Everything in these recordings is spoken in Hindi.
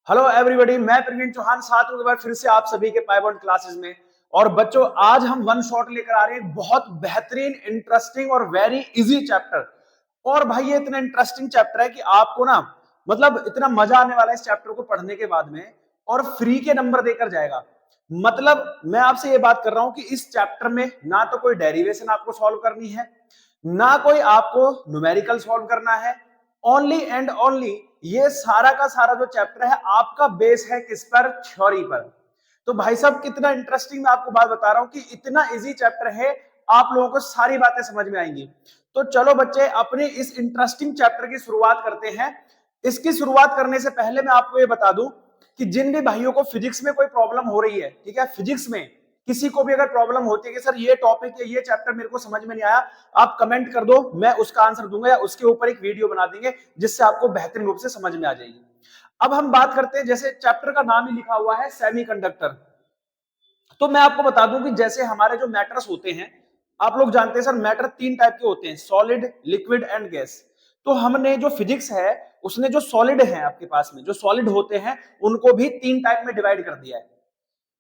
हेलो एवरीबॉडी, मैं प्रवीण चौहान साथ में फिर से आप सभी के पाइबॉन्ड क्लासेस में। और बच्चों, आज हम वन शॉट लेकर आ रहे हैं बहुत बेहतरीन, इंटरेस्टिंग और वेरी इजी चैप्टर। और भाई ये इतना इंटरेस्टिंग चैप्टर है कि आपको ना मतलब इतना मजा आने वाला है इस चैप्टर को पढ़ने के बाद में। और फ्री के नंबर देकर जाएगा। मतलब मैं आपसे ये बात कर रहा हूं कि इस चैप्टर में ना तो कोई डेरिवेशन आपको सॉल्व करनी है, ना कोई आपको न्यूमेरिकल सॉल्व करना है। ओनली एंड ओनली ये सारा का सारा जो चैप्टर है आपका बेस है किस पर? थ्योरी पर। तो भाई साहब कितना इंटरेस्टिंग मैं आपको बात बता रहा हूं कि इतना इजी चैप्टर है, आप लोगों को सारी बातें समझ में आएंगी। तो चलो बच्चे, अपने इस इंटरेस्टिंग चैप्टर की शुरुआत करते हैं। इसकी शुरुआत करने से पहले मैं आपको ये बता दूं कि जिन भी भाइयों को फिजिक्स में कोई प्रॉब्लम हो रही है, ठीक है, फिजिक्स में किसी को भी अगर प्रॉब्लम होती है कि सर ये टॉपिक या ये चैप्टर मेरे को समझ में नहीं आया, आप कमेंट कर दो, मैं उसका आंसर दूंगा या उसके ऊपर एक वीडियो बना देंगे जिससे आपको बेहतरीन रूप से समझ में आ जाएगी। अब हम बात करते हैं, जैसे चैप्टर का नाम ही लिखा हुआ है सेमीकंडक्टर। तो मैं आपको बता दूं कि जैसे हमारे जो मैटर्स होते हैं, आप लोग जानते हैं सर मैटर तीन टाइप के होते हैं, सॉलिड, लिक्विड एंड गैस। तो हमने जो फिजिक्स है उसने जो सॉलिड है आपके पास में, जो सॉलिड होते हैं उनको भी तीन टाइप में डिवाइड कर दिया है।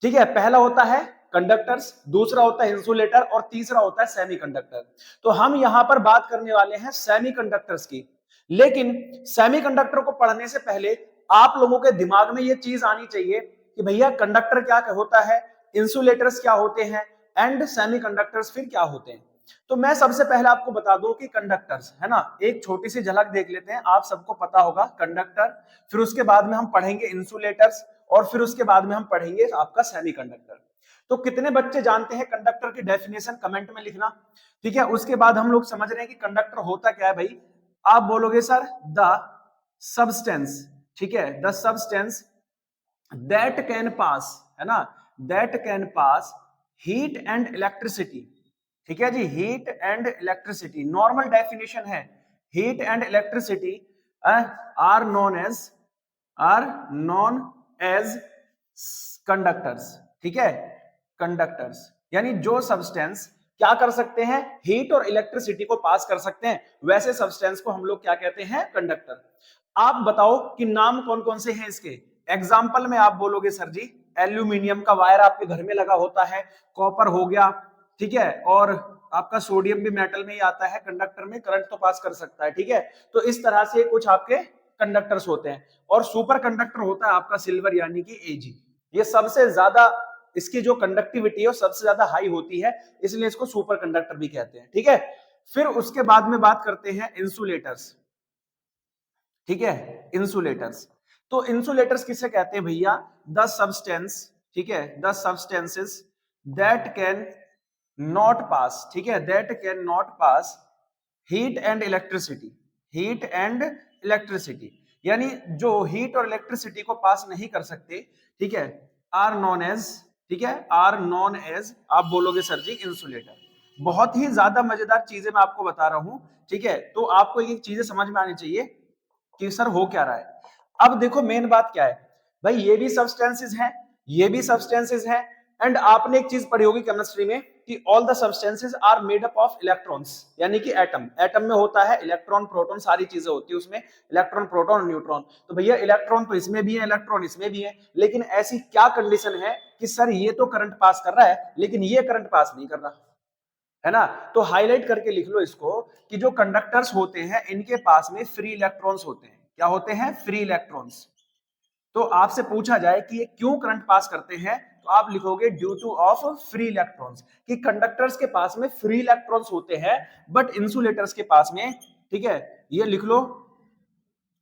ठीक है, पहला होता है कंडक्टर्स, दूसरा होता है इंसुलेटर और तीसरा होता है सेमीकंडक्टर। तो हम यहां पर बात करने वाले हैं सेमीकंडक्टर्स की। लेकिन सेमीकंडक्टर को पढ़ने से पहले आप लोगों के दिमाग में यह चीज आनी चाहिए कि भैया कंडक्टर क्या होता है, इंसुलेटर्स क्या होते हैं एंड सेमीकंडक्टर्स फिर क्या होते हैं। तो मैं सबसे पहले आपको बता दूं कि कंडक्टर्स है ना, एक छोटी सी झलक देख लेते हैं। आप सबको पता होगा कंडक्टर, फिर उसके बाद में हम पढ़ेंगे इंसुलेटर्स और फिर उसके बाद में हम पढ़ेंगे आपका सेमीकंडक्टर। तो कितने बच्चे जानते हैं कंडक्टर की डेफिनेशन, कमेंट में लिखना। ठीक है, उसके बाद हम लोग समझ रहे हैं कि कंडक्टर होता क्या है भाई। आप बोलोगे सर द सब्सटेंस, ठीक है, the substance that can pass, है ना, that can pass heat and electricity. ठीक है जी, heat and electricity normal definition है। Heat and electricity are known as are known as conductors. ठीक है, कंडक्टर्स यानी जो सब्सटेंस क्या कर सकते हैं, हीट और इलेक्ट्रिसिटी को पास कर सकते हैं, वैसे सब्सटेंस को हम लोग क्या कहते हैं? कंडक्टर। आप बताओ कि नाम कौन कौन से हैं इसके। एग्जाम्पल में आप बोलोगे सर जी एल्यूमिनियम का वायर आपके घर में लगा होता है, कॉपर हो गया, ठीक है, और आपका सोडियम भी मेटल में ही आता है, कंडक्टर में करंट तो पास कर सकता है। ठीक है, तो इस तरह से कुछ आपके कंडक्टर्स होते हैं। और सुपर कंडक्टर होता है आपका सिल्वर यानी कि एजी। ये सबसे ज्यादा, इसकी जो कंडक्टिविटी है वो सबसे ज्यादा हाई होती है, इसलिए इसको सुपर कंडक्टर भी कहते हैं। ठीक है, फिर उसके बाद में बात करते हैं इंसुलेटर्स। ठीक है, इंसुलेटर्स। तो इंसुलेटर्स किसे कहते हैं भैया? द सब्सटेंस, ठीक है, the substances that can not पास, ठीक है, that can not pass heat and electricity, heat and electricity यानी जो हीट और इलेक्ट्रिसिटी को पास नहीं कर सकते, ठीक है, आर नॉन एज, ठीक है, आर नॉन एज, आप बोलोगे सर जी इंसुलेटर। बहुत ही ज्यादा मजेदार चीजें मैं आपको बता रहा हूं। ठीक है, तो आपको ये चीजें समझ में आनी चाहिए कि सर हो क्या रहा है। अब देखो मेन बात क्या है भाई, ये भी सब्सटेंसेस हैं, ये भी सब्सटेंसेस हैं। एंड आपने एक चीज पढ़ी होगी केमिस्ट्री में कि all the substances are made up of electrons, यानी कि एटम, एटम में होता है इलेक्ट्रॉन प्रोटॉन सारी चीजें होती है उसमें, इलेक्ट्रॉन प्रोटॉन और न्यूट्रॉन। तो भैया इलेक्ट्रॉन तो इसमें भी है, इलेक्ट्रॉन इसमें भी है, लेकिन ऐसी क्या कंडीशन है कि सर ये तो करंट पास कर रहा है लेकिन ये करंट पास नहीं कर रहा, है ना। तो हाईलाइट करके लिख लो इसको कि जो कंडक्टर्स होते हैं इनके पास में फ्री इलेक्ट्रॉन्स होते हैं। क्या होते हैं? Free electrons. तो आपसे पूछा जाए कि ये क्यों करंट पास करते हैं, तो आप लिखोगे due two of free electrons, कि कंडक्टर्स के पास में फ्री इलेक्ट्रॉन्स होते हैं बट इंसुलेटर्स के पास में, ठीक है, ये लिख लो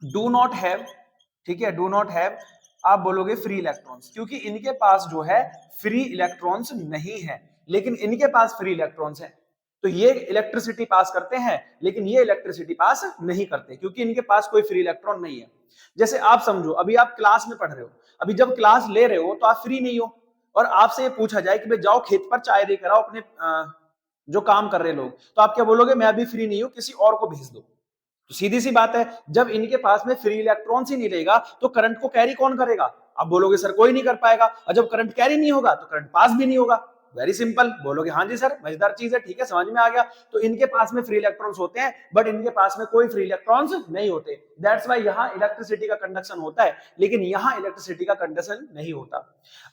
डू नॉट हैव, ठीक है, डू नॉट हैव, आप बोलोगे फ्री इलेक्ट्रॉन्स, क्योंकि इनके पास जो है फ्री इलेक्ट्रॉन्स नहीं है, लेकिन इनके पास फ्री इलेक्ट्रॉन्स है। तो ये इलेक्ट्रिसिटी पास करते हैं लेकिन ये इलेक्ट्रिसिटी पास नहीं करते क्योंकि इनके पास कोई फ्री इलेक्ट्रॉन नहीं है। जैसे आप समझो, अभी आप क्लास में पढ़ रहे हो, अभी जब क्लास ले रहे हो तो आप फ्री नहीं हो, और आपसे ये पूछा जाए कि भाई जाओ खेत पर चाय देकर आओ अपने जो काम कर रहे लोग, तो आप क्या बोलोगे? मैं अभी फ्री नहीं हूं, किसी और को भेज दो। तो सीधी सी बात है, जब इनके पास में फ्री इलेक्ट्रॉन्स ही नहीं रहेगा तो करंट को कैरी कौन करेगा? आप बोलोगे सर कोई नहीं कर पाएगा, और जब करंट कैरी नहीं होगा तो करंट पास भी नहीं होगा। वेरी सिंपल, बोलोगे हाँ जी सर मजेदार चीज है, ठीक है समझ में आ गया। तो इनके पास में फ्री इलेक्ट्रॉन्स होते हैं बट इनके पास में कोई फ्री इलेक्ट्रॉन्स नहीं होते, दैट्स व्हाई यहाँ इलेक्ट्रिसिटी का कंडक्शन होता है लेकिन यहाँ इलेक्ट्रिसिटी का कंडक्शन नहीं होता।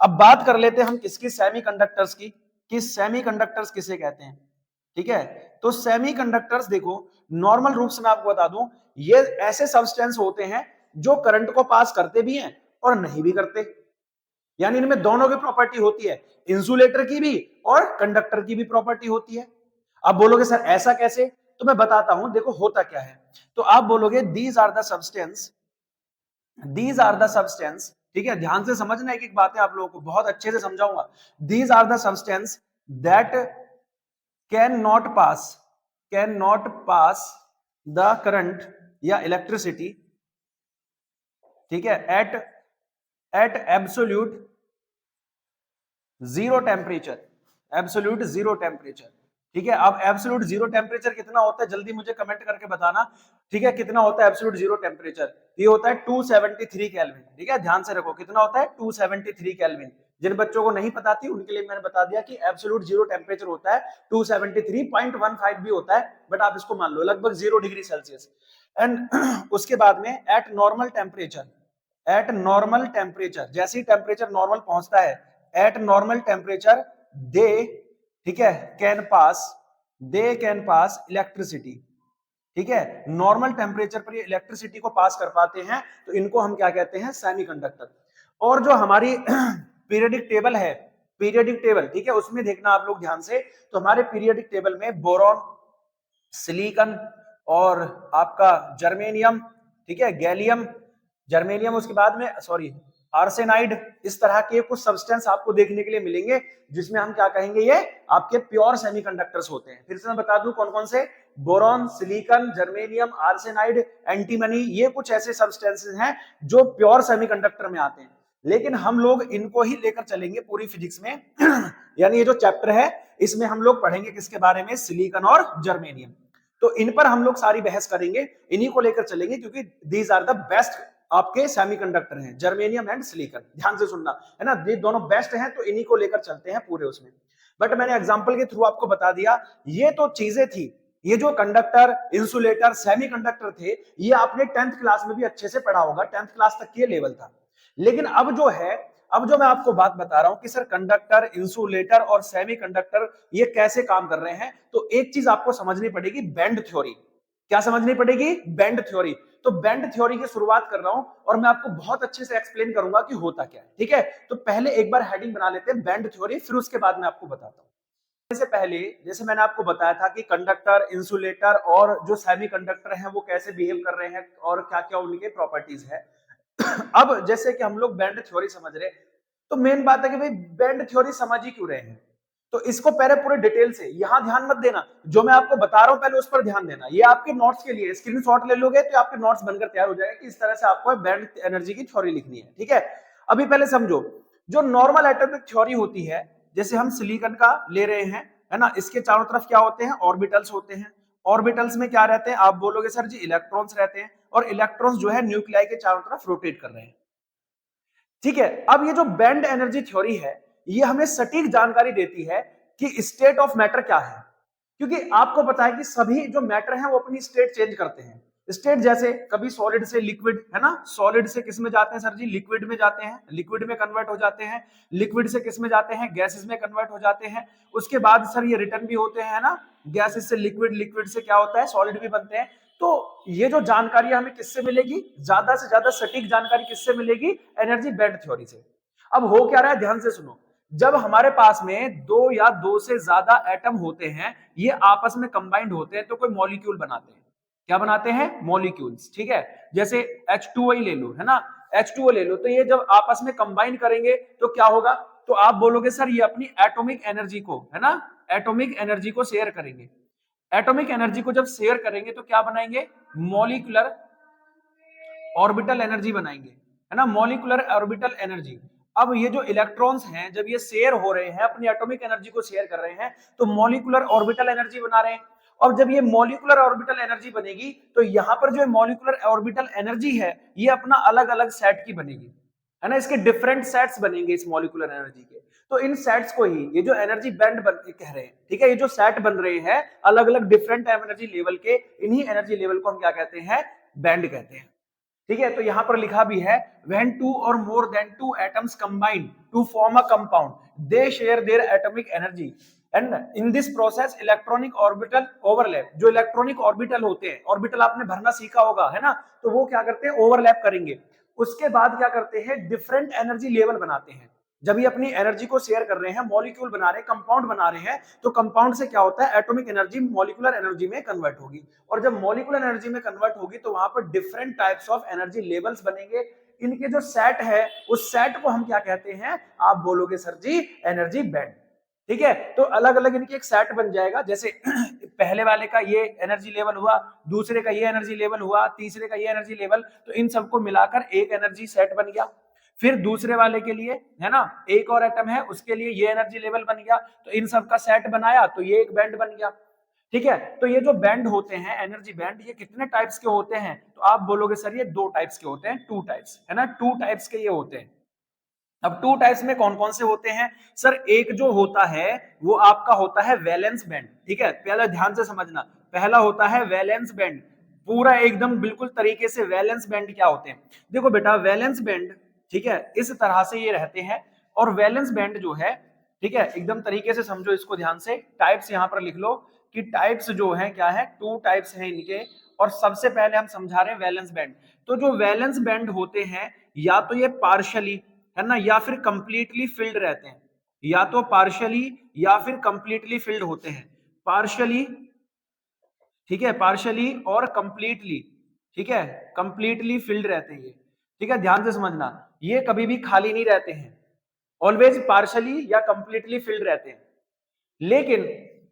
अब बात कर लेते हैं हम किसकी, सेमीकंडक्टर्स की, कि सेमीकंडक्टर्स किसे कहते हैं, ठीक है। तो सेमीकंडक्टर्स देखो, नॉर्मल रूप से मैं आपको बता दूं, ये ऐसे सब्सटेंस होते हैं जो करंट को पास करते भी हैं और नहीं भी करते, यानी इनमें दोनों की प्रॉपर्टी होती है, इंसुलेटर की भी और कंडक्टर की भी प्रॉपर्टी होती है। अब बोलोगे सर ऐसा कैसे, तो मैं बताता हूं, देखो होता क्या है। तो आप बोलोगे these are the substance, these are the substance, ठीक है, ध्यान से समझना एक बात है, आप लोगों को बहुत अच्छे से समझाऊंगा। These are the substance that can not pass the current या इलेक्ट्रिसिटी, ठीक है, at absolute zero temperature, absolute zero temperature, ठीक है। अब एब्सोल्यूट जीरो टेम्परेचर कितना होता है, जल्दी मुझे कमेंट करके बताना, ठीक है, कितना होता है एब्सोल्यूट जीरो टेम्परेचर, ये होता है 273 केल्विन, ठीक है, ध्यान से रखो कितना होता है 273 केल्विन। जिन बच्चों को नहीं पता थी उनके लिए मैंने बता दिया कि एब्सोल्यूट जीरो टेम्परेचर होता है 273.15 भी होता है, बट आप इसको मान लो लगभग 0 डिग्री सेल्सियस। एंड उसके बाद में eight normal temperature, eight normal temperature, जैसे ही टेम्परेचर नॉर्मल पहुंचता है, एट नॉर्मल टेम्परेचर दे, ठीक है, दे कैन पास इलेक्ट्रिसिटी, ठीक है, नॉर्मल टेम्परेचर पर ये इलेक्ट्रिसिटी को पास कर पाते हैं, तो इनको हम क्या कहते हैं, सेमीकंडक्टर। और जो हमारी पीरियडिक टेबल है, पीरियडिक टेबल, ठीक है, उसमें देखना आप लोग ध्यान से, तो हमारे पीरियडिक टेबल में बोरॉन, सिलिकॉन और आपका जर्मेनियम, ठीक है, गैलियम, जर्मेनियम, उसके बाद में सॉरी आर्सेनाइड, इस तरह के कुछ सब्सटेंस आपको देखने के लिए मिलेंगे जिसमें हम क्या कहेंगे, ये आपके प्योर सेमीकंडक्टर्स होते हैं। फिर से मैं बता दूं कौन कौन से, boron, silicon, germanium, arsenide, antimony, ये कुछ ऐसे सब्सटेंसेस हैं जो प्योर सेमीकंडक्टर में आते हैं, लेकिन हम लोग इनको ही लेकर चलेंगे पूरी फिजिक्स में यानी ये जो चैप्टर है इसमें हम लोग पढ़ेंगे किसके बारे में, सिलिकॉन और जर्मेनियम। तो इन पर हम लोग सारी बहस करेंगे, इन्हीं को लेकर चलेंगे क्योंकि दीज आर द बेस्ट आपके सेमीकंडक्टर हैं, जर्मेनियम एंड सिलिकॉन, ध्यान से सुनना है ना, ये दोनों बेस्ट हैं, तो इन्हीं को लेकर चलते हैं पूरे उसमें। बट मैंने एग्जांपल के थ्रू आपको बता दिया, ये तो चीजें थी, ये जो कंडक्टर, इंसुलेटर, सेमीकंडक्टर थे, ये आपने 10th क्लास में भी अच्छे से पढ़ा होगा, 10th क्लास तक ये लेवल था। लेकिन अब जो है, अब जो मैं आपको बात बता रहा हूं कि सर कंडक्टर, इंसुलेटर और सेमीकंडक्टर ये कैसे काम कर रहे हैं, तो एक चीज आपको समझनी पड़ेगी, बैंड थ्योरी। क्या समझनी पड़ेगी, बैंड थ्योरी। तो बैंड थ्योरी की शुरुआत कर रहा हूं और मैं आपको बहुत अच्छे से एक्सप्लेन करूंगा कि होता क्या है, ठीक है। तो पहले एक बार हेडिंग बना लेते हैं बैंड थ्योरी, फिर उसके बाद मैं आपको बताता हूं। से पहले जैसे मैंने आपको बताया था कि कंडक्टर, इंसुलेटर और जो सेमीकंडक्टर हैं वो कैसे बिहेव कर रहे हैं और क्या क्या उनके प्रॉपर्टीज है अब जैसे कि हम लोग बैंड थ्योरी समझ रहे, तो मेन बात है कि भाई बैंड थ्योरी समझ ही क्यों रहे हैं, तो इसको पहले पूरे डिटेल से, यहां ध्यान मत देना, जो मैं आपको बता रहा हूं पहले उस पर ध्यान देना, ये आपके नोट्स के लिए, स्क्रीनशॉट ले लोगे तो आपके नोट्स बनकर तैयार हो जाएगा कि इस तरह से आपको बैंड एनर्जी की थ्योरी लिखनी है, ठीक है। अभी पहले समझो, जो नॉर्मल एटॉमिक थ्योरी होती है, जैसे हम सिलिकॉन का ले रहे हैं, है ना, इसके चारों तरफ क्या होते हैं, ऑर्बिटल्स होते हैं, ऑर्बिटल्स में क्या रहते हैं, आप बोलोगे सर जी इलेक्ट्रॉन्स रहते हैं, और इलेक्ट्रॉन्स जो है न्यूक्लियाई के चारों तरफ रोटेट कर रहे हैं, ठीक है। अब ये जो बैंड एनर्जी थ्योरी है, ये हमें सटीक जानकारी देती है कि स्टेट ऑफ मैटर क्या है, क्योंकि आपको पता है कि सभी जो मैटर हैं वो अपनी स्टेट चेंज करते हैं। स्टेट जैसे कभी सॉलिड से लिक्विड, है ना, सॉलिड से किस में जाते हैं सर जी, लिक्विड में जाते हैं, लिक्विड में कन्वर्ट हो जाते हैं, लिक्विड से किस में जाते हैं, गैसेस में कन्वर्ट हो जाते हैं, उसके बाद सर ये रिटर्न भी होते हैं, है ना, गैसेस से लिक्विड, लिक्विड से क्या होता है, सॉलिड भी बनते हैं। तो ये जो जानकारी हमें किससे मिलेगी, ज्यादा से ज्यादा सटीक जानकारी किससे मिलेगी, एनर्जी बैंड थ्योरी से। अब हो क्या रहा है, ध्यान से सुनो, जब हमारे पास में दो या दो से ज्यादा एटम होते हैं, ये आपस में कंबाइंड होते हैं तो कोई मॉलिक्यूल बनाते हैं, क्या बनाते हैं, मॉलिक्यूल्स, ठीक है। जैसे H2O ही ले लो, है ना, H2O ले लो, तो ये जब आपस में कंबाइन करेंगे तो क्या होगा, तो आप बोलोगे सर ये अपनी एटॉमिक एनर्जी को, है ना, एटॉमिक एनर्जी को शेयर करेंगे, एटॉमिक एनर्जी को जब शेयर करेंगे तो क्या बनाएंगे, मॉलिक्यूलर ऑर्बिटल एनर्जी बनाएंगे, है ना, मॉलिक्यूलर ऑर्बिटल एनर्जी। अब ये जो इलेक्ट्रॉन्स हैं जब ये शेयर हो रहे हैं, अपनी एटॉमिक एनर्जी को शेयर कर रहे हैं, तो मॉलिक्यूलर ऑर्बिटल एनर्जी बना रहे हैं। और जब ये मॉलिक्यूलर ऑर्बिटल एनर्जी बनेगी तो यहां पर जो मॉलिक्यूलर ऑर्बिटल एनर्जी है ये अपना अलग अलग सेट की बनेगी, है ना, इसके डिफरेंट सेट्स बनेंगे इस मॉलिक्यूलर एनर्जी के। तो इन सेट्स को ही ये जो एनर्जी बैंड बन कह रहे हैं, ठीक है, ये जो सेट बन रहे हैं अलग अलग डिफरेंट एनर्जी लेवल के, इन्हीं एनर्जी लेवल को हम क्या कहते हैं, बैंड कहते हैं। ठीक है, तो यहां पर लिखा भी है when two or more than two atoms combine to form a compound they share their atomic energy and in this process electronic orbital overlap। जो इलेक्ट्रॉनिक ऑर्बिटल होते हैं, ऑर्बिटल आपने भरना सीखा होगा, है ना, तो वो क्या करते हैं, ओवरलैप करेंगे। उसके बाद क्या करते हैं, डिफरेंट एनर्जी लेवल बनाते हैं। जब ये अपनी एनर्जी को शेयर कर रहे हैं, मॉलिक्यूल बना रहे हैं, कंपाउंड बना रहे हैं, तो कंपाउंड से क्या होता है, एटॉमिक एनर्जी मॉलिक्यूलर एनर्जी में कन्वर्ट होगी। और जब मॉलिक्यूलर एनर्जी में कन्वर्ट होगी तो वहां पर different types of energy levels बनेंगे। इनके जो सेट है उस सेट को हम क्या कहते हैं, आप बोलोगे सर जी एनर्जी बैंड। ठीक है, तो अलग अलग इनके एक सेट बन जाएगा। जैसे पहले वाले का ये एनर्जी लेवल हुआ, दूसरे का ये एनर्जी लेवल हुआ, तीसरे का ये एनर्जी लेवल, तो इन सबको मिलाकर एक एनर्जी सेट बन गया। फिर दूसरे वाले के लिए, है ना, एक और एटम है उसके लिए ये एनर्जी लेवल बन गया, तो इन सब का सेट बनाया तो ये एक बैंड बन गया। ठीक है, तो ये जो बैंड होते हैं एनर्जी बैंड, ये कितने टाइप्स के होते हैं, तो आप बोलोगे सर ये दो टाइप्स के होते हैं, टू टाइप्स, है ना, टू टाइप्स के ये होते हैं। अब टू टाइप्स में कौन कौन से होते हैं सर, एक जो होता है वो आपका होता है वैलेंस बैंड। ठीक है, पहले ध्यान से समझना, पहला होता है वैलेंस बैंड, पूरा एकदम बिल्कुल तरीके से। वैलेंस बैंड क्या होते हैं, देखो बेटा वैलेंस बैंड, ठीक है, इस तरह से ये रहते हैं। और वैलेंस बैंड जो है, ठीक है, एकदम तरीके से समझो इसको ध्यान से। टाइप्स यहां पर लिख लो कि टाइप्स जो है क्या है, टू टाइप्स हैं इनके। और सबसे पहले हम समझा रहे हैं वैलेंस बैंड। तो जो वैलेंस बैंड होते हैं, या तो ये पार्शियली, है ना, या फिर कंप्लीटली फिल्ड रहते हैं, या तो पार्शियली या फिर कंप्लीटली फिल्ड होते हैं। पार्शियली, ठीक है, पार्शियली और कंप्लीटली, ठीक है, कंप्लीटली फिल्ड रहते हैं ये। ठीक है, ध्यान से समझना, ये कभी भी खाली नहीं रहते हैं, ऑलवेज पार्शियली या कंप्लीटली फिल्ड रहते हैं। लेकिन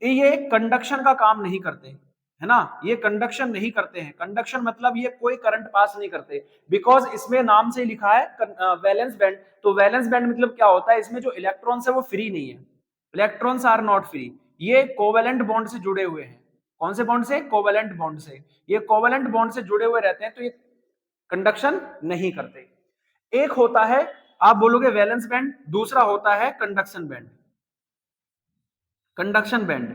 ये कंडक्शन का काम नहीं करते, है ना, ये कंडक्शन नहीं करते हैं। कंडक्शन मतलब ये कोई करंट पास नहीं करते, बिकॉज इसमें नाम से लिखा है वैलेंस बैंड। तो वैलेंस बैंड मतलब क्या होता है, इसमें जो इलेक्ट्रॉन्स है वो फ्री नहीं है, इलेक्ट्रॉन्स आर नॉट फ्री, ये कोवेलेंट बॉन्ड से जुड़े हुए हैं। कौन से बॉन्ड से, कोवेलेंट बॉन्ड से। ये कोवेलेंट बॉन्ड से जुड़े हुए रहते हैं, तो ये कंडक्शन नहीं करते। एक होता है, आप बोलोगे वैलेंस बैंड, दूसरा होता है कंडक्शन बैंड। कंडक्शन बैंड,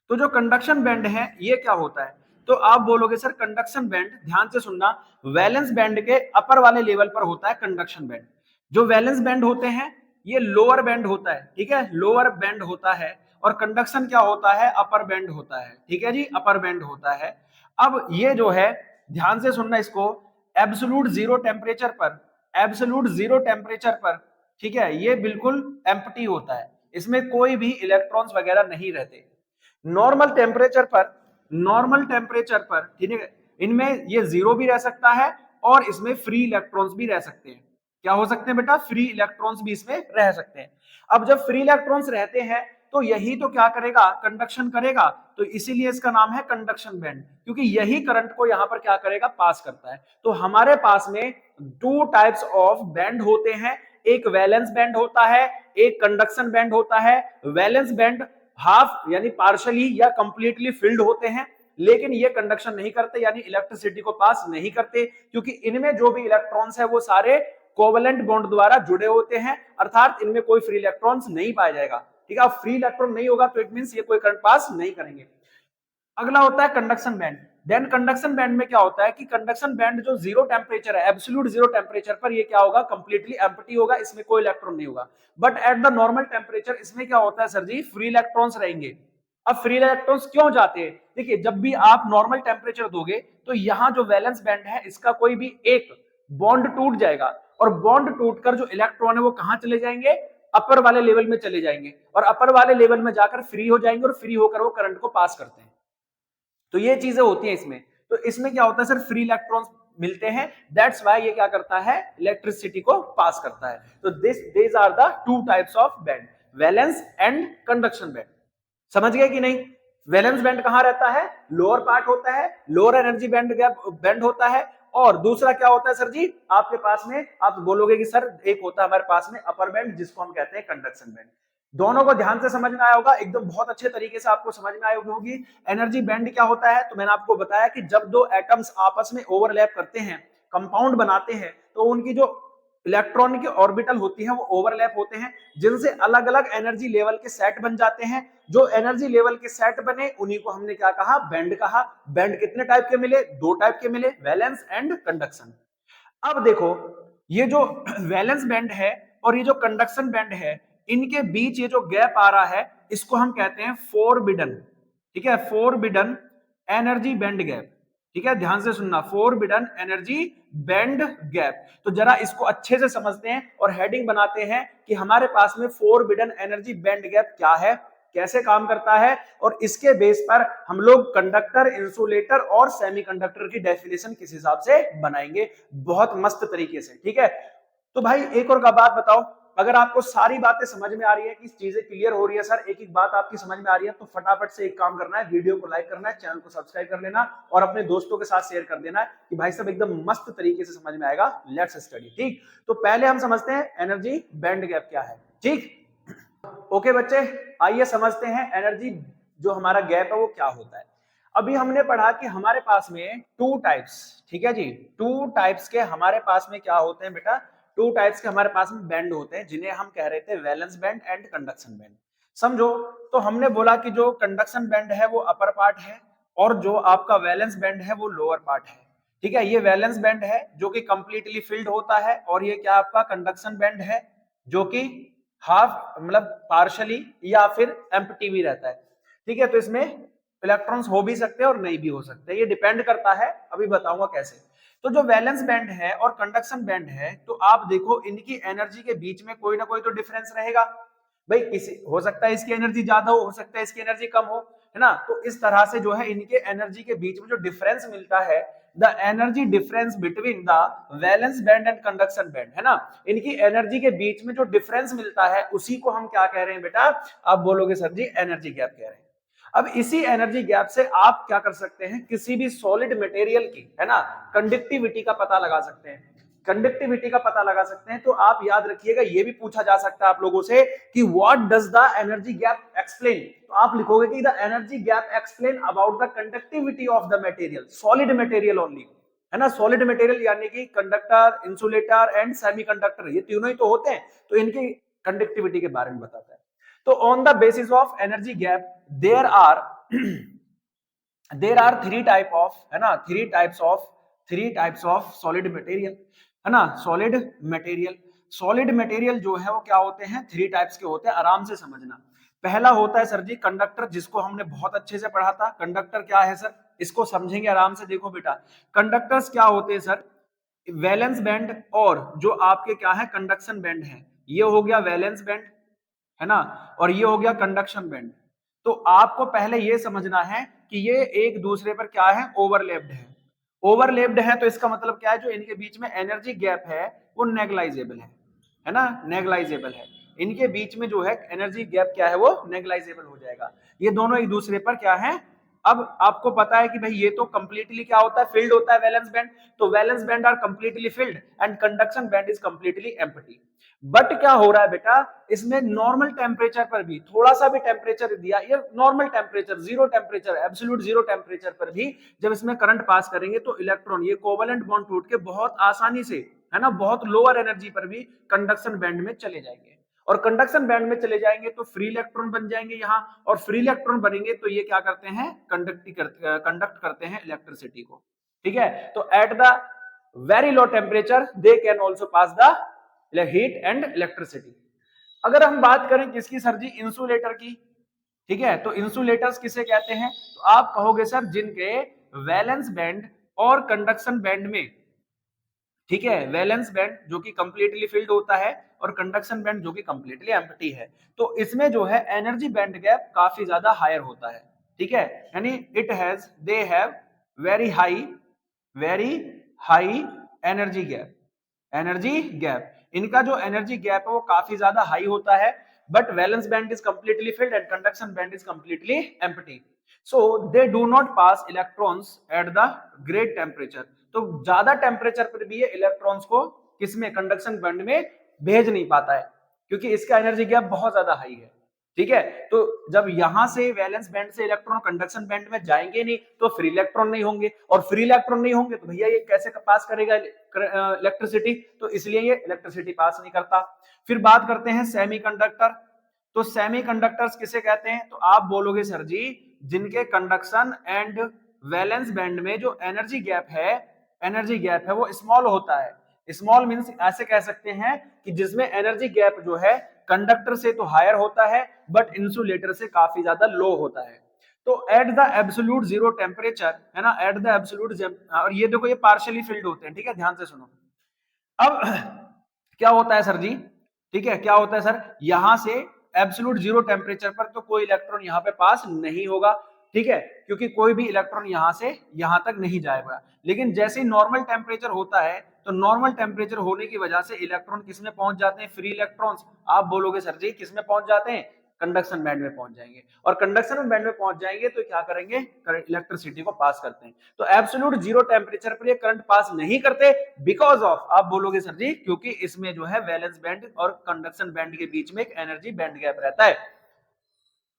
तो जो कंडक्शन बैंड है ये क्या होता है, तो आप बोलोगे सर कंडक्शन बैंड, ध्यान से सुनना, वैलेंस बैंड के अपर वाले लेवल पर होता है कंडक्शन बैंड। जो वैलेंस बैंड होते हैं ये लोअर बैंड होता है, ठीक है, लोअर बैंड होता है। और कंडक्शन क्या होता है, अपर बैंड होता है, ठीक है जी, अपर बैंड होता है। अब ये जो है, ध्यान से सुनना इसको, एब्सोल्यूट जीरो टेम्परेचर पर, एब्सोल्यूट जीरो टेम्परेचर पर, ठीक है, ये बिल्कुल एम्प्टी होता है, इसमें कोई भी इलेक्ट्रॉन्स वगैरह नहीं रहते। नॉर्मल टेम्परेचर पर, नॉर्मल टेम्परेचर पर, ठीक है, इनमें ये जीरो भी रह सकता है और इसमें फ्री इलेक्ट्रॉन्स भी रह सकते हैं। क्या हो सकते हैं बेटा, फ्री इलेक्ट्रॉन्स भी इसमें रह सकते हैं। अब जब फ्री इलेक्ट्रॉन्स रहते हैं तो यही तो क्या करेगा, कंडक्शन करेगा, तो इसीलिए इसका नाम है कंडक्शन बैंड, क्योंकि यही करंट को यहां पर क्या करेगा, पास करता है। तो हमारे पास में टू टाइप्स ऑफ बैंड होते हैं, एक वैलेंस बैंड होता है, एक कंडक्शन बैंड होता है। वैलेंस बैंड हाफ यानी पार्शियली या कंप्लीटली फिल्ड होते हैं, लेकिन ये कंडक्शन नहीं करते, यानी इलेक्ट्रिसिटी को पास नहीं करते, क्योंकि इनमें जो भी इलेक्ट्रॉन्स है वो सारे कोवेलेंट बॉन्ड द्वारा जुड़े होते हैं, अर्थात इनमें कोई फ्री इलेक्ट्रॉन्स नहीं पाया जाएगा। ठीक है, फ्री इलेक्ट्रॉन नहीं होगा तो इट मींस ये कोई करंट पास नहीं करेंगे। अगला होता है conduction band. Then conduction band में क्या होता है कि कंडक्शन बैंड जो जीरो टेम्परेचर है, एब्सोल्यूट जीरो टेम्परेचर पर ये क्या होगा, कंप्लीटली एम्प्टी होगा, इसमें कोई इलेक्ट्रॉन नहीं होगा। But at the normal temperature इसमें क्या होता है सर जी, फ्री इलेक्ट्रॉन्स रहेंगे। अब फ्री इलेक्ट्रॉन्स क्यों जाते हैं, देखिए जब भी आप नॉर्मल टेम्परेचर दोगे तो यहाँ जो वैलेंस बैंड है इसका कोई भी एक बॉन्ड टूट जाएगा, और बॉन्ड टूटकर जो इलेक्ट्रॉन है वो कहां चले जाएंगे, अपर वाले लेवल में चले जाएंगे, और अपर वाले लेवल में जाकर फ्री हो जाएंगे, और फ्री होकर वो करंट को पास करते हैं। तो ये चीजें होती हैं इसमें। तो इसमें क्या होता है सर, फ्री इलेक्ट्रॉन्स मिलते हैं, दैट्स व्हाई ये क्या करता है, इलेक्ट्रिसिटी को पास करता है। तो this are the two types of band, valence and conduction band. समझ गए कि नहीं, वैलेंस बैंड कहां रहता है, लोअर पार्ट होता है, लोअर एनर्जी बैंड बैंड होता है। और दूसरा क्या होता है सर जी, आपके पास में, आप बोलोगे कि सर एक होता है हमारे पास में अपर बैंड, जिसको हम कहते हैं कंडक्शन बैंड। दोनों को ध्यान से समझ में आया होगा, एकदम बहुत अच्छे तरीके से आपको समझ में आई होगी। एनर्जी बैंड क्या होता है, तो मैंने आपको बताया कि जब दो एटम्स आपस में ओवरलैप करते हैं, कंपाउंड बनाते हैं, तो उनकी जो इलेक्ट्रॉन की ऑर्बिटल होती है वो ओवरलैप होते हैं, जिनसे अलग अलग एनर्जी लेवल के सेट बन जाते हैं। जो एनर्जी लेवल के सेट बने उन्हीं को हमने क्या कहा, बैंड कहा। बैंड कितने टाइप के मिले, दो टाइप के मिले, वैलेंस एंड कंडक्शन। अब देखो ये जो वैलेंस बैंड है और ये जो कंडक्शन बैंड है, इनके बीच ये जो गैप आ रहा है इसको हम कहते हैं फोरबिडन। ठीक है, फोरबिडन एनर्जी बैंड गैप। ठीक है, ध्यान से सुनना, फोरबिडन एनर्जी बैंड गैप। तो जरा इसको अच्छे से समझते हैं और हेडिंग बनाते हैं कि हमारे पास में फोरबिडन एनर्जी बैंड गैप क्या है, कैसे काम करता है, और इसके बेस पर हम लोग कंडक्टर, इंसुलेटर और सेमीकंडक्टर की डेफिनेशन किस हिसाब से बनाएंगे, बहुत मस्त तरीके से। ठीक है, तो भाई एक और का बात बताओ, अगर आपको सारी बातें समझ में आ रही है कि चीजें क्लियर हो रही है, सर एक एक बात आपकी समझ में आ रही है, तो फटाफट से एक काम करना है, वीडियो को लाइक करना है, चैनल को सब्सक्राइब कर लेना और अपने दोस्तों के साथ शेयर कर देना है कि भाई सब एकदम मस्त तरीके से समझ में आएगा। Let's study. ठीक, तो पहले हम समझते हैं एनर्जी बैंड गैप क्या है। ठीक, ओके बच्चे, आइए समझते हैं एनर्जी जो हमारा गैप है वो क्या होता है। अभी हमने पढ़ा कि हमारे पास में टू टाइप्स, ठीक है जी, टू टाइप्स के हमारे पास में क्या होते हैं बेटा, टू टाइप्स के हमारे पास में बैंड होते हैं, जिन्हें हम कह रहे थे valence band and conduction band. समझो, तो हमने बोला कि जो कंडक्शन बैंड है वो अपर पार्ट है और जो आपका वैलेंस बैंड है वो लोअर पार्ट है। ठीक है, ये वैलेंस बैंड है जो कि कंप्लीटली फिल्ड होता है, और ये क्या आपका कंडक्शन बैंड है जो कि हाफ मतलब पार्शली या फिर एम्प्टी भी रहता है। ठीक है, तो इसमें इलेक्ट्रॉन्स हो भी सकते हैं और नहीं भी हो सकते, ये डिपेंड करता है, अभी बताऊंगा कैसे। तो जो वैलेंस बैंड है और कंडक्शन बैंड है, तो आप देखो इनकी एनर्जी के बीच में कोई ना कोई तो डिफरेंस रहेगा। भाई किसी हो सकता है इसकी एनर्जी ज्यादा हो सकता है इसकी एनर्जी कम हो, है ना। तो इस तरह से जो है इनके एनर्जी के बीच में जो डिफरेंस मिलता है, the energy difference between the valence band and conduction band, है ना, इनकी एनर्जी के बीच में जो डिफरेंस मिलता है उसी को हम क्या कह रहे हैं बेटा, आप बोलोगे सर जी एनर्जी गैप कह रहे हैं। अब इसी एनर्जी गैप से आप क्या कर सकते हैं, किसी भी सॉलिड मटेरियल की, है ना, कंडक्टिविटी का पता लगा सकते हैं, कंडक्टिविटी का पता लगा सकते हैं। तो आप याद रखिएगा, ये भी पूछा जा सकता है आप लोगों से कि what does the energy gap explain, तो आप लिखोगे कि the energy gap explain about the conductivity of the material, solid material only, है ना, सॉलिड मटेरियल यानी कि कंडक्टर, इंसुलेटर एंड सेमीकंडक्टर, ये तीनों ही तो होते हैं, तो इनकी कंडक्टिविटी के बारे में बताता है। तो on the basis of energy gap there are three type of, है ना, three types of solid material, है ना, सॉलिड मटेरियल। सॉलिड मटेरियल जो है वो क्या होते हैं, थ्री टाइप्स के होते हैं, आराम से समझना। पहला होता है सर जी कंडक्टर, जिसको हमने बहुत अच्छे से पढ़ा था। कंडक्टर क्या है सर, इसको समझेंगे आराम से। देखो बेटा, कंडक्टर्स क्या होते हैं सर, वैलेंस बैंड और जो आपके क्या है कंडक्शन बैंड है, ये हो गया वैलेंस बैंड, है ना, और ये हो गया कंडक्शन बैंड। तो आपको पहले ये समझना है कि ये एक दूसरे पर क्या है, ओवरलैप्ड है। ओवरलैप्ड है तो इसका मतलब क्या है, जो इनके बीच में एनर्जी गैप है वो नेगलाइजेबल है ना, नेगलाइजेबल है। इनके बीच में जो है एनर्जी गैप क्या है, वो नेगलाइजेबल हो जाएगा। ये दोनों एक दूसरे पर क्या है, अब आपको पता है कि भाई ये तो कंप्लीटली क्या होता है, फिल्ड होता है वैलेंस बैंड, तो valence band are completely filled and conduction band is completely empty. But क्या हो रहा है बेटा, इसमें नॉर्मल टेम्परेचर पर भी थोड़ा सा भी टेम्परेचर दिया, ये normal temperature, zero temperature, absolute zero temperature पर भी जब इसमें करंट पास करेंगे तो इलेक्ट्रॉन ये कोवेलेंट बॉन्ड टूट के बहुत आसानी से, है ना, बहुत लोअर एनर्जी पर भी कंडक्शन बैंड में चले जाएंगे। और कंडक्शन बैंड में चले जाएंगे तो फ्री इलेक्ट्रॉन बन जाएंगे यहाँ, और फ्री इलेक्ट्रॉन बनेंगे तो ये क्या करते हैं, कंडक्ट करते हैं इलेक्ट्रिसिटी को। ठीक है, तो at the very low temperature they can also pass the heat and electricity. अगर हम बात करें किसकी सर जी, इंसुलेटर की, ठीक है, तो इंसुलेटर्स किसे कहते हैं, तो आप कहोगे सर जिनके वैलेंस बैंड और कंडक्शन बैंड में, ठीक है, वैलेंस बैंड जो कि कंप्लीटली फिल्ड होता है और कंडक्शन बैंड जो कि कंप्लीटली एम्प्टी है, तो इसमें जो है एनर्जी बैंड गैप काफी ज्यादा हायर होता है। ठीक है, यानी they have very high energy gap, energy gap, इनका जो एनर्जी गैप है वो काफी ज्यादा हाई होता है। But valence band is completely filled and conduction band is completely empty, so they do not pass electrons at the great temperature. तो ज्यादा टेम्परेचर पर भी ये इलेक्ट्रॉन्स को किसमें, कंडक्शन बैंड में भेज नहीं पाता है, क्योंकि इसका एनर्जी गैप बहुत ज्यादा हाई है। ठीक है, तो जब यहां से वैलेंस बैंड से इलेक्ट्रॉन कंडक्शन बैंड में जाएंगे नहीं तो फ्री इलेक्ट्रॉन नहीं होंगे, और फ्री इलेक्ट्रॉन नहीं होंगे तो भैया ये कैसे पास करेगा इलेक्ट्रिसिटी, तो इसलिए ये इलेक्ट्रिसिटी पास नहीं करता। फिर बात करते हैं सेमीकंडक्टर। तो सेमीकंडक्टर्स किसे कहते हैं, तो आप बोलोगे सर जी जिनके कंडक्शन एंड वैलेंस बैंड में जो एनर्जी गैप है वो स्मॉल होता है। स्मॉल मींस ऐसे कह सकते हैं कि जिसमें एनर्जी गैप जो है कंडक्टर से तो हायर होता है बट इंसुलेटर से काफी ज्यादा लो होता है। तो at the absolute zero temperature है ना, एट द एब्सोल्यूट, और ये देखो ये पार्शियली फिल्ड होते हैं, ठीक है, ध्यान से सुनो। अब क्या होता है सर जी, ठीक है, क्या होता है सर, यहां से एब्सोल्यूट जीरो टेम्परेचर पर तो कोई इलेक्ट्रॉन यहां पे पास नहीं होगा, ठीक है, क्योंकि कोई भी इलेक्ट्रॉन यहां से यहां तक नहीं जाएगा। लेकिन जैसे ही नॉर्मल टेम्परेचर होता है तो नॉर्मल टेम्परेचर होने की वजह से इलेक्ट्रॉन किसमें पहुंच जाते हैं, फ्री इलेक्ट्रॉन्स। आप बोलोगे सर जी किसमें पहुंच जाते हैं, कंडक्शन बैंड में पहुंच जाएंगे, और कंडक्शन बैंड में पहुंच जाएंगे तो क्या करेंगे, इलेक्ट्रिसिटी को पास करते हैं। तो एब्सोल्यूट जीरो टेम्परेचर पर ये करंट पास नहीं करते, बिकॉज ऑफ, आप बोलोगे सर जी क्योंकि इसमें जो है वैलेंस बैंड और कंडक्शन बैंड के बीच में एक एनर्जी बैंड गैप रहता है।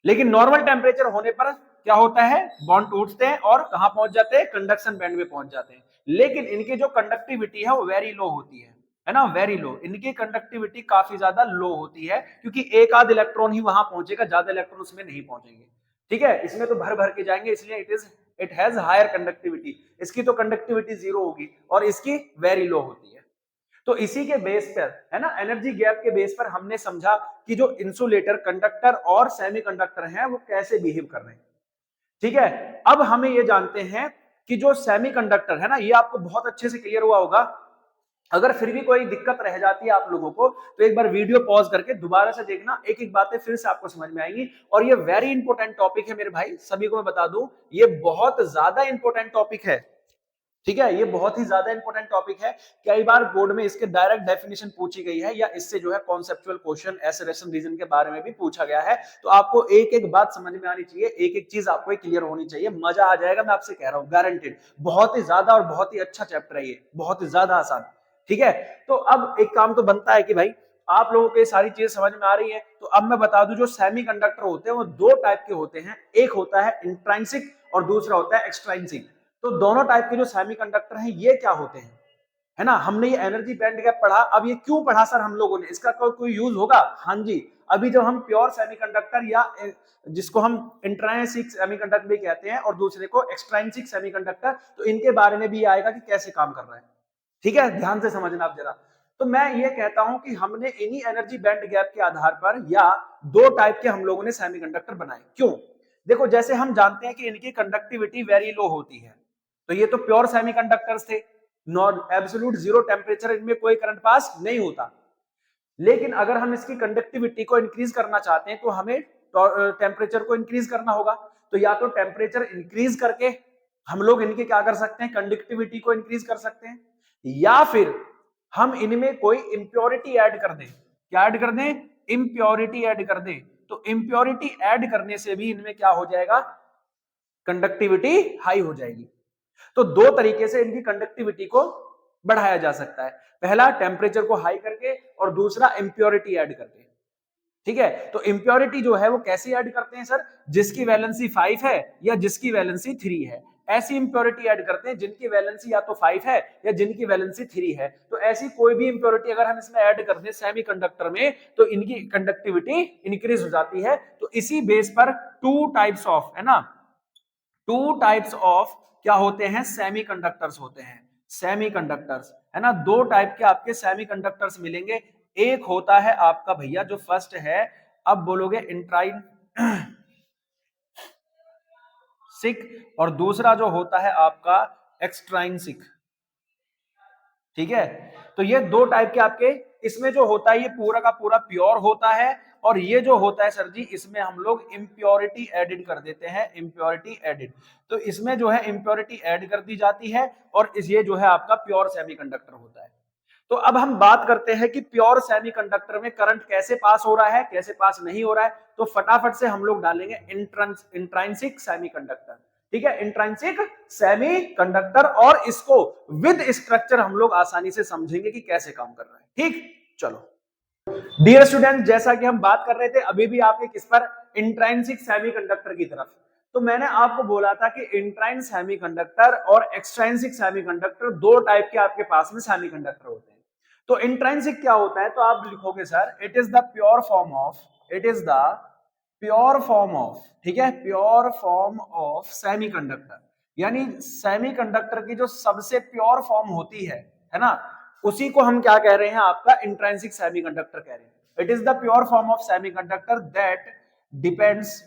लेकिन नॉर्मल टेम्परेचर होने पर क्या होता है, बॉन्ड टूटते हैं और कहां पहुंच जाते हैं, कंडक्शन बैंड में पहुंच जाते हैं। लेकिन इनकी जो कंडक्टिविटी है वो वेरी लो होती है ना, वेरी लो, इनकी कंडक्टिविटी काफी ज्यादा लो होती है, क्योंकि एक आध इलेक्ट्रॉन ही वहां पहुंचेगा, ज्यादा इलेक्ट्रॉन उसमें नहीं पहुंचेंगे, ठीक है, इसमें तो भर भर के जाएंगे, इसलिए इट हैज हायर कंडक्टिविटी, इसकी तो कंडक्टिविटी जीरो होगी और इसकी वेरी लो होती है। तो इसी के बेस पर है ना, एनर्जी गैप के बेस पर हमने समझा कि जो इंसुलेटर, कंडक्टर और सेमीकंडक्टर हैं वो कैसे बिहेव कर रहे हैं, ठीक है। अब हमें ये जानते हैं कि जो सेमीकंडक्टर है ना, ये आपको बहुत अच्छे से क्लियर हुआ होगा। अगर फिर भी कोई दिक्कत रह जाती है आप लोगों को तो एक बार वीडियो पॉज करके दोबारा से देखना, एक एक बातें फिर से आपको समझ में आएंगी। और ये वेरी इंपॉर्टेंट टॉपिक है मेरे भाई, सभी को मैं बता दूं ये बहुत ज्यादा इंपॉर्टेंट टॉपिक है, ठीक है, ये बहुत ही ज्यादा इंपॉर्टेंट टॉपिक है। कई बार बोर्ड में इसके डायरेक्ट डेफिनेशन पूछी गई है, या इससे जो है कॉन्सेप्चुअल क्वेश्चन एसेलेरेशन रीजन के बारे में भी पूछा गया है। तो आपको एक एक बात समझ में आनी चाहिए, एक एक चीज आपको क्लियर होनी चाहिए, मजा आ जाएगा, मैं आपसे कह रहा हूं, गारंटेड। बहुत ही ज्यादा और बहुत ही अच्छा चैप्टर है ये, बहुत ही ज्यादा आसान, ठीक है। तो अब एक काम तो बनता है कि भाई आप लोगों को ये सारी चीजें समझ में आ रही है, तो अब मैं बता दूं जो सेमीकंडक्टर होते हैं वो दो टाइप के होते हैं, एक होता है इंट्रांसिक और दूसरा होता है एक्सट्रांसिक। तो दोनों टाइप के जो सेमीकंडक्टर हैं ये क्या होते हैं, है ना, हमने ये एनर्जी बैंड गैप पढ़ा, अब ये क्यों पढ़ा सर हम लोगों ने, इसका कोई यूज होगा, हाँ जी। अभी जब हम प्योर सेमीकंडक्टर या जिसको हम इंट्रांसिक सेमीकंडक्टर भी कहते हैं और दूसरे को एक्सट्रांसिक सेमीकंडक्टर, तो इनके बारे में भी आएगा कि कैसे काम कर रहा है, ठीक है, ध्यान से समझना आप जरा। तो मैं ये कहता हूं कि हमने इन्हीं एनर्जी बैंड गैप के आधार पर या दो टाइप के हम लोगों ने सेमीकंडक्टर बनाए, क्यों, देखो जैसे हम जानते हैं कि इनकी कंडक्टिविटी वेरी लो होती है, तो ये तो प्योर सेमीकंडक्टर्स थे, नॉन एब्सोल्यूट जीरो टेम्परेचर, इनमें कोई करंट पास नहीं होता। लेकिन अगर हम इसकी कंडक्टिविटी को इंक्रीज करना चाहते हैं तो हमें टेम्परेचर को इंक्रीज करना होगा। तो या तो टेम्परेचर इंक्रीज करके हम लोग इनके क्या कर सकते हैं, कंडक्टिविटी को इंक्रीज कर सकते हैं, या फिर हम इनमें कोई इंप्योरिटी ऐड कर दें, क्या ऐड कर दें, इंप्योरिटी ऐड कर दें। तो इंप्योरिटी ऐड करने से भी इनमें क्या हो जाएगा, कंडक्टिविटी हाई हो जाएगी। तो दो तरीके से इनकी कंडक्टिविटी को बढ़ाया जा सकता है, पहला टेम्परेचर को हाई करके और दूसरा इंप्योरिटी ऐड करके, ठीक है। तो इंप्योरिटी जो है वो कैसे ऐड करते हैं सर, जिसकी वैलेंसी 5 है या जिसकी वैलेंसी 3 है, ऐसी इंप्योरिटी ऐड करते हैं जिनकी वैलेंसी या तो 5 है या जिनकी वैलेंसी 3 है। तो ऐसी कोई भी इंप्योरिटी अगर हम इसमें ऐड कर दें सेमीकंडक्टर में तो इनकी कंडक्टिविटी इंक्रीज हो जाती है। तो इसी बेस पर टू टाइप्स ऑफ, है ना, टू टाइप्स ऑफ क्या होते हैं, सेमीकंडक्टर्स होते हैं, सेमीकंडक्टर्स, है ना, दो टाइप के आपके सेमीकंडक्टर्स मिलेंगे। एक होता है आपका भैया जो फर्स्ट है, अब बोलोगे इंट्राइन सिक, और दूसरा जो होता है आपका एक्सट्राइंसिक, ठीक है। तो ये दो टाइप के आपके, इसमें जो होता है ये पूरा का पूरा प्योर होता है, और ये जो होता है सर जी इसमें हम लोग इंप्योरिटी एडिड कर देते हैं, इंप्योरिटी एडिड। तो इसमें जो है इंप्योरिटी ऐड कर दी जाती है और ये जो है आपका प्योर सेमीकंडक्टर होता है। तो अब हम बात करते हैं कि प्योर सेमीकंडक्टर में करंट कैसे पास हो रहा है, कैसे पास नहीं हो रहा है। तो फटाफट से हम लोग डालेंगे इंट्रांसिक सेमीकंडक्टर, ठीक है, इंट्रांसिक सेमीकंडक्टर, और इसको विद स्ट्रक्चर हम लोग आसानी से समझेंगे कि कैसे काम कर रहा है, ठीक, चलो। डियर स्टूडेंट, जैसा कि हम बात कर रहे थे अभी भी आपके किस पर, इंट्राइंसिक सेमीकंडक्टर की तरफ। तो मैंने आपको बोला था कि इंट्राइन सेमीकंडक्टर और एक्सट्राइंसिक सेमीकंडक्टर दो टाइप के आपके पास में सेमीकंडक्टर होते हैं। तो इंट्राइंसिक क्या होता है, तो आप लिखोगे sir it is the pure form of, it is the pure form of, ठीक है, प्योर फॉर्म ऑफ सेमीकंडक्टर, यानी सेमीकंडक्टर की जो सबसे प्योर फॉर्म होती है ना, उसी को हम क्या कह रहे हैं, आपका इंट्रांसिक सेमीकंडक्टर कह रहे हैं। It is the pure form of semiconductor that depends,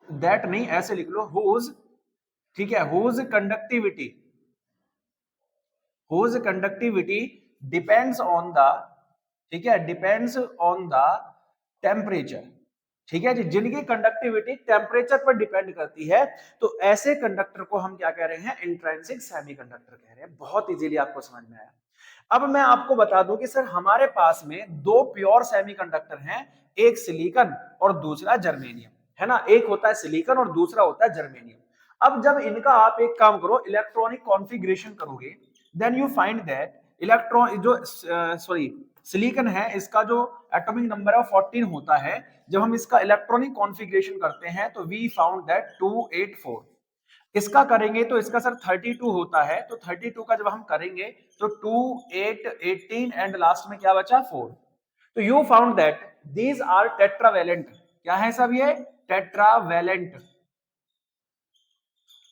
that नहीं ऐसे लिख लो, हुज, ठीक है, whose conductivity depends on the, ठीक है, डिपेंड्स ऑन द टेम्परेचर, ठीक है जी, जिनकी कंडक्टिविटी टेम्परेचर पर डिपेंड करती है, तो ऐसे कंडक्टर को हम क्या कह रहे हैं, इंट्रिंसिक सेमीकंडक्टर कह रहे हैं। बहुत इजीली आपको समझ में आया। अब मैं आपको बता दूं कि सर हमारे पास में दो प्योर सेमीकंडक्टर हैं, एक सिलिकॉन और दूसरा जर्मेनियम, है ना, एक होता है सिलिकॉन और दूसरा होता है जर्मेनियम। अब जब इनका आप एक काम करो, इलेक्ट्रॉनिक कॉन्फ़िगरेशन करोगे, then you find that electron जो सॉरी सिलिकॉन है, इसका जो एटॉमिक नंबर है 14 होता है। जब हम इसका इलेक्ट्रॉनिक कॉन्फ़िगरेशन करते हैं तो वी फाउंड दैट 284। इसका करेंगे तो इसका सर 32 होता है, तो 32 का जब हम करेंगे तो 2 8 18 एंड लास्ट में क्या बचा 4। तो you found that these are tetravalent. क्या है सब ये, टेट्रावेलेंट।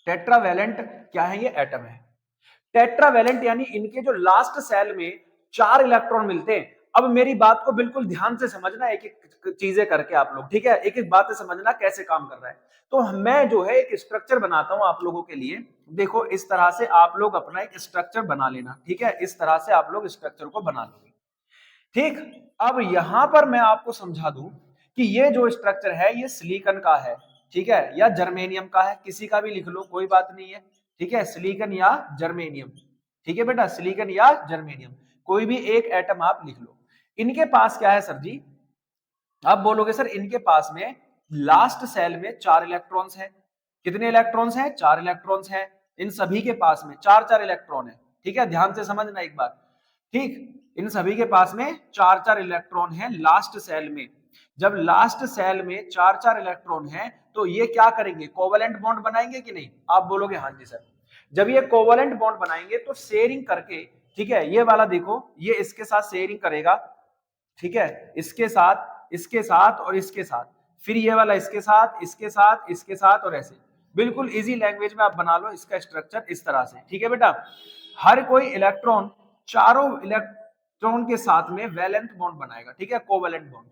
टेट्रावेलेंट क्या है, ये एटम है। टेट्रावेलेंट यानी इनके जो लास्ट सेल में 4 इलेक्ट्रॉन मिलते हैं। अब मेरी बात को बिल्कुल ध्यान से समझना, एक एक चीजें करके आप लोग, ठीक है, एक एक बात से समझना कैसे काम कर रहा है। तो मैं जो है एक स्ट्रक्चर बनाता हूं आप लोगों के लिए। देखो इस तरह से आप लोग अपना एक स्ट्रक्चर बना लेना, ठीक है, इस तरह से आप लोग स्ट्रक्चर को बना लोगे, ठीक। अब यहां पर मैं आपको समझा दूं कि ये जो स्ट्रक्चर है ये सिलिकॉन का है, ठीक है, या जर्मेनियम का है, किसी का भी लिख लो कोई बात नहीं है, ठीक है, सिलिकॉन या जर्मेनियम, ठीक है बेटा, सिलिकॉन या जर्मेनियम, कोई भी एक एटम आप लिख लो। इनके पास क्या है सर जी, आप बोलोगे सर इनके पास में लास्ट सेल में 4 इलेक्ट्रॉन्स हैं। कितने इलेक्ट्रॉन्स हैं, 4 इलेक्ट्रॉन्स हैं। इन सभी के पास में 4 इलेक्ट्रॉन है, ठीक है, ध्यान से समझना एक बात, ठीक। इन सभी के पास में 4 इलेक्ट्रॉन है लास्ट सेल में। जब लास्ट सेल में 4 इलेक्ट्रॉन है तो ये क्या करेंगे, कोवेलेंट बॉन्ड बनाएंगे कि नहीं, आप बोलोगे हाँ जी सर। जब ये कोवेलेंट बॉन्ड बनाएंगे तो शेयरिंग करके, ठीक है, ये वाला देखो ये इसके साथ शेयरिंग करेगा, ठीक है, इसके साथ, इसके साथ और इसके साथ, फिर ये वाला इसके साथ, इसके साथ, इसके साथ, और ऐसे बिल्कुल इजी लैंग्वेज में आप बना लो इसका स्ट्रक्चर इस तरह से, ठीक है बेटा। हर कोई इलेक्ट्रॉन चारों इलेक्ट्रॉन के साथ में वैलेंट बॉन्ड बनाएगा, ठीक है, कोवैलेंट बॉन्ड।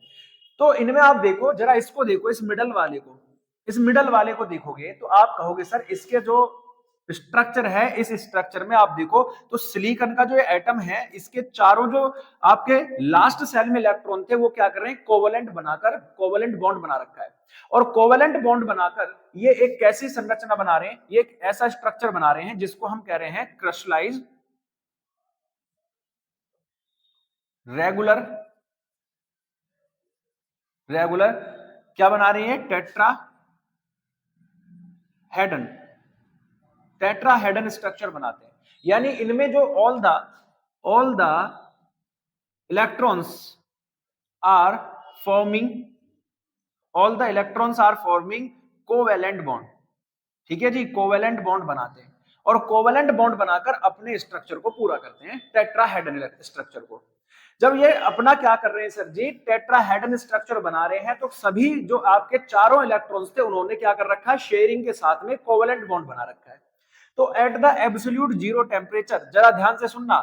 तो इनमें आप देखो जरा, इसको देखो, इस मिडल वाले को, इस मिडल वाले को देखोगे तो आप कहोगे सर इसके जो स्ट्रक्चर है, इस स्ट्रक्चर में आप देखो तो सिलिकॉन का जो एटम है, इसके चारों जो आपके लास्ट सेल में इलेक्ट्रॉन थे वो क्या कर रहे हैं, कोवेलेंट बनाकर कोवेलेंट बॉन्ड बना रखा है। और कोवेलेंट बॉन्ड बनाकर ये एक कैसी संरचना बना रहे हैं, ये एक ऐसा स्ट्रक्चर बना रहे हैं जिसको हम कह रहे हैं क्रिस्टलाइज्ड रेगुलर, रेगुलर क्या बना रही है, टेट्राहेड्रन, टेट्राहेड्रन स्ट्रक्चर बनाते हैं। यानी इनमें जो all the electrons are forming, all the electrons are forming covalent bond, ठीक है जी, कोवेलेंट बॉन्ड बनाते हैं और कोवेलेंट बॉन्ड बनाकर अपने स्ट्रक्चर को पूरा करते हैं, टेट्राहेड्रन स्ट्रक्चर को। जब ये अपना क्या कर रहे हैं सर जी, टेट्राहेड्रन स्ट्रक्चर बना रहे हैं, तो सभी जो आपके चारों इलेक्ट्रॉन्स थे उन्होंने क्या कर रखा है, शेयरिंग के साथ में कोवेलेंट बॉन्ड बना रखा है। तो at the absolute zero temperature, जरा ध्यान से सुनना,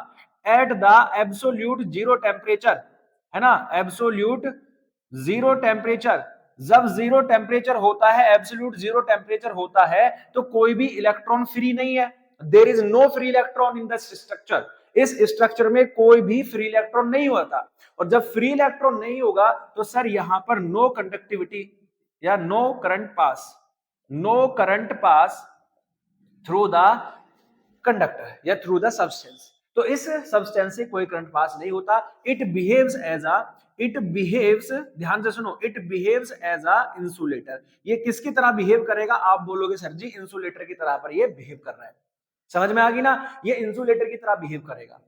at the absolute zero temperature, है ना, एब्सोल्यूट जीरो टेम्परेचर, जब जीरो टेम्परेचर होता है, एब्सोल्यूट जीरो टेम्परेचर होता है, तो कोई भी इलेक्ट्रॉन फ्री नहीं है, there is no free electron in the structure, इस स्ट्रक्चर में कोई भी फ्री इलेक्ट्रॉन नहीं होता। और जब फ्री इलेक्ट्रॉन नहीं होगा तो सर यहां पर नो कंडक्टिविटी या no current pass, no current pass through the conductor या थ्रू द सब्सटेंस। तो इस सब्सटेंस से कोई करंट पास नहीं होता। It behaves as a, it behaves, ध्यान से सुनो, it behaves as a insulator. ये किसकी तरह बिहेव करेगा, आप बोलोगे सर जी इंसुलेटर की तरह पर ये बिहेव कर रहा है। समझ में आ गई ना, ये इंसुलेटर की तरह बिहेव करेगा।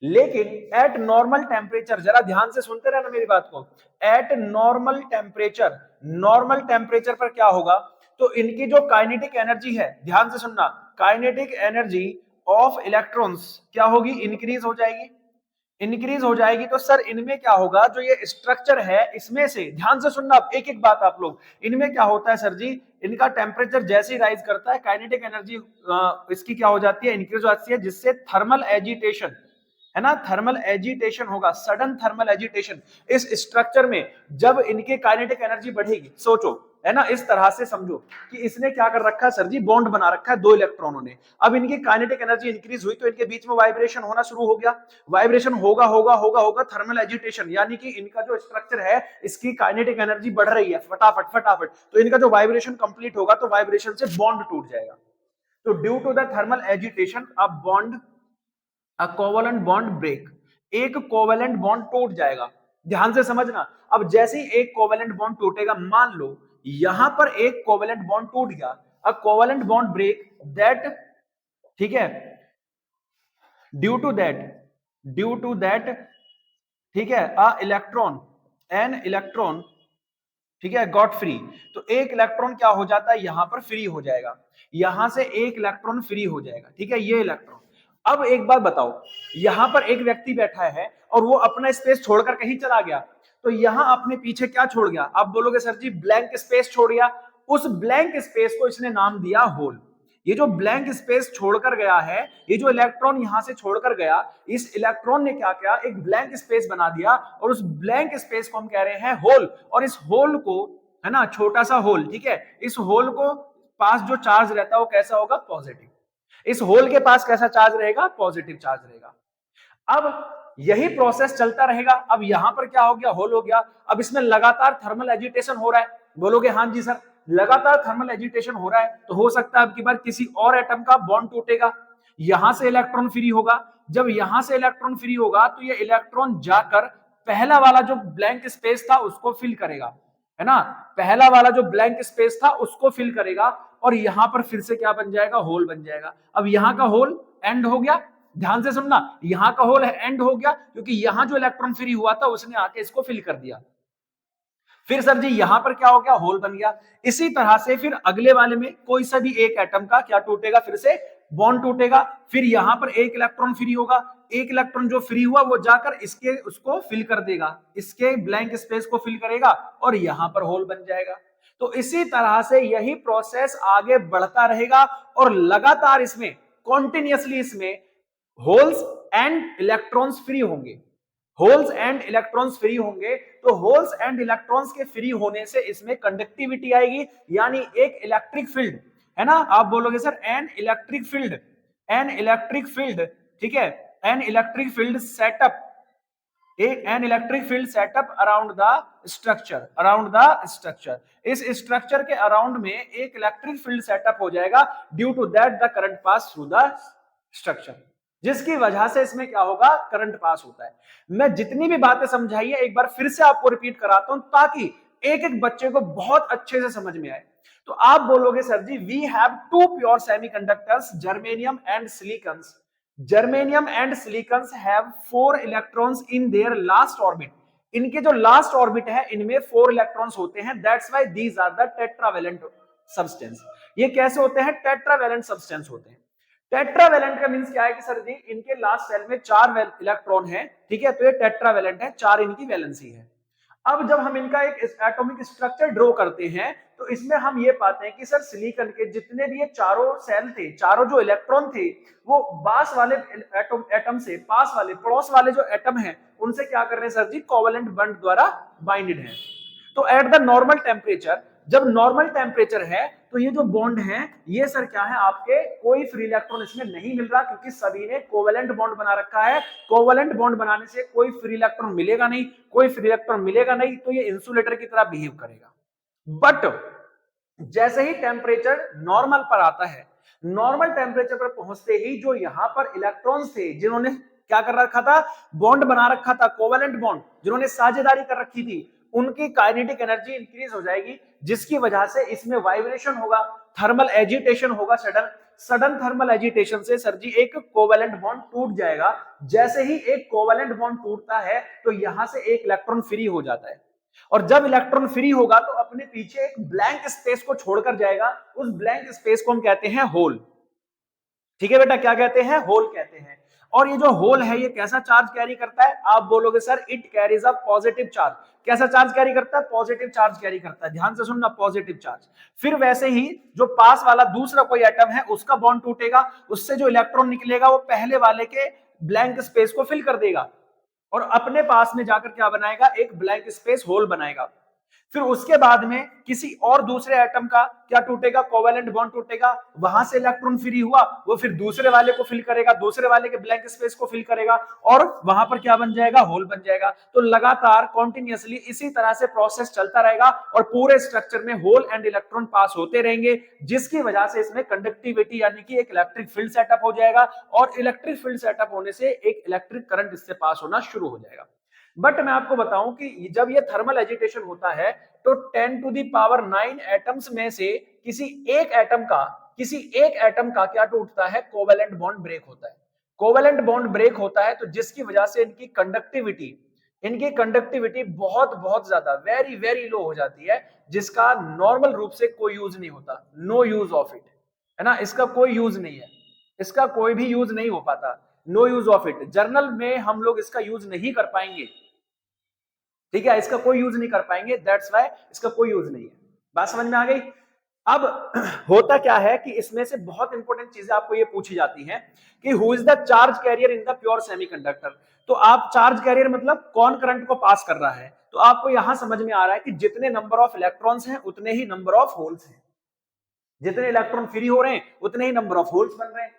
लेकिन एट नॉर्मल टेम्परेचर, जरा ध्यान से सुनते रहना मेरी बात को, एट नॉर्मल टेम्परेचर पर क्या होगा, तो इनकी जो काइनेटिक एनर्जी है, ध्यान से सुनना, काइनेटिक एनर्जी ऑफ इलेक्ट्रॉन्स क्या होगी, इंक्रीज हो जाएगी। इंक्रीज हो जाएगी तो सर इनमें क्या होगा, जो ये स्ट्रक्चर है इसमें से, ध्यान से सुनना एक एक बात आप लोग, इनमें क्या होता है सर जी, इनका टेम्परेचर जैसे ही राइज करता है काइनेटिक एनर्जी इसकी क्या हो जाती है, इंक्रीज हो जाती है, जिससे थर्मल एजिटेशन, है ना, थर्मल एजिटेशन होगा, सडन थर्मल एजिटेशन इस स्ट्रक्चर में। जब इनके काइनेटिक एनर्जी बढ़ेगी, सोचो, है ना, इस तरह से समझो कि इसने क्या कर रखा है सर जी, बॉन्ड बना रखा है दो इलेक्ट्रॉनों ने। अब इनकी काइनेटिक एनर्जी इंक्रीज हुई तो इनके बीच में वाइब्रेशन होना शुरू हो गया, वाइब्रेशन होगा होगा होगा होगा थर्मल एजिटेशन, यानी कि इनका जो स्ट्रक्चर है इसकी काइनेटिक एनर्जी बढ़ रही है फटाफट फटाफट, तो इनका जो वाइब्रेशन कंप्लीट होगा तो वाइब्रेशन से बॉन्ड टूट जाएगा। तो due to the thermal agitation अब bond, a covalent bond break, एक कोवेलेंट बॉन्ड टूट जाएगा। ध्यान से समझना, अब जैसे ही एक कोवेलेंट बॉन्ड टूटेगा, मान लो यहां पर एक कोवेलेंट बॉन्ड टूट गया, a covalent bond break that, ठीक है, ड्यू टू दैट, ठीक है, अ इलेक्ट्रॉन, एन इलेक्ट्रॉन, ठीक है, गॉट फ्री, तो एक इलेक्ट्रॉन क्या हो जाता है, यहां पर फ्री हो जाएगा, यहां से एक इलेक्ट्रॉन फ्री हो जाएगा, ठीक है, ये इलेक्ट्रॉन। अब एक बात बताओ, यहां पर एक व्यक्ति बैठा है और वो अपना स्पेस छोड़कर कहीं चला गया, तो यहां अपने पीछे क्या छोड़ गया, आप बोलोगे सर जी ब्लैंक स्पेस छोड़ गया, उस ब्लैंक स्पेस को इसने नाम दिया होल। ये जो ब्लैंक स्पेस छोड़कर गया है, ये जो इलेक्ट्रॉन यहां से छोड़कर गया, इस इलेक्ट्रॉन ने क्या किया, एक ब्लैंक स्पेस बना दिया, और उस ब्लैंक स्पेस को हम कह रहे हैं होल। और इस होल को, है ना, छोटा सा होल, ठीक है, इस होल को पास जो चार्ज रहता है वो कैसा होगा, पॉजिटिव। इस होल के पास कैसा चार्ज रहेगा, पॉजिटिव चार्ज रहेगा। अब यही प्रोसेस चलता रहेगा। अब यहां पर क्या हो गया, होल हो गया, अब इसमें लगातार थर्मल एजिटेशन हो रहा है, बोलोगे हाँ जी सर, लगातार थर्मल एजिटेशन हो रहा है, तो हो सकता है अब की बार किसी और एटम का बॉन्ड टूटेगा, यहां से इलेक्ट्रॉन फ्री होगा, जब यहां से इलेक्ट्रॉन फ्री होगा तो ये इलेक्ट्रॉन जाकर पहला वाला जो ब्लैंक स्पेस था उसको फिल करेगा, है ना, पहला वाला जो ब्लैंक स्पेस था उसको फिल करेगा, और यहां पर फिर से क्या बन जाएगा, होल बन जाएगा। अब यहां का होल एंड हो गया, ध्यान से सुनना, यहां का होल एंड हो गया क्योंकि यहां जो इलेक्ट्रॉन फ्री हुआ था उसने आके इसको फिल कर दिया। फिर सर जी यहां पर क्या हो गया, होल बन गया। इसी तरह से फिर अगले वाले में कोई सा भी एक एटम का क्या टूटेगा, फिर से बॉन्ड टूटेगा, फिर यहां पर एक इलेक्ट्रॉन फ्री होगा, एक इलेक्ट्रॉन जो फ्री हुआ वो जाकर इसके उसको फिल कर देगा, इसके ब्लैंक स्पेस को फिल करेगा, और यहां पर होल बन जाएगा। तो इसी तरह से यही प्रोसेस आगे बढ़ता रहेगा, और लगातार इसमें कॉन्टिन्यूअसली इसमें होल्स एंड इलेक्ट्रॉन्स फ्री होंगे, होल्स एंड इलेक्ट्रॉन्स फ्री होंगे, तो होल्स एंड इलेक्ट्रॉन्स के फ्री होने से इसमें कंडक्टिविटी आएगी, यानी एक इलेक्ट्रिक फील्ड, है ना, आप बोलोगे sir an electric field, an electric field, ठीक है, एन इलेक्ट्रिक फील्ड सेटअप, एक an electric field setup around the structure, around the structure, इस स्ट्रक्चर के अराउंड में एक इलेक्ट्रिक फील्ड सेटअप हो जाएगा, due to that the current pass through the structure, जिसकी वजह से इसमें क्या होगा, करंट पास होता है। मैं जितनी भी बातें समझाई है एक बार फिर से आपको रिपीट कराता हूं, ताकि एक एक बच्चे को बहुत अच्छे से समझ में आए। तो आप बोलोगे sir ji we have two pure semiconductors, germanium and silicon, germanium and silicon have 4 electrons in their last orbit, इनके जो लास्ट ऑर्बिट है इनमें 4 इलेक्ट्रॉन्स होते हैं, that's why these are the tetravalent substance. ये कैसे होते हैं, टेट्रावेलेंट सब्सटेंस होते हैं। टेट्रावेलेंट का मींस क्या है कि सर जी इनके लास्ट सेल में 4 इलेक्ट्रॉन है, ठीक है, तो ये टेट्रावेलेंट है, 4 इनकी वैलेंसी है। अब जब हम इनका एक एटॉमिक स्ट्रक्चर ड्रॉ करते हैं तो इसमें हम ये पाते हैं कि सर सिलिकॉन के जितने भी ये चारों सेल थे, चारों जो इलेक्ट्रॉन थे, वो पास वाले एटम से, पास वाले पड़ोस वाले जो एटम हैं उनसे क्या कर रहे हैं सर जी, कोवेलेंट बॉन्ड द्वारा बाइंडेड है। तो एट द नॉर्मल टेम्परेचर, जब नॉर्मल टेम्परेचर है तो ये जो बॉन्ड है ये सर क्या है, आपके कोई फ्री इलेक्ट्रॉन इसमें नहीं मिल रहा, क्योंकि सभी ने कोवेलेंट बॉन्ड बना रखा है। कोवेलेंट बॉन्ड बनाने से कोई फ्री इलेक्ट्रॉन मिलेगा नहीं, कोई फ्री इलेक्ट्रॉन मिलेगा नहीं, तो ये इंसुलेटर की तरह बिहेव करेगा। बट जैसे ही टेम्परेचर नॉर्मल पर आता है, नॉर्मल टेम्परेचर पर पहुंचते ही जो यहां पर इलेक्ट्रॉन्स थे जिन्होंने क्या कर रखा था, बॉन्ड बना रखा था, कोवेलेंट बॉन्ड, जिन्होंने साझेदारी कर रखी थी, उनकी काइनेटिक एनर्जी इंक्रीज हो जाएगी, जिसकी वजह से इसमें वाइब्रेशन होगा, थर्मल एजिटेशन होगा, सडन सडन थर्मल एजिटेशन से सर जी एक कोवेलेंट बॉन्ड टूट जाएगा। जैसे ही एक कोवेलेंट बॉन्ड टूटता है तो यहां से एक इलेक्ट्रॉन फ्री हो जाता है, और जब इलेक्ट्रॉन फ्री होगा तो अपने पीछे एक ब्लैंक स्पेस को छोड़कर जाएगा। उस ब्लैंक स्पेस को हम कहते हैं होल। ठीक है बेटा, क्या कहते हैं? होल कहते हैं। और ये जो होल है ये कैसा चार्ज कैरी करता है? आप बोलोगे sir it carries a positive charge. कैसा चार्ज कैरी करता है? पॉजिटिव चार्ज कैरी करता है। ध्यान से सुनना, पॉजिटिव चार्ज। फिर वैसे ही जो पास वाला दूसरा कोई एटम है उसका बॉन्ड टूटेगा, उससे जो इलेक्ट्रॉन निकलेगा वो पहले वाले के ब्लैंक स्पेस को फिल कर देगा और अपने पास में जाकर क्या बनाएगा? एक ब्लैंक स्पेस होल बनाएगा। फिर उसके बाद में किसी और दूसरे एटम का क्या टूटेगा? कोवेलेंट बॉन्ड टूटेगा, वहां से इलेक्ट्रॉन फ्री हुआ, वो फिर दूसरे वाले को फिल करेगा, दूसरे वाले के ब्लैंक स्पेस को फिल करेगा और वहां पर क्या बन जाएगा? होल बन जाएगा। तो लगातार कॉन्टिन्यूअसली इसी तरह से प्रोसेस चलता रहेगा और पूरे स्ट्रक्चर में होल एंड इलेक्ट्रॉन पास होते रहेंगे, जिसकी वजह से इसमें कंडक्टिविटी यानी कि एक इलेक्ट्रिक फील्ड सेटअप हो जाएगा और इलेक्ट्रिक फील्ड सेटअप होने से एक इलेक्ट्रिक करंट इससे पास होना शुरू हो जाएगा। बट मैं आपको बताऊं कि जब ये थर्मल एजिटेशन होता है तो 10 टू दी पावर 9 एटम्स में से किसी एक एटम का क्या टूटता है? कोवेलेंट बॉन्ड ब्रेक होता है। कोवेलेंट बॉन्ड ब्रेक होता है तो जिसकी वजह से इनकी कंडक्टिविटी बहुत बहुत ज्यादा वेरी वेरी लो हो जाती है, जिसका नॉर्मल रूप से कोई यूज नहीं होता। नो यूज ऑफ इट, है ना, इसका कोई यूज नहीं है, इसका कोई भी यूज नहीं हो पाता। No use of it, general में हम लोग इसका यूज नहीं कर पाएंगे। ठीक है, इसका कोई यूज नहीं कर पाएंगे, दैट्स व्हाई इसका कोई यूज नहीं है। बात समझ में आ गई? अब होता क्या है कि इसमें से बहुत इंपॉर्टेंट चीजें आपको ये पूछी जाती हैं कि who is the charge carrier in the pure semiconductor. तो आप चार्ज कैरियर मतलब कौन करंट को पास कर रहा है, तो आपको यहां समझ में आ रहा है कि जितने नंबर ऑफ इलेक्ट्रॉन्स हैं उतने ही नंबर ऑफ होल्स हैं, जितने इलेक्ट्रॉन फ्री हो रहे हैं उतने ही नंबर ऑफ होल्स बन रहे हैं।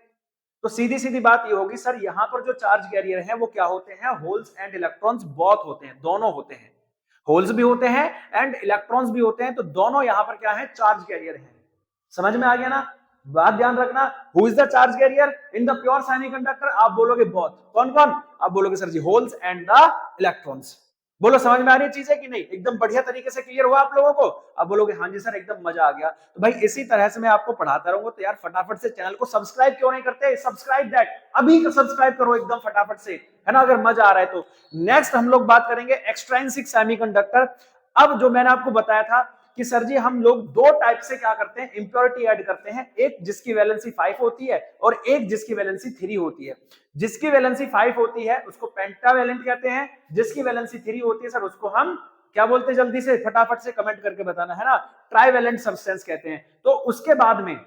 तो सीधी सीधी बात ये होगी सर, यहां पर जो चार्ज कैरियर है वो क्या होते हैं? होल्स एंड इलेक्ट्रॉन्स बोथ होते हैं, दोनों होते हैं। होल्स भी होते हैं एंड इलेक्ट्रॉन्स भी होते हैं, तो दोनों यहां पर क्या है? चार्ज कैरियर है। समझ में आ गया ना? बात ध्यान रखना, who is the charge carrier in the pure semiconductor? आप बोलोगे बोथ। कौन कौन? आप बोलोगे sir ji holes and the electrons. बोलो समझ में आ रही है चीजें कि नहीं? एकदम बढ़िया तरीके से क्लियर हुआ आप लोगों को? आप बोलोगे हाँ जी सर एकदम मजा आ गया। तो भाई इसी तरह से मैं आपको पढ़ाता रहूंगा, तो यार फटाफट से चैनल को सब्सक्राइब क्यों नहीं करते? सब्सक्राइब दैट, अभी सब्सक्राइब करो एकदम फटाफट से, है ना, अगर मजा आ रहा है तो। नेक्स्ट हम लोग बात करेंगे एक्सट्रिंसिक सेमीकंडक्टर। अब जो मैंने आपको बताया था कि सर जी हम लोग दो टाइप से क्या करते हैं? इंप्योरिटी ऐड करते हैं, एक जिसकी वैलेंसी 5 होती है और एक जिसकी वैलेंसी 3 होती है। जिसकी वैलेंसी 5 होती है उसको पेंटावैलेंट कहते हैं, जिसकी वैलेंसी 3 होती है सर उसको हम क्या बोलते हैं? जल्दी से फटाफट से कमेंट करके बताना, है ना, ट्राइवैलेंट सब्सटेंस कहते हैं। तो उसके बाद में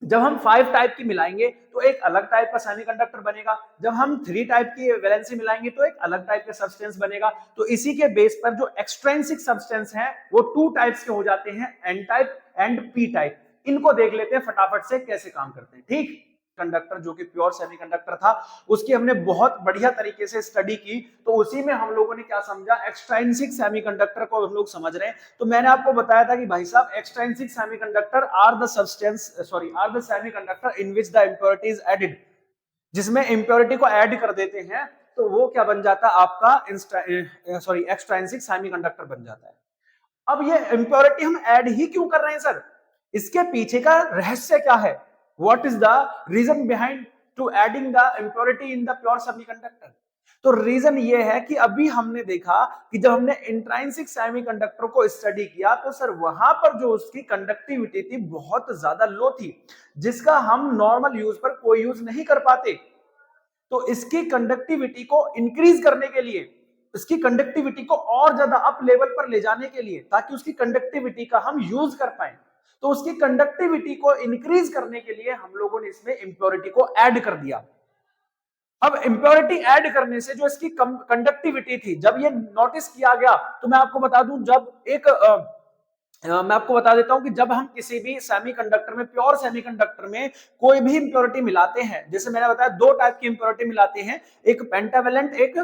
जब हम 5 टाइप की मिलाएंगे तो एक अलग टाइप का सेमीकंडक्टर बनेगा, जब हम 3 टाइप की वैलेंसी मिलाएंगे तो एक अलग टाइप का सब्सटेंस बनेगा। तो इसी के बेस पर जो एक्सट्रिंसिक सब्सटेंस है वो 2 टाइप्स के हो जाते हैं, N type and P type. इनको देख लेते हैं फटाफट से कैसे काम करते हैं। ठीक, कंडक्टर जो कि प्योर सेमीकंडक्टर था उसकी हमने बहुत बढ़िया तरीके से स्टडी की, तो उसी में हम लोगों ने क्या समझा? एक्सट्रिंसिक सेमीकंडक्टर को हम लोग समझ रहे हैं। तो मैंने आपको बताया था कि भाई साहब extrinsic semiconductor are the semiconductor in which the impurity is added. जिसमें इम्प्योरिटी को ऐड कर देते हैं तो वो क्या बन जाता है? आपका एक्सट्रिंसिक सेमीकंडक्टर बन जाता है। अब ये इम्प्योरिटी हम ऐड ही क्यों कर रहे हैं सर? इसके पीछे का रहस्य क्या है? What is the reason behind to adding the impurity in the pure semiconductor? तो रीजन ये है कि अभी हमने देखा कि जब हमने इंट्रांसिक सेमीकंडक्टर को स्टडी किया तो सर वहां पर जो उसकी कंडक्टिविटी थी बहुत ज्यादा लो थी, जिसका हम नॉर्मल यूज पर कोई यूज नहीं कर पाते। तो इसकी कंडक्टिविटी को इंक्रीज करने के लिए, इसकी कंडक्टिविटी को और ज्यादा अप लेवल पर ले जाने के लिए, ताकि उसकी कंडक्टिविटी का हम यूज कर पाए, तो उसकी कंडक्टिविटी को इंक्रीज करने के लिए हम लोगों ने इसमें इंप्योरिटी को ऐड कर दिया। अब इंप्योरिटी ऐड करने से जो इसकी कंडक्टिविटी थी, जब ये नोटिस किया गया, तो मैं आपको बता दूं, जब एक मैं आपको बता देता हूं कि जब हम किसी भी सेमीकंडक्टर में, प्योर सेमीकंडक्टर में कोई भी इंप्योरिटी मिलाते हैं, जैसे मैंने बताया 2 टाइप की इंप्योरिटी मिलाते हैं, एक पेंटावैलेंट, एक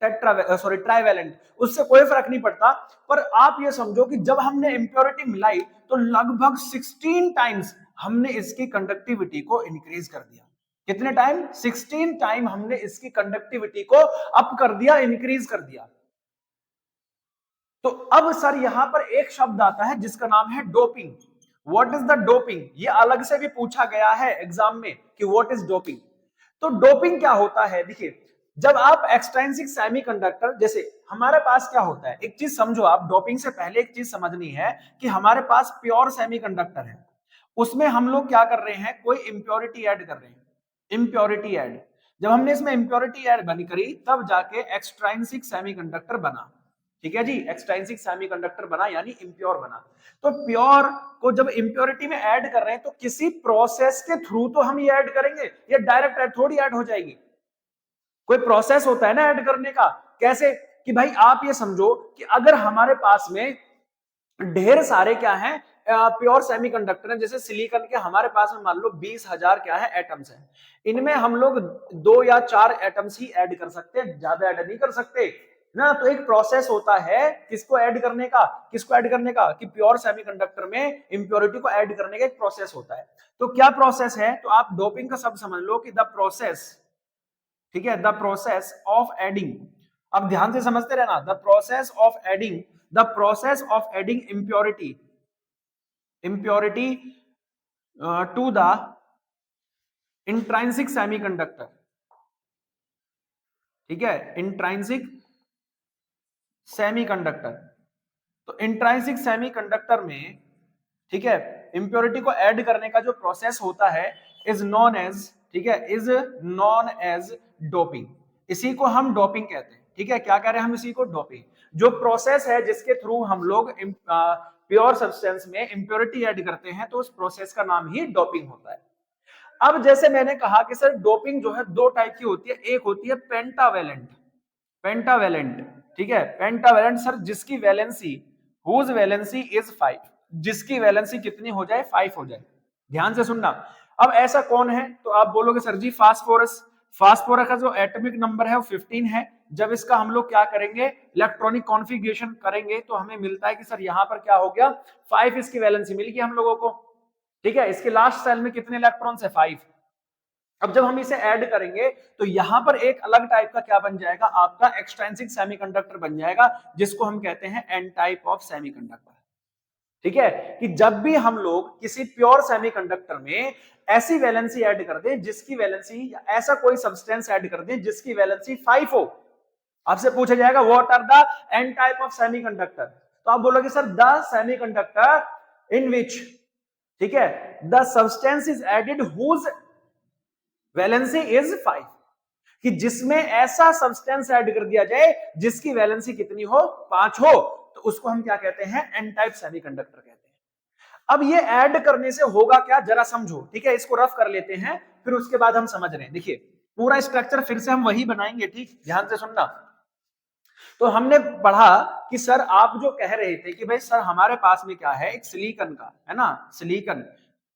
ट्राइवैलेंट, उससे कोई फर्क नहीं पड़ता। पर आप ये समझो कि जब हमने इंप्योरिटी मिलाई तो लगभग 16 टाइम्स हमने इसकी कंडक्टिविटी को इंक्रीज कर दिया। कितने टाइम? 16 टाइम हमने इसकी कंडक्टिविटी को अप कर दिया, इंक्रीज कर दिया। तो अब सर यहां पर एक शब्द आता है जिसका नाम है doping. What is the doping, ये अलग से भी पूछा गया है एग्जाम में कि व्हाट इज डोपिंग। तो डोपिंग क्या होता है, देखिए जब आप एक्सट्रिंसिक सेमीकंडक्टर, जैसे हमारे पास क्या होता है, एक चीज समझो आप, डोपिंग से पहले एक चीज समझनी है कि हमारे पास प्योर सेमीकंडक्टर है, उसमें हम लोग क्या कर रहे हैं, कोई इंप्योरिटी ऐड कर रहे हैं, इंप्योरिटी ऐड। जब हमने इसमें इंप्योरिटी ऐड बनी करी तब जाके एक्सट्रिंसिक सेमीकंडक्टर बना, ठीक है जी, एक्सट्रिंसिक सेमीकंडक्टर बना यानी इम्प्योर बना। तो प्योर को जब इंप्योरिटी में ऐड कर रहे हैं तो किसी प्रोसेस के थ्रू तो हम ये ऐड करेंगे, ये डायरेक्ट ऐड थोड़ी ऐड हो जाएगी, कोई प्रोसेस होता है ना ऐड करने का। कैसे कि भाई आप ये समझो कि अगर हमारे पास में ढेर सारे क्या हैं, प्योर सेमीकंडक्टर हैं, जैसे सिलिकॉन के हमारे पास में मान लो 20,000 क्या है एटम्स हैं, इनमें हम लोग 2 या 4 एटम्स ही ऐड कर सकते हैं, ज्यादा ऐड नहीं कर सकते ना। तो एक प्रोसेस होता है किसको ऐड करने का, किसको ऐड करने का, कि प्योर सेमीकंडक्टर में इंप्योरिटी को ऐड करने का एक प्रोसेस होता है। तो क्या प्रोसेस है, तो आप डोपिंग का शब्द समझ लो कि द प्रोसेस, ठीक है, द प्रोसेस ऑफ एडिंग, अब ध्यान से समझते रहना, the process of adding, the process of adding impurity to the intrinsic semiconductor, ठीक है, इंट्रांसिक सेमीकंडक्टर। तो इंट्रांसिक सेमीकंडक्टर में, ठीक है, इंप्योरिटी को ऐड करने का जो प्रोसेस होता है इज नॉन एज, ठीक है, इज नॉन एज डोपिंग, इसी को हम डोपिंग कहते हैं, ठीक है, क्या कह रहे हैं हम, इसी को डोपिंग। जो प्रोसेस है जिसके थ्रू हम लोग प्योर सब्सटेंस में इंप्योरिटी ऐड करते हैं तो उस प्रोसेस का नाम ही डोपिंग होता है। अब जैसे मैंने कहा कि सर डोपिंग जो है दो टाइप की होती है, एक होती है पेंटावेलेंट, पेंटावेलेंट, ठीक है, पेंटावेलेंट सर जिसकी वैलेंसी, हुज वैलेंसी इज 5, जिसकी वैलेंसी कितनी हो जाए, 5 हो जाए। ध्यान से सुनना, अब ऐसा कौन है, तो आप बोलोगे सर जी फास्फोरस, फास्फोरस का जो एटॉमिक नंबर है वो 15 है। जब इसका हम लोग क्या करेंगे, इलेक्ट्रॉनिक कॉन्फ़िगरेशन करेंगे तो हमें मिलता है कि सर यहां पर क्या हो गया, 5 इसकी वैलेंसी मिल गई हम लोगों को, ठीक है, इसके लास्ट सेल में कितने इलेक्ट्रॉन्स है, 5। अब जब हम इसे ऐड करेंगे तो यहां पर एक अलग टाइप का क्या बन जाएगा, आपका एक्सट्रिंसिक सेमीकंडक्टर बन जाएगा, जिसको हम कहते हैं एन टाइप ऑफ सेमीकंडक्टर, ठीक है, कि जब भी हम लोग किसी प्योर सेमीकंडक्टर में ऐसी वैलेंसी ऐड कर दें जिसकी वैलेंसी, या ऐसा कोई सब्सटेंस ऐड कर दें जिसकी वैलेंसी 5 हो, आपसे पूछा जाएगा what are the N type of semiconductor, तो आप बोलोगे sir the semiconductor in which, ठीक है, the substance is added whose valency is 5, कि जिसमें ऐसा सब्सटेंस ऐड कर दिया जाए जिसकी वैलेंसी कितनी हो, 5 हो, तो उसको हम क्या कहते हैं, एन टाइप सेमीकंडक्टर कहते हैं। अब ये ऐड करने से होगा क्या, जरा समझो, ठीक है, इसको रफ कर लेते हैं फिर उसके बाद हम समझ रहे हैं। देखिए पूरा स्ट्रक्चर फिर से हम वही बनाएंगे, ठीक, ध्यान से सुनना। तो हमने पढ़ा कि सर आप जो कह रहे थे कि भाई सर हमारे पास में क्या है, एक सिलिकॉन का है ना, सिलिकॉन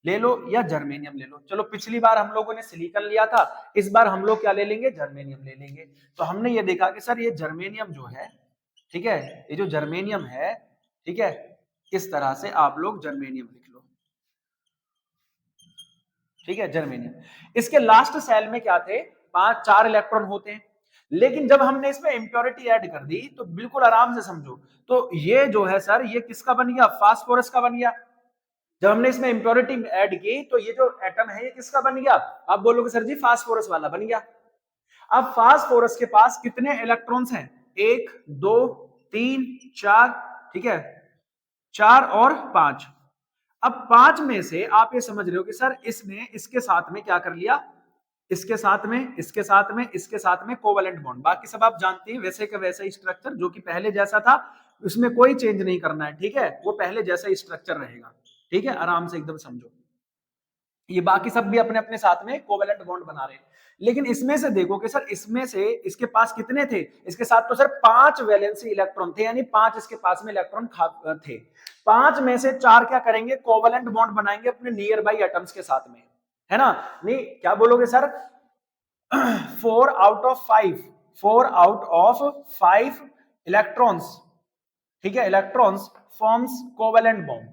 ले लो या जर्मेनियम ले लो, चलो पिछली बार हम लोगों ने सिलिकॉन लिया था, इस बार हम लोग क्या ले लेंगे, जर्मेनियम ले लेंगे। तो हमने ये देखा कि सर ये जर्मेनियम जो है, ठीक है, ये जो जर्मेनियम है, ठीक है, इस तरह से आप लोग जर्मेनियम लिख लो, ठीक है, जर्मेनियम। इसके लास्ट सेल में क्या थे, 4 इलेक्ट्रॉन होते हैं, लेकिन जब हमने इसमें इंप्योरिटी ऐड कर दी तो बिल्कुल आराम से समझो, तो ये जो है सर ये किसका बन गया, फास्फोरस का बन गया। जब हमने इसमें इंप्योरिटी ऐड की तो ये जो एटम है ये किसका बन गया, आप बोलोगे सर जी फास्फोरस वाला बन गया। अब फास्फोरस के पास कितने इलेक्ट्रॉन्स हैं, 1 2 3 4, ठीक है, 4 और 5। अब 5 में से आप ये समझ रहे हो कि सर इसने इसके साथ में क्या कर लिया, इसके साथ में, इसके साथ में, इसके साथ में कोवेलेंट बॉन्ड, बाकी सब आप जानते हैं वैसे का वैसा ही स्ट्रक्चर जो कि पहले जैसा था, उसमें कोई चेंज नहीं करना है, ठीक है, वो पहले जैसा ही स्ट्रक्चर रहेगा, ठीक है, आराम से एकदम समझो। ये बाकी सब भी अपने अपने साथ में कोवेलेंट बॉन्ड बना रहे हैं, लेकिन इसमें से देखो कि सर इसमें से इसके पास कितने थे, इसके साथ तो सर 5 वैलेंसी इलेक्ट्रॉन थे, यानी 5 इसके पास में इलेक्ट्रॉन थे। 5 में से 4 क्या करेंगे, कोवेलेंट बॉन्ड बनाएंगे अपने नियर बाई एटम्स के साथ में, है ना, नहीं क्या बोलोगे sir, 4 out of 5, 4 out of 5 electrons, ठीक है, इलेक्ट्रॉन्स फॉर्म्स कोवेलेंट बॉन्ड,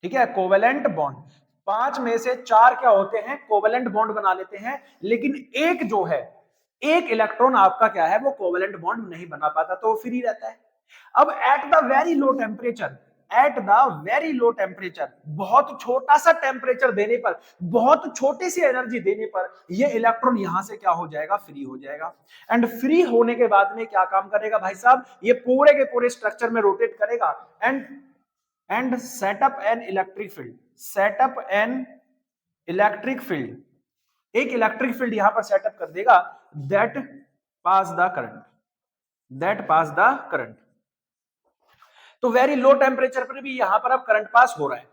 ठीक है, कोवेलेंट बॉन्ड। 5 में से 4 क्या होते हैं, कोवेलेंट बॉन्ड बना लेते हैं, लेकिन एक जो है, एक इलेक्ट्रॉन आपका क्या है, वो कोवेलेंट बॉन्ड नहीं बना पाता, तो फ्री रहता है। अब at the very low temperature, at the very low temperature, बहुत छोटा सा टेम्परेचर देने पर, बहुत छोटी सी एनर्जी देने पर ये इलेक्ट्रॉन यहां से क्या हो जाएगा, फ्री हो जाएगा। एंड फ्री होने के बाद में क्या काम करेगा भाई साहब, ये पूरे के पूरे स्ट्रक्चर में रोटेट करेगा and setup N electric field, setup N electric field, एक इलेक्ट्रिक फील्ड यहां पर सेटअप कर देगा, that pass the current, that pass the current. तो वेरी लो टेम्परेचर पर भी यहां पर अब करंट पास हो रहा है।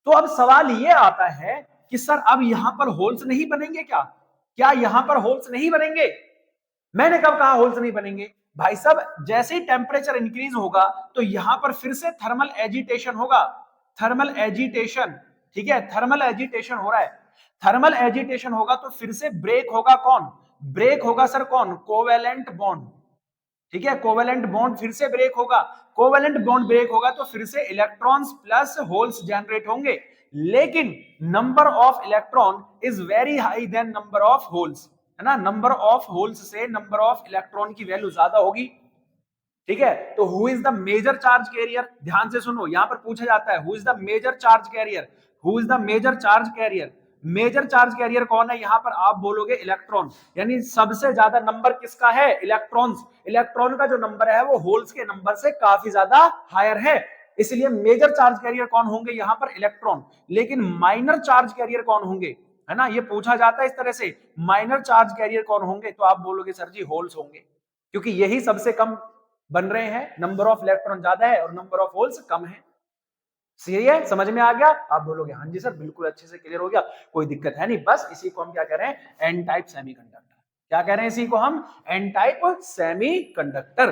तो अब सवाल ये आता है कि सर अब यहां पर होल्स नहीं बनेंगे क्या, क्या यहां पर होल्स नहीं बनेंगे? मैंने कब कहा होल्स नहीं बनेंगे? भाई साहब जैसे ही टेम्परेचर इंक्रीज होगा तो यहां पर फिर से थर्मल एजिटेशन होगा, थर्मल एजिटेशन, ठीक है, थर्मल एजिटेशन हो रहा है। थर्मल एजिटेशन होगा तो फिर से ब्रेक होगा कौन, ब्रेक होगा सर कौन, कोवेलेंट बॉन्ड, ठीक है, कोवेलेंट बॉन्ड फिर से ब्रेक होगा। कोवेलेंट बॉन्ड ब्रेक होगा तो फिर से इलेक्ट्रॉन्स प्लस होल्स जनरेट होंगे, लेकिन number of electron is very high then number of holes, है ना, नंबर ऑफ होल्स से नंबर ऑफ इलेक्ट्रॉन की वैल्यू ज्यादा होगी, ठीक है। तो who is the major charge carrier, ध्यान से सुनो, यहां पर पूछा जाता है who is the major charge carrier, who is the major charge carrier, major charge carrier कौन है? यहां पर आप बोलोगे इलेक्ट्रॉन, यानी सबसे ज्यादा नंबर किसका है, इलेक्ट्रॉन्स, इलेक्ट्रॉन का जो नंबर है वो होल्स के नंबर से काफी ज्यादा हायर है, इसलिए मेजर चार्ज कैरियर कौन होंगे यहां पर, इलेक्ट्रॉन। लेकिन माइनर चार्ज कैरियर कौन होंगे, है ना, ये पूछा जाता है इस तरह से, माइनर चार्ज कैरियर कौन होंगे? तो आप बोलोगे सर जी होल्स होंगे, क्योंकि यही सबसे कम बन रहे हैं, नंबर ऑफ इलेक्ट्रॉन ज्यादा है और नंबर ऑफ होल्स कम है। सही है, समझ में आ गया? आप बोलोगे हाँ जी सर बिल्कुल अच्छे से क्लियर हो गया, कोई दिक्कत है नहीं, बस इसी को हम क्या कह रहे हैं, एन टाइप सेमीकंडक्टर। क्या कह रहे हैं इसी को हम, एन टाइप सेमीकंडक्टर।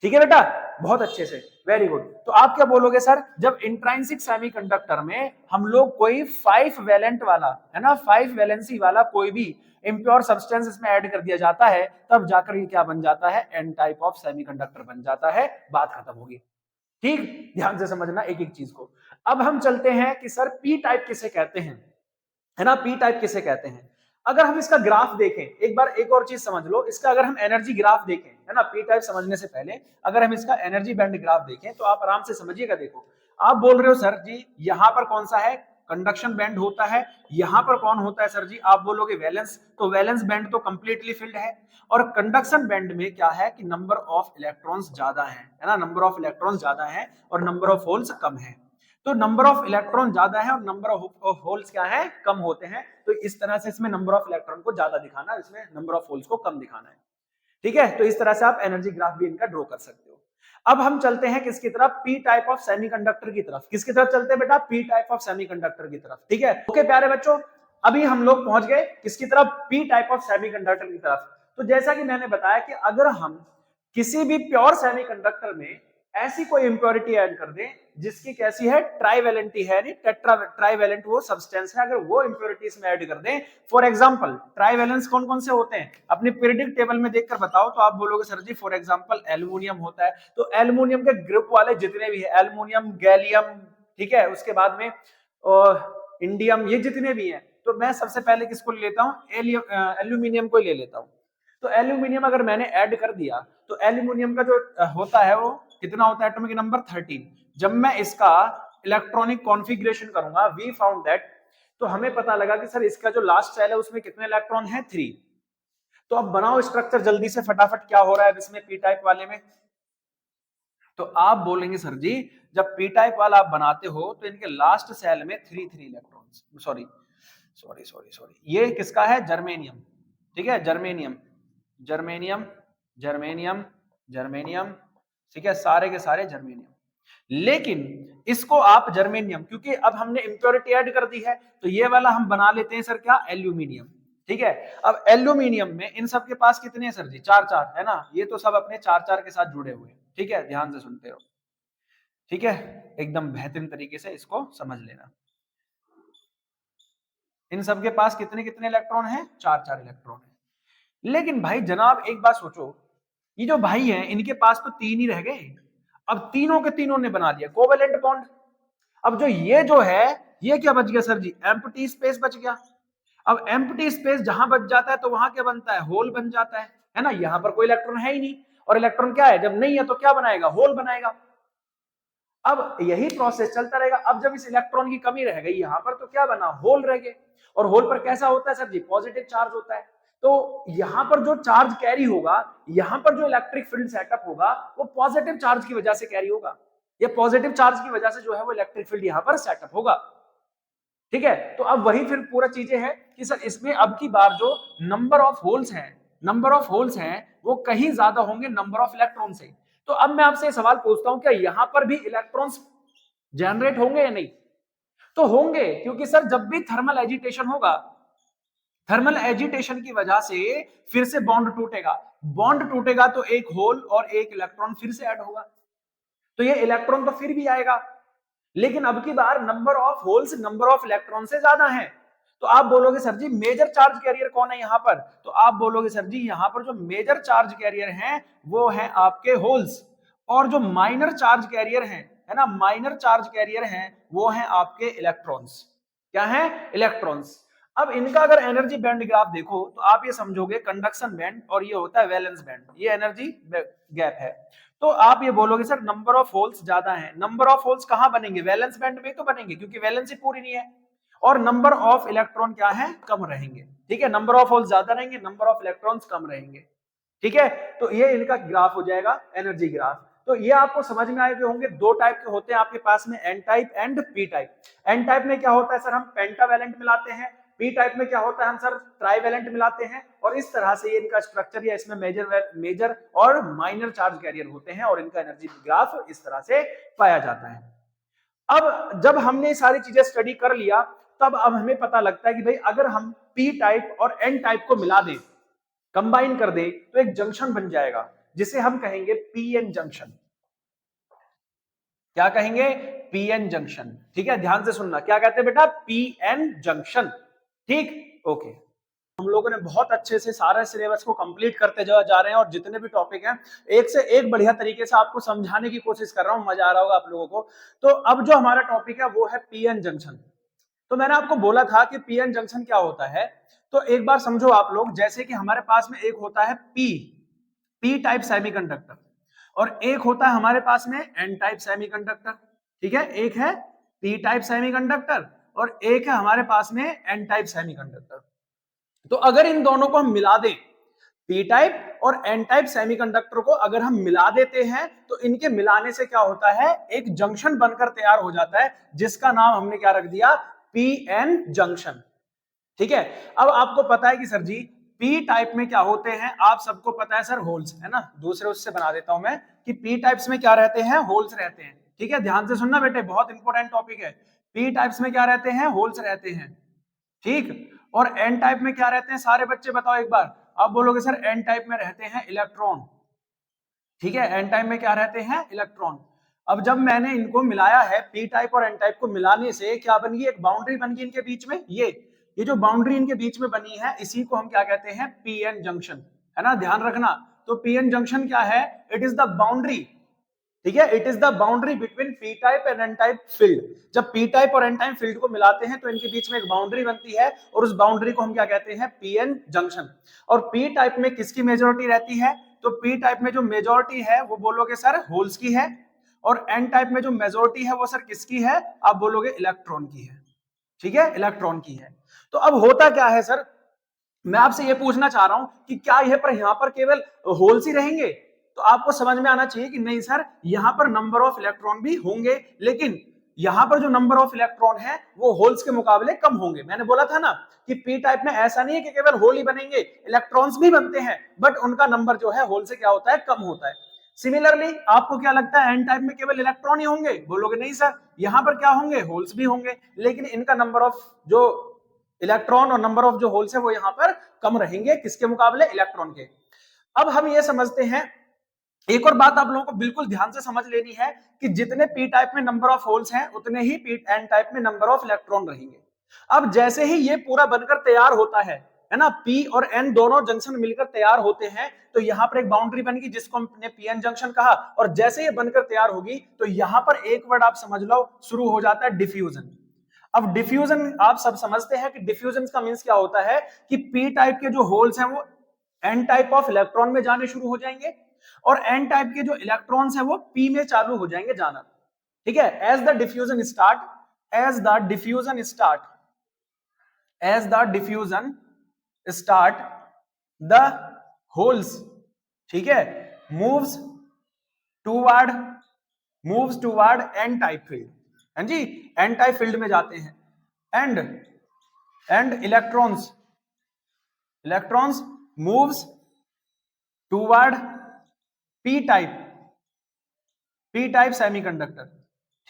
ठीक है बेटा, बहुत अच्छे से, वेरी गुड। तो आप क्या बोलोगे सर, जब इंट्रांसिक सेमीकंडक्टर में हम लोग कोई 5 वैलेंट वाला, है ना, 5 वैलेंसी वाला कोई भी इम्प्योर सब्सटेंस इसमें ऐड कर दिया जाता है, तब जाकर ये क्या बन जाता है, एन टाइप ऑफ सेमीकंडक्टर बन जाता है, बात खत्म होगी। ठीक, ध्यान से समझना एक एक चीज को। अब हम चलते हैं कि सर पी टाइप किसे कहते हैं, है ना, पी टाइप किसे कहते हैं। अगर हम इसका ग्राफ देखें, एक बार एक और चीज समझ लो, इसका अगर हम एनर्जी ग्राफ देखें, है ना, पी टाइप समझने से पहले अगर हम इसका एनर्जी बैंड ग्राफ देखें तो आप आराम से समझिएगा। देखो, आप बोल रहे हो सर जी यहां पर कौन सा है, कंडक्शन बैंड होता है, यहां पर कौन होता है सर जी, आप बोलोगे वैलेंस, तो वैलेंस बैंड तो कंप्लीटली फिल्ड है, और कंडक्शन बैंड में क्या है कि नंबर ऑफ इलेक्ट्रॉन्स ज्यादा है ना, नंबर ऑफ इलेक्ट्रॉन्स ज्यादा है और नंबर ऑफ होल्स कम है। तो नंबर ऑफ इलेक्ट्रॉन ज्यादा है और नंबर ऑफ होल्स क्या है, कम होते हैं, तो इस तरह से इसमें नंबर ऑफ इलेक्ट्रॉन को ज्यादा दिखाना, इसमें नंबर ऑफ होल्स को कम दिखाना है। ठीक है, तो इस तरह से आप एनर्जी ग्राफ भी इनका ड्रॉ कर सकते हो। अब हम चलते हैं किसकी तरफ, पी टाइप ऑफ सेमीकंडक्टर की तरफ। किसकी तरफ चलते हैं बेटा, पी टाइप ऑफ सेमीकंडक्टर की तरफ। ठीक है, ओके प्यारे बच्चों, अभी हम लोग पहुंच गए किसकी तरफ, पी टाइप ऑफ सेमीकंडक्टर की तरफ। तो जैसा कि मैंने बताया कि अगर हम किसी भी प्योर सेमीकंडक्टर में ऐसी कोई इंप्योरिटी ऐड कर दें जिसकी कैसी है, ट्राईवैलेंटी है, नहीं टेट्रा ट्राईवैलेंट वो सब्सटेंस है, अगर वो इंप्योरिटी इसमें ऐड कर दें, फॉर एग्जांपल ट्राईवैलेंस कौन कौन से होते हैं, अपनी पीरियडिक टेबल में देखकर बताओ, तो आप बोलोगे sir ji for example aluminium होता है, तो एल्युमिनियम के ग्रुप वाले जितने भी है, एल्युमिनियम, गैलियम, ठीक है, उसके बाद में इंडियम, ये जितने भी हैं, तो मैं सबसे पहले किसको ले लेता हूँ, एल्यूमिनियम को ले लेता हूँ। तो एल्यूमिनियम अगर मैंने ऐड कर दिया तो एल्यूमिनियम का जो होता है वो कितना होता है, एटॉमिक नंबर 13। जब मैं इसका इलेक्ट्रॉनिक कॉन्फ़िगरेशन करूंगा, वी फाउंड दैट, तो हमें पता लगा कि सर इसका जो लास्ट सेल है उसमें कितने इलेक्ट्रॉन है, 3। तो अब बनाओ स्ट्रक्चर जल्दी से फटाफट, क्या हो रहा है इसमें पी टाइप वाले में। तो आप बोलेंगे सर जी जब पी टाइप वाला आप बनाते हो तो इनके लास्ट सेल में 3 electrons, sorry sorry sorry sorry, ये किसका है, जर्मेनियम, ठीक है, जर्मेनियम, जर्मेनियम, जर्मेनियम, जर्मेनियम, ठीक है, सारे के सारे जर्मेनियम। लेकिन इसको आप जर्मेनियम, क्योंकि अब हमने इंप्योरिटी ऐड कर दी है, तो ये वाला हम बना लेते हैं सर क्या, एल्यूमिनियम। ठीक है, अब एल्यूमिनियम में इन सब के पास कितने हैं सर जी, 4 है ना, ये तो सब अपने 4 के साथ जुड़े हुए हैं। ठीक है, ध्यान से सुनते रहो, ठीक है, एकदम बेहतरीन तरीके से इसको समझ लेना। इन सब के पास कितने कितने इलेक्ट्रॉन हैं, 4 इलेक्ट्रॉन है। लेकिन भाई जनाब एक बात सोचो, ये जो भाई हैं इनके पास तो 3 ही रह गए, अब तीनों के तीनों ने बना लिया कोवेलेंट बॉन्ड। अब जो ये जो है ये क्या बच गया सर जी, एम्प्टी स्पेस बच गया। अब एम्प्टी स्पेस जहां बच जाता है तो वहां क्या बनता है, होल बन जाता है ना, यहां पर कोई इलेक्ट्रॉन है ही नहीं, और इलेक्ट्रॉन क्या है, जब नहीं है तो क्या बनाएगा, होल बनाएगा। अब यही प्रोसेस चलता रहेगा। अब जब इस इलेक्ट्रॉन की कमी रह गई यहां पर, तो क्या बना, होल रह गए। और होल पर कैसा होता है सर जी, पॉजिटिव चार्ज होता है। तो यहां पर जो चार्ज कैरी होगा, यहां पर जो इलेक्ट्रिक फील्ड सेटअप होगा, वो पॉजिटिव चार्ज की वजह से कैरी होगा। ये पॉजिटिव चार्ज की वजह से जो है वो इलेक्ट्रिक फील्ड यहां पर सेटअप होगा। ठीक है, तो अब वही फिर पूरा चीजें हैं कि सर इसमें अब की बार जो नंबर ऑफ होल्स हैं, नंबर ऑफ होल्स हैं वो कहीं ज्यादा होंगे नंबर ऑफ इलेक्ट्रॉन से। तो अब मैं आपसे सवाल पूछता हूं, क्या यहां पर भी इलेक्ट्रॉन्स जनरेट होंगे या नहीं? तो होंगे, क्योंकि सर जब भी थर्मल एजिटेशन होगा, थर्मल एजिटेशन की वजह से फिर से बॉन्ड टूटेगा। बॉन्ड टूटेगा तो एक होल और एक इलेक्ट्रॉन फिर से ऐड होगा, तो ये इलेक्ट्रॉन तो फिर भी आएगा, लेकिन अब की बार number of holes number of electron से ज्यादा है। तो आप बोलोगे sir ji major charge carrier कौन है यहां पर? तो आप बोलोगे सर जी यहां पर जो मेजर चार्ज कैरियर हैं वो हैं आपके होल्स, और जो माइनर चार्ज कैरियर हैं, है ना, माइनर चार्ज कैरियर हैं वो हैं आपके इलेक्ट्रॉन्स। क्या है? इलेक्ट्रॉन्स। अब इनका अगर एनर्जी बैंड ग्राफ देखो तो आप ये समझोगे कंडक्शन बैंड और ये होता है वैलेंस बैंड, ये एनर्जी गैप है। तो आप ये बोलोगे सर नंबर ऑफ होल्स ज्यादा है। नंबर ऑफ होल्स कहां बनेंगे? वैलेंस बैंड में तो बनेंगे, क्योंकि वैलेंसी पूरी नहीं है। और नंबर ऑफ इलेक्ट्रॉन क्या है? कम रहेंगे। ठीक है, नंबर ऑफ होल्स ज्यादा रहेंगे, नंबर ऑफ इलेक्ट्रॉन्स कम रहेंगे। ठीक है, तो ये इनका ग्राफ हो जाएगा, एनर्जी ग्राफ। तो ये आपको समझ में आए हुए होंगे। दो टाइप के होते हैं आपके पास में, N type and P type. N type में क्या होता है सर, हम पेंटावैलेंट मिलाते हैं। पी टाइप में क्या होता है, हम सर ट्राइवैलेंट मिलाते हैं। और इस तरह से ये इनका स्ट्रक्चर, या इसमें मेजर और माइनर चार्ज कैरियर होते हैं, और इनका एनर्जी ग्राफ इस तरह से पाया जाता है। अब जब हमने सारी चीजें स्टडी कर लिया, तब अब हमें पता लगता है कि भाई अगर हम पी टाइप और एन टाइप को मिला दें, कंबाइन कर दे, तो एक जंक्शन बन जाएगा जिसे हम कहेंगे पीएन जंक्शन। क्या कहेंगे? PN junction. ठीक है, ध्यान से सुनना, क्या कहते हैं बेटा? PN junction. ठीक, ओके। हम लोगों ने बहुत अच्छे से सारे सिलेबस को कंप्लीट करते जा रहे हैं, और जितने भी टॉपिक हैं एक से एक बढ़िया तरीके से आपको समझाने की कोशिश कर रहा हूं। मजा आ रहा होगा आप लोगों को। तो अब जो हमारा टॉपिक है वो है पीएन जंक्शन। तो मैंने आपको बोला था कि पीएन जंक्शन क्या होता है। तो एक बार समझो आप लोग, जैसे कि हमारे पास में एक होता है पी टाइप सेमीकंडक्टर, और एक होता है हमारे पास में एन टाइप सेमीकंडक्टर। ठीक है, एक है पी टाइप सेमीकंडक्टर और एक है हमारे पास में एन टाइप सेमीकंडक्टर। तो अगर इन दोनों को हम मिला दें, पी टाइप और एन टाइप सेमीकंडक्टर को अगर हम मिला देते हैं, तो इनके मिलाने से क्या होता है, एक जंक्शन बनकर तैयार हो जाता है, जिसका नाम हमने क्या रख दिया? PN junction. ठीक है, अब आपको पता है कि सर जी पी टाइप में क्या होते हैं, आप सबको पता है सर, होल्स, है ना। दूसरे उससे बना देता हूं मैं कि पी टाइप्स में क्या रहते हैं? होल्स रहते हैं। ठीक है, ध्यान से सुनना बेटे, बहुत इंपॉर्टेंट टॉपिक है। पी टाइप्स में क्या रहते हैं? होल्स रहते हैं। ठीक, और एन टाइप में क्या रहते हैं? सारे बच्चे बताओ एक बार। आप बोलोगे सर एन टाइप में रहते हैं इलेक्ट्रॉन। ठीक है, एन टाइप में क्या रहते हैं? इलेक्ट्रॉन। अब जब मैंने इनको मिलाया है, पी टाइप और एन टाइप को मिलाने से क्या बन गई? एक बाउंड्री बन गई इनके बीच में। ये जो बाउंड्री इनके बीच में बनी है, इसी को हम क्या कहते हैं? पीएन जंक्शन, है ना, ध्यान रखना। तो पीएन जंक्शन क्या है? It is the boundary. ठीक है, it is the boundary between P type and N type field. जब पी टाइप और एन टाइप फील्ड को मिलाते हैं तो इनके बीच में एक बाउंड्री बनती है, और उस बाउंड्री को हम क्या कहते हैं? PN junction. और पी टाइप में किसकी मेजोरिटी रहती है? तो पी टाइप में जो मेजोरिटी है वो बोलोगे सर होल्स की है, और एन टाइप में जो मेजोरिटी है वो सर किसकी है? आप बोलोगे इलेक्ट्रॉन की है। ठीक है, इलेक्ट्रॉन की है। तो अब होता क्या है सर, मैं आपसे ये पूछना चाह रहा हूं कि क्या यह पर यहां पर केवल होल्स ही रहेंगे? तो आपको समझ में आना चाहिए कि नहीं सर, यहां पर नंबर ऑफ इलेक्ट्रॉन भी होंगे, लेकिन यहां पर जो नंबर ऑफ इलेक्ट्रॉन है वो होल्स के मुकाबले कम होंगे। मैंने बोला था ना कि पी टाइप में ऐसा नहीं है कि केवल होल ही बनेंगे, इलेक्ट्रॉन्स भी बनते हैं, बट उनका नंबर जो है होल से क्या होता है? कम होता है। सिमिलरली आपको क्या लगता है, एन टाइप में केवल इलेक्ट्रॉन ही होंगे? बोलोगे नहीं सर, यहां पर क्या होंगे? होल्स भी होंगे, लेकिन इनका नंबर ऑफ जो इलेक्ट्रॉन और नंबर ऑफ जो होल्स है वो यहां पर कम रहेंगे, किसके मुकाबले? इलेक्ट्रॉन के। अब हम ये समझते हैं, एक और बात आप लोगों को बिल्कुल ध्यान से समझ लेनी है कि जितने पी टाइप में नंबर ऑफ होल्स हैं, उतने ही पी एन टाइप में नंबर ऑफ इलेक्ट्रॉन रहेंगे। अब जैसे ही ये पूरा बनकर तैयार होता है ना, पी और एन दोनों जंक्शन मिलकर तैयार होते हैं, तो यहां पर एक बाउंड्री बनेगी जिसको हमने पीएन जंक्शन कहा, और जैसे ये बनकर तैयार होगी तो यहां पर एक वर्ड आप समझ लो, शुरू हो जाता है डिफ्यूजन। अब डिफ्यूजन आप सब समझते हैं कि डिफ्यूजन का मींस क्या होता है, कि पी टाइप के जो होल्स हैं वो एन टाइप ऑफ इलेक्ट्रॉन में जाने शुरू हो जाएंगे, और एन टाइप के जो इलेक्ट्रॉन्स हैं वो पी में चालू हो जाएंगे जाना। ठीक है, as the diffusion start, as the diffusion start, as the diffusion start the holes, ठीक है, moves toward, moves toward N type field, हाँ जी, एन टाइप फील्ड में जाते हैं, and electrons, electrons moves toward P type, P type semiconductor,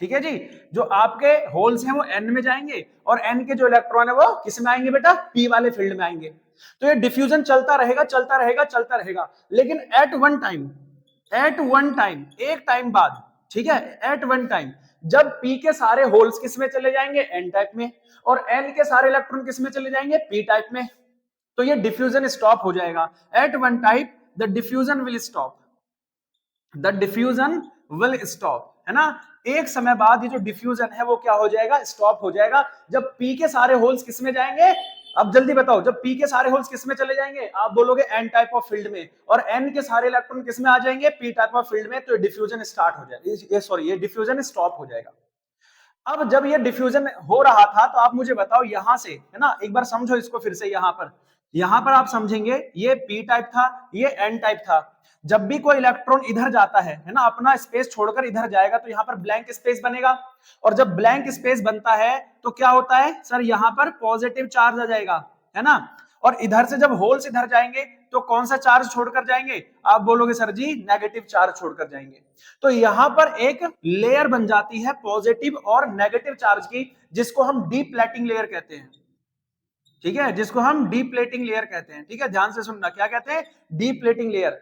ठीक है जी, जो आपके होल्स हैं वो एन में जाएंगे और एन के जो इलेक्ट्रॉन है वो किस में आएंगे बेटा, पी वाले फील्ड में आएंगे। तो ये डिफ्यूजन चलता रहेगा चलता रहेगा चलता रहेगा, लेकिन at one time, at one time, एक टाइम बाद, ठीक है, एट वन टाइम जब पी के सारे होल्स किस में चले जाएंगे, एन टाइप में, और एन के सारे इलेक्ट्रॉन किस में चले जाएंगे, पी टाइप में, तो ये डिफ्यूजन स्टॉप हो जाएगा। At one type the diffusion will stop, the diffusion will stop, है ना, एक समय बाद ये जो डिफ्यूजन है वो क्या हो जाएगा, स्टॉप हो जाएगा। जब पी के सारे होल्स किस में जाएंगे, अब जल्दी बताओ, जब पी के सारे होल्स किस में चले जाएंगे, आप बोलोगे एन टाइप ऑफ फील्ड में, और एन के सारे इलेक्ट्रॉन किस में आ जाएंगे, पी टाइप ऑफ फील्ड में, तो डिफ्यूजन स्टार्ट हो जाएगा, ये सॉरी, ये डिफ्यूजन स्टॉप हो जाएगा। अब जब ये डिफ्यूजन हो रहा था तो आप मुझे बताओ यहां से, है ना, एक बार समझो इसको फिर से, यहां पर आप समझेंगे ये पी टाइप था, ये एन टाइप था। जब भी कोई इलेक्ट्रॉन इधर जाता है ना, अपना स्पेस छोड़कर इधर जाएगा तो यहाँ पर ब्लैंक स्पेस बनेगा, और जब ब्लैंक स्पेस बनता है तो क्या होता है सर, यहाँ पर पॉजिटिव चार्ज आ जाएगा, है ना, और इधर से जब होल्स इधर जाएंगे तो कौन सा चार्ज छोड़कर जाएंगे, आप बोलोगे सर जी नेगेटिव चार्ज छोड़कर जाएंगे। तो यहां पर एक लेयर बन जाती है पॉजिटिव और नेगेटिव चार्ज की, जिसको हम डीप्लेटिंग लेयर कहते हैं, ठीक है, जिसको हम डीप्लेटिंग लेयर कहते हैं, ठीक है, ध्यान से सुनना, क्या कहते हैं, डीप्लेटिंग लेयर।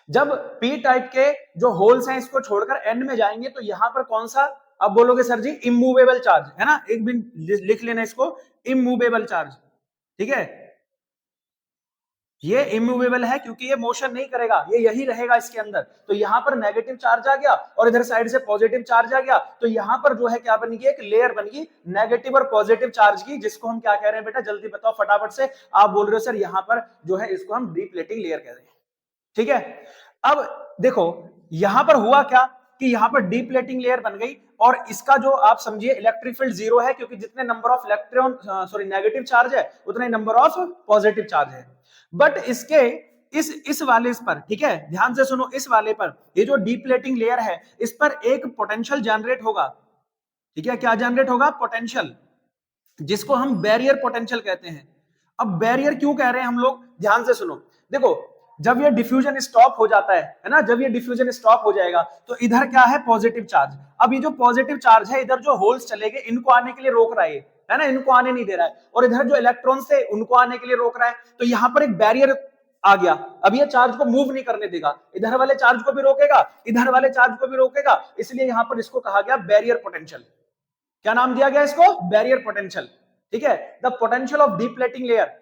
जब पी टाइप के जो होल्स हैं इसको छोड़कर एन में जाएंगे तो यहां पर कौन सा, अब बोलोगे सर जी इमूवेबल चार्ज, है ना, एक दिन लिख लेना इसको, इमूवेबल चार्ज, ठीक है, ये इमूवेबल है क्योंकि ये मोशन नहीं करेगा, ये यही रहेगा इसके अंदर। तो यहां पर नेगेटिव चार्ज आ गया और इधर साइड से पॉजिटिव चार्ज आ गया, तो यहां पर जो है क्या बनेगी, एक लेयर बनेगी नेगेटिव और पॉजिटिव चार्ज की, जिसको हम क्या कह रहे हैं बेटा, जल्दी बताओ फटाफट से, आप बोल रहे हो सर यहां पर जो है इसको हम डीप्लेटिंग लेयर कह रहे हैं, ठीक है। अब देखो यहां पर हुआ क्या कि यहां पर डीप्लेटिंग लेयर बन गई, और इसका जो आप समझिए इलेक्ट्रिक फील्ड जीरो है, क्योंकि जितने number of electron sorry negative charge है उतने नंबर ऑफ पॉजिटिव चार्ज है। बट इसके इस वाले इस पर, ठीक है, ध्यान से सुनो, इस वाले पर ये जो डीप्लेटिंग लेयर है इस पर एक पोटेंशियल जनरेट होगा, ठीक है, क्या जनरेट होगा, पोटेंशियल, जिसको हम बैरियर पोटेंशियल कहते हैं। अब बैरियर क्यों कह रहे हैं हम लोग, ध्यान से सुनो, देखो जब ये डिफ्यूजन स्टॉप हो जाता है ना, जब ये डिफ्यूजन स्टॉप हो जाएगा तो इधर क्या है, पॉजिटिव चार्ज। अब ये जो पॉजिटिव चार्ज है इधर जो होल्स चले गए इनको आने के लिए रोक रहा है ना, इनको आने नहीं दे रहा है, और इधर जो इलेक्ट्रॉन्स थे उनको आने के लिए रोक रहा है, तो यहाँ पर एक बैरियर आ गया। अब ये चार्ज को मूव नहीं करने देगा, इधर वाले चार्ज को भी रोकेगा, इधर वाले चार्ज को भी रोकेगा, इसलिए यहां पर इसको कहा गया बैरियर पोटेंशियल। क्या नाम दिया गया इसको, बैरियर पोटेंशियल, ठीक है, the potential of depleting layer,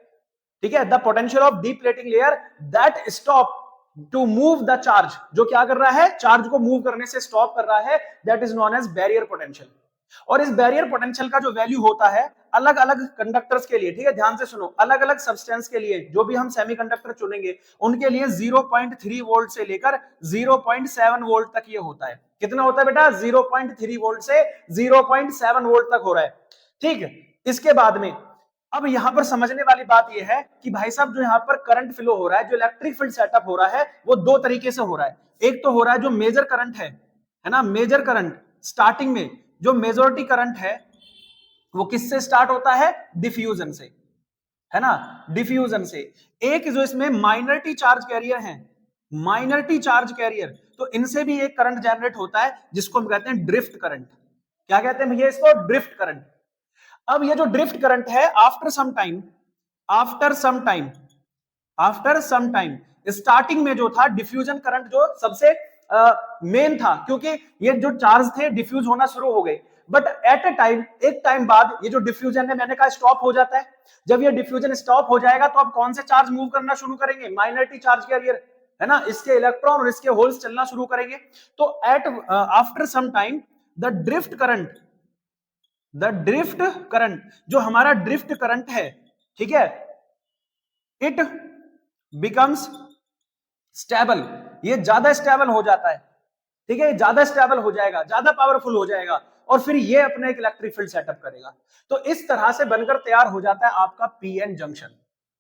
ठीक है, the potential of depleting layer that stop to move the charge, जो क्या कर रहा है, चार्ज को मूव करने से स्टॉप कर रहा है, that is known as barrier potential. और इस बैरियर पोटेंशियल का जो वैल्यू होता है अलग अलग कंडक्टर्स के लिए, ठीक है, ध्यान से सुनो, अलग अलग सब्सटेंस के लिए जो भी हम सेमीकंडक्टर चुनेंगे उनके लिए 0.3 वोल्ट से लेकर 0.7 वोल्ट तक ये होता है। कितना होता है बेटा, 0.3 वोल्ट से 0.7 वोल्ट तक हो रहा है, ठीक है। इसके बाद में अब यहां पर समझने वाली बात यह है कि भाई साहब जो यहां पर करंट फ्लो हो रहा है, जो इलेक्ट्रिक फील्ड सेटअप हो रहा है वो दो तरीके से हो रहा है। एक तो हो रहा है जो मेजर करंट है ना, मेजर करंट, स्टार्टिंग में जो मेजॉरिटी करंट है वो किससे स्टार्ट होता है, डिफ्यूजन से, है ना, डिफ्यूजन से। एक जो इसमें माइनॉरिटी चार्ज कैरियर है, माइनॉरिटी चार्ज कैरियर, तो इनसे भी एक करंट जनरेट होता है जिसको हम कहते हैं ड्रिफ्ट करंट। क्या कहते हैं भैया इसको, ड्रिफ्ट करंट। अब ये जो ड्रिफ्ट करंट है after some time, after some time, after some time, starting में जो था डिफ्यूजन करंट जो सबसे मेन था, क्योंकि ये जो चार्ज थे डिफ्यूज होना शुरू हो गए, बट एट अ टाइम, एक टाइम बाद ये जो डिफ्यूजन है मैंने कहा स्टॉप हो जाता है। जब ये डिफ्यूजन स्टॉप हो जाएगा तो अब कौन से चार्ज मूव करना शुरू करेंगे, माइनॉरिटी चार्ज कैरियर, है ना, इसके इलेक्ट्रॉन और इसके होल्स चलना शुरू करेंगे। तो at after some time the drift current, the drift current, जो हमारा ड्रिफ्ट करंट है, ठीक है, इट बिकम्स स्टेबल, ये ज्यादा स्टेबल हो जाता है, ठीक है, ज्यादा स्टेबल हो जाएगा, ज्यादा पावरफुल हो जाएगा, और फिर ये अपना एक इलेक्ट्रिक फील्ड सेटअप करेगा। तो इस तरह से बनकर तैयार हो जाता है आपका पीएन जंक्शन।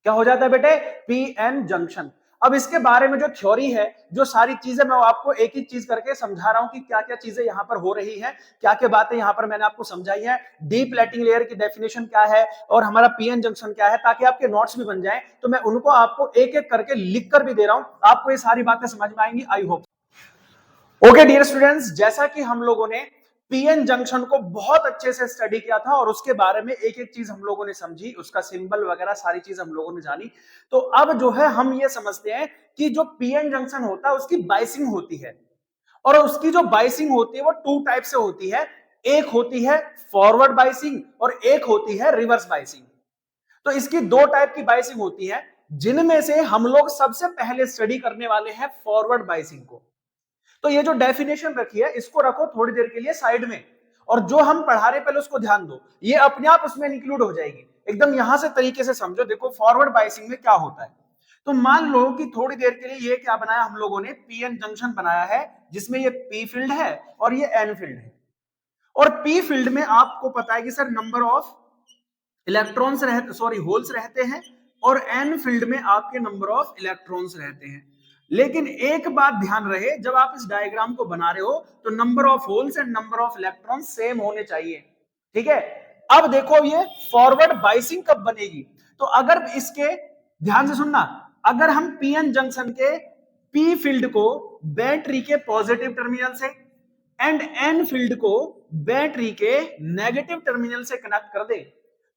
क्या हो जाता है बेटे? PN junction. अब इसके बारे में जो थ्योरी है, जो सारी चीजें मैं आपको एक एक चीज करके समझा रहा हूं कि क्या क्या चीजें यहां पर हो रही है, क्या क्या बातें यहां पर मैंने आपको समझाई है, डीप प्लेटिंग लेयर की डेफिनेशन क्या है और हमारा पीएन जंक्शन क्या है, ताकि आपके नोट्स भी बन जाए। तो मैं उनको आपको एक एक करके लिख कर भी दे रहा हूं, आपको ये सारी बातें समझ में आएंगी, I hope. Okay dear students, जैसा कि हम लोगों ने पीएन जंक्शन को बहुत अच्छे से स्टडी किया था और उसके बारे में एक एक चीज हम लोगों ने समझी, उसका सिंबल वगैरह सारी चीज हम लोगों ने जानी। तो अब जो है हम ये समझते हैं कि जो पीएन जंक्शन होता है उसकी बाइसिंग होती है, और उसकी जो बाइसिंग होती है वो टू टाइप से होती है। एक होती है फॉरवर्ड बाइसिंग और एक होती है रिवर्स बाइसिंग। तो इसकी दो टाइप की बाइसिंग होती है, जिनमें से हम लोग सबसे पहले स्टडी करने वाले हैं फॉरवर्ड बाइसिंग को। तो ये जो डेफिनेशन रखी है इसको रखो थोड़ी देर के लिए साइड में, और जो हम पढ़ा रहे पहले उसको ध्यान दो, ये अपने आप उसमें इंक्लूड हो जाएगी। एकदम यहां से तरीके से समझो। देखो फॉरवर्ड बाइसिंग में क्या होता है, तो मान लो कि थोड़ी देर के लिए ये क्या बनाया हम लोगों ने, पीएन जंक्शन बनाया है, जिसमें ये पी फील्ड है और ये एन फील्ड है। और पी फील्ड में आपको पता है कि सर नंबर ऑफ इलेक्ट्रॉन्स रहते, सॉरी होल्स रहते हैं, और एन फील्ड में आपके नंबर ऑफ इलेक्ट्रॉन्स रहते हैं। लेकिन एक बात ध्यान रहे, जब आप इस डायग्राम को बना रहे हो तो number of holes and number of electrons same होने चाहिए। ठीक है, अब देखो ये फॉरवर्ड बाइसिंग कब बनेगी, तो अगर इसके, ध्यान से सुनना, अगर हम पीएन जंक्शन के पी फील्ड को बैटरी के पॉजिटिव टर्मिनल से एंड एन फील्ड को बैटरी के नेगेटिव टर्मिनल से कनेक्ट कर दे,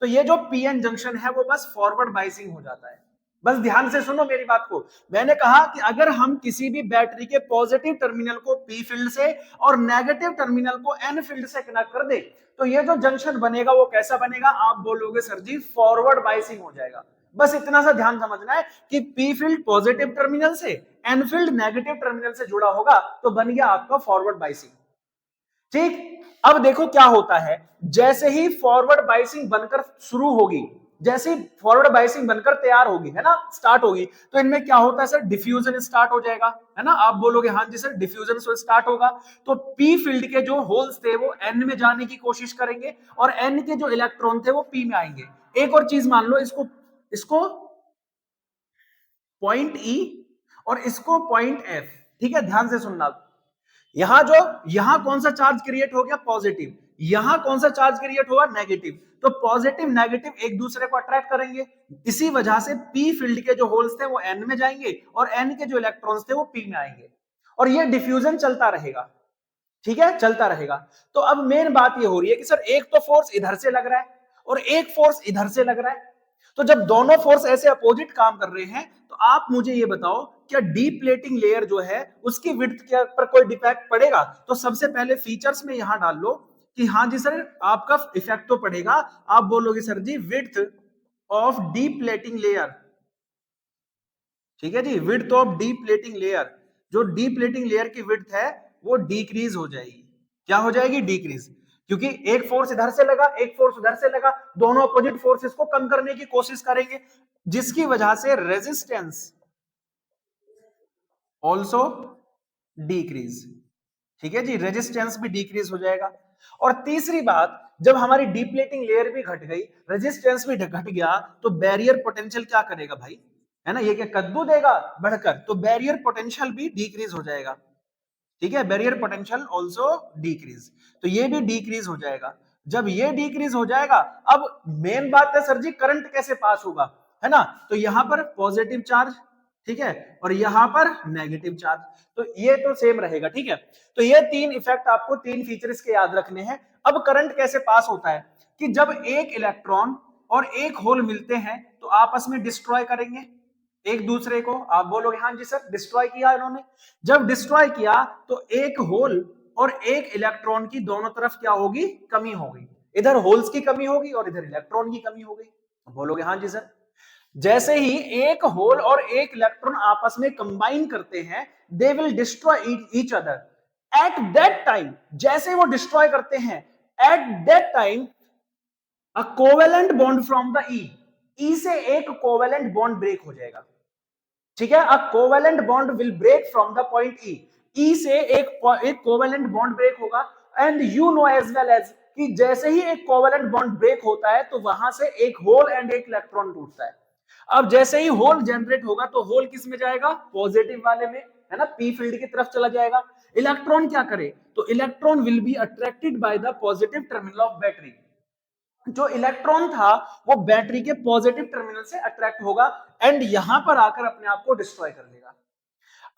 तो ये जो पीएन जंक्शन है वो बस फॉरवर्ड बाइसिंग हो जाता है। बस ध्यान से सुनो मेरी बात को, मैंने कहा कि अगर हम किसी भी बैटरी के पॉजिटिव टर्मिनल को पी फील्ड से और नेगेटिव टर्मिनल को एन फील्ड से कनेक्ट कर दे, तो ये जो जंक्शन बनेगा वो कैसा बनेगा? आप बोलोगे सर जी फॉरवर्ड बाइसिंग हो जाएगा। बस इतना सा ध्यान समझना है कि पी फील्ड पॉजिटिव टर्मिनल से, एन फील्ड नेगेटिव टर्मिनल से जुड़ा होगा, तो बन गया आपका फॉरवर्ड बाइसिंग। ठीक, अब देखो क्या होता है, जैसे ही फॉरवर्ड बाइसिंग बनकर शुरू होगी, जैसे ही फॉरवर्ड बाइसिंग बनकर तैयार होगी, है ना, स्टार्ट होगी, तो इनमें क्या होता है सर? डिफ्यूजन स्टार्ट हो जाएगा, है ना। आप बोलोगे हाँ जी सर डिफ्यूजन स्टार्ट होगा, तो पी फील्ड के जो होल्स थे वो एन में जाने की कोशिश करेंगे, और एन के जो इलेक्ट्रॉन थे वो पी में आएंगे। एक और चीज मान लो, इसको इसको पॉइंट ई और इसको पॉइंट एफ। ठीक है, ध्यान से सुनना, यहां कौन सा चार्ज क्रिएट हो गया? पॉजिटिव। यहां कौन सा चार्ज क्रिएट हुआ? नेगेटिव। तो पॉजिटिव नेगेटिव एक दूसरे को अट्रैक्ट करेंगे, इसी वजह से पी फील्ड के जो होल्स थे वो एन में जाएंगे और एन के जो इलेक्ट्रॉन्स थे वो पी में आएंगे, और ये डिफ्यूजन चलता रहेगा। ठीक है, चलता रहेगा। तो अब मेन बात ये हो रही है कि सर एक तो फोर्स इधर से लग रहा है और एक फोर्स इधर से लग रहा है, तो जब दोनों फोर्स ऐसे अपोजिट काम कर रहे हैं, तो आप मुझे ये बताओ क्या डीप प्लेटिंग लेयर जो है उसकी विड्थ के पर कोई डिफेक्ट पड़ेगा? तो सबसे पहले फीचर्स में यहां डाल लो कि हाँ जी सर आपका इफेक्ट तो पड़ेगा। आप बोलोगे sir ji width of depleting layer. ठीक है जी, width of depleting layer, जो डीप प्लेटिंग लेयर की विड्थ है वो डिक्रीज हो जाएगी। क्या हो जाएगी? डिक्रीज, क्योंकि एक फोर्स इधर से लगा, एक फोर्स उधर से लगा, दोनों अपोजिट फोर्सेस को कम करने की कोशिश करेंगे, जिसकी वजह से रेजिस्टेंस ऑल्सो डिक्रीज। ठीक है जी, रेजिस्टेंस भी डिक्रीज हो जाएगा। और तीसरी बात, जब हमारी डीप्लेटिंग लेयर भी घट गई, रेजिस्टेंस भी घट गया, तो बैरियर पोटेंशियल क्या करेगा भाई? है ना, ये क्या कद्दू देगा बढ़कर? तो बैरियर पोटेंशियल भी डिक्रीज हो जाएगा। ठीक है, बैरियर पोटेंशियल ऑल्सो डिक्रीज, तो ये भी डिक्रीज हो जाएगा। जब ये डिक्रीज हो जाएगा, अब मेन बात है सर जी करंट कैसे पास होगा, है ना। तो यहां पर पॉजिटिव चार्ज, ठीक है, और यहां पर नेगेटिव चार्ज, तो ये तो सेम रहेगा। ठीक है, तो ये तीन इफेक्ट आपको, तीन फीचर्स के याद रखने हैं। अब करंट कैसे पास होता है कि जब एक इलेक्ट्रॉन और एक होल मिलते हैं तो आपस में डिस्ट्रॉय करेंगे एक दूसरे को। आप बोलोगे हाँ जी सर डिस्ट्रॉय किया इन्होंने। जब डिस्ट्रॉय किया तो एक होल और एक इलेक्ट्रॉन की दोनों तरफ क्या होगी? कमी होगी। इधर होल्स की कमी होगी और इधर इलेक्ट्रॉन की कमी होगी। बोलोगे हाँ जी सर। जैसे ही एक होल और एक इलेक्ट्रॉन आपस में कंबाइन करते हैं, they will destroy each other at that time. जैसे वो डिस्ट्रॉय करते हैं, at that time a covalent bond from the E से एक कोवेलेंट बॉन्ड ब्रेक हो जाएगा। ठीक है, a covalent bond will break from the point E. E से एक कोवेलेंट बॉन्ड ब्रेक होगा, and you know as well as कि जैसे ही एक कोवेलेंट बॉन्ड ब्रेक होता है तो वहां से एक होल एंड एक इलेक्ट्रॉन टूटता है। अब जैसे ही होल जनरेट होगा तो होल किस में जाएगा, पॉजिटिव वाले में, है ना, पी फील्ड की तरफ चला जाएगा। इलेक्ट्रॉन क्या करे, तो electron will be attracted by the positive terminal of battery. जो इलेक्ट्रॉन था वो बैटरी के पॉजिटिव टर्मिनल से अट्रैक्ट होगा एंड यहां पर आकर अपने आप को डिस्ट्रॉय कर देगा।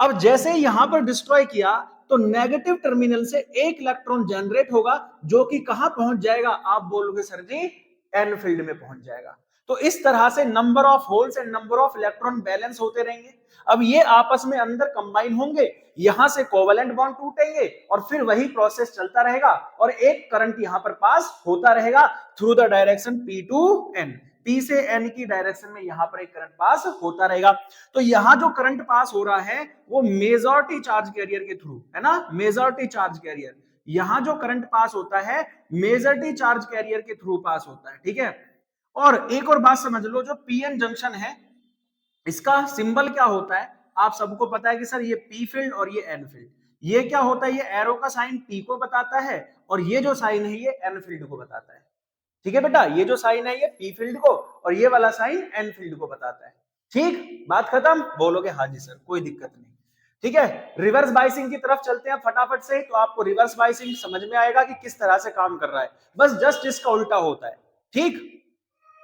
अब जैसे यहां पर डिस्ट्रॉय किया तो नेगेटिव टर्मिनल से एक इलेक्ट्रॉन जनरेट होगा जो कि कहां पहुंच जाएगा, आप बोलोगे सर जी एन फील्ड में पहुंच जाएगा। तो इस तरह से number of holes and number of electron balance होते रहेंगे। अब ये आपस में अंदर कंबाइन होंगे, यहां से कोवेलेंट बॉन्ड टूटेंगे और फिर वही प्रोसेस चलता रहेगा और एक करंट यहां पर पास होता रहेगा through the direction P to N। P से N की डायरेक्शन में यहां पर एक करंट पास होता रहेगा। तो यहां जो करंट पास हो रहा है वो मेजॉरिटी चार्ज कैरियर के थ्रू, है ना, मेजॉरिटी चार्ज कैरियर, यहां जो करंट पास होता है मेजॉरिटी चार्ज कैरियर के थ्रू पास होता है, ठीक है। और एक और बात समझ लो, जो पीएन जंक्शन है इसका सिंबल क्या होता है, आप सबको पता है कि सर ये पी फील्ड और ये एन फील्ड। ये क्या होता है, ये एरो का साइन पी को बताता है और ये जो साइन है ये एन फील्ड को बताता है। ठीक है बेटा, ये जो साइन है ये पी फील्ड को और ये वाला साइन एन फील्ड को बताता है। ठीक, बात खत्म, बोलोगे हाँ जी सर, कोई दिक्कत नहीं। ठीक है, रिवर्स बाइसिंग की तरफ चलते हैं फटाफट से, तो आपको रिवर्स बाइसिंग समझ में आएगा कि किस तरह से काम कर रहा है, बस जस्ट इसका उल्टा होता है। ठीक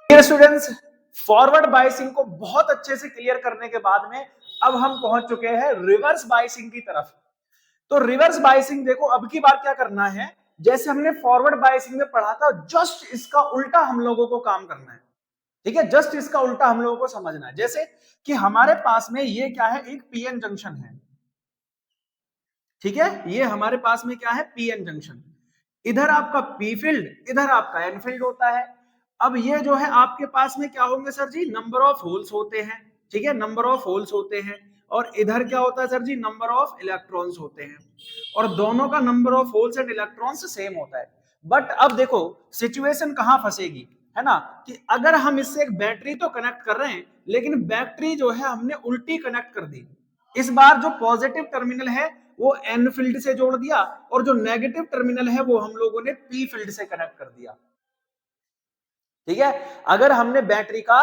स्टूडेंट्स, फॉरवर्ड बाइसिंग को बहुत अच्छे से क्लियर करने के बाद में अब हम पहुंच चुके हैं रिवर्स बाइसिंग की तरफ। तो रिवर्स बाइसिंग देखो, अब की बार क्या करना है, जैसे हमने फॉरवर्ड बाइसिंग में पढ़ा था जस्ट इसका उल्टा हम लोगों को काम करना है। ठीक है, जस्ट इसका उल्टा हम लोगों को समझना है। जैसे कि हमारे पास में ये क्या है, एक पीएन जंक्शन है। ठीक है, ये हमारे पास में क्या है, पीएन जंक्शन। इधर आपका पी फील्ड, इधर आपका एन फील्ड होता है। अब ये जो है आपके पास में क्या होंगे sir ji, number of holes होते हैं। ठीक है, नंबर ऑफ होल्स होते हैं और इधर क्या होता है sir ji, number of electrons होते हैं और दोनों का number of holes and electrons same होता है। बट अब देखो सिचुएशन कहां फंसेगी, है ना, कि अगर हम इससे एक बैटरी तो कनेक्ट कर रहे हैं लेकिन बैटरी जो है हमने उल्टी कनेक्ट कर दी। इस बार जो पॉजिटिव टर्मिनल है वो एन फील्ड से जोड़ दिया और जो नेगेटिव टर्मिनल है वो हम लोगों ने पी फील्ड से कनेक्ट कर दिया। ठीक है, अगर हमने बैटरी का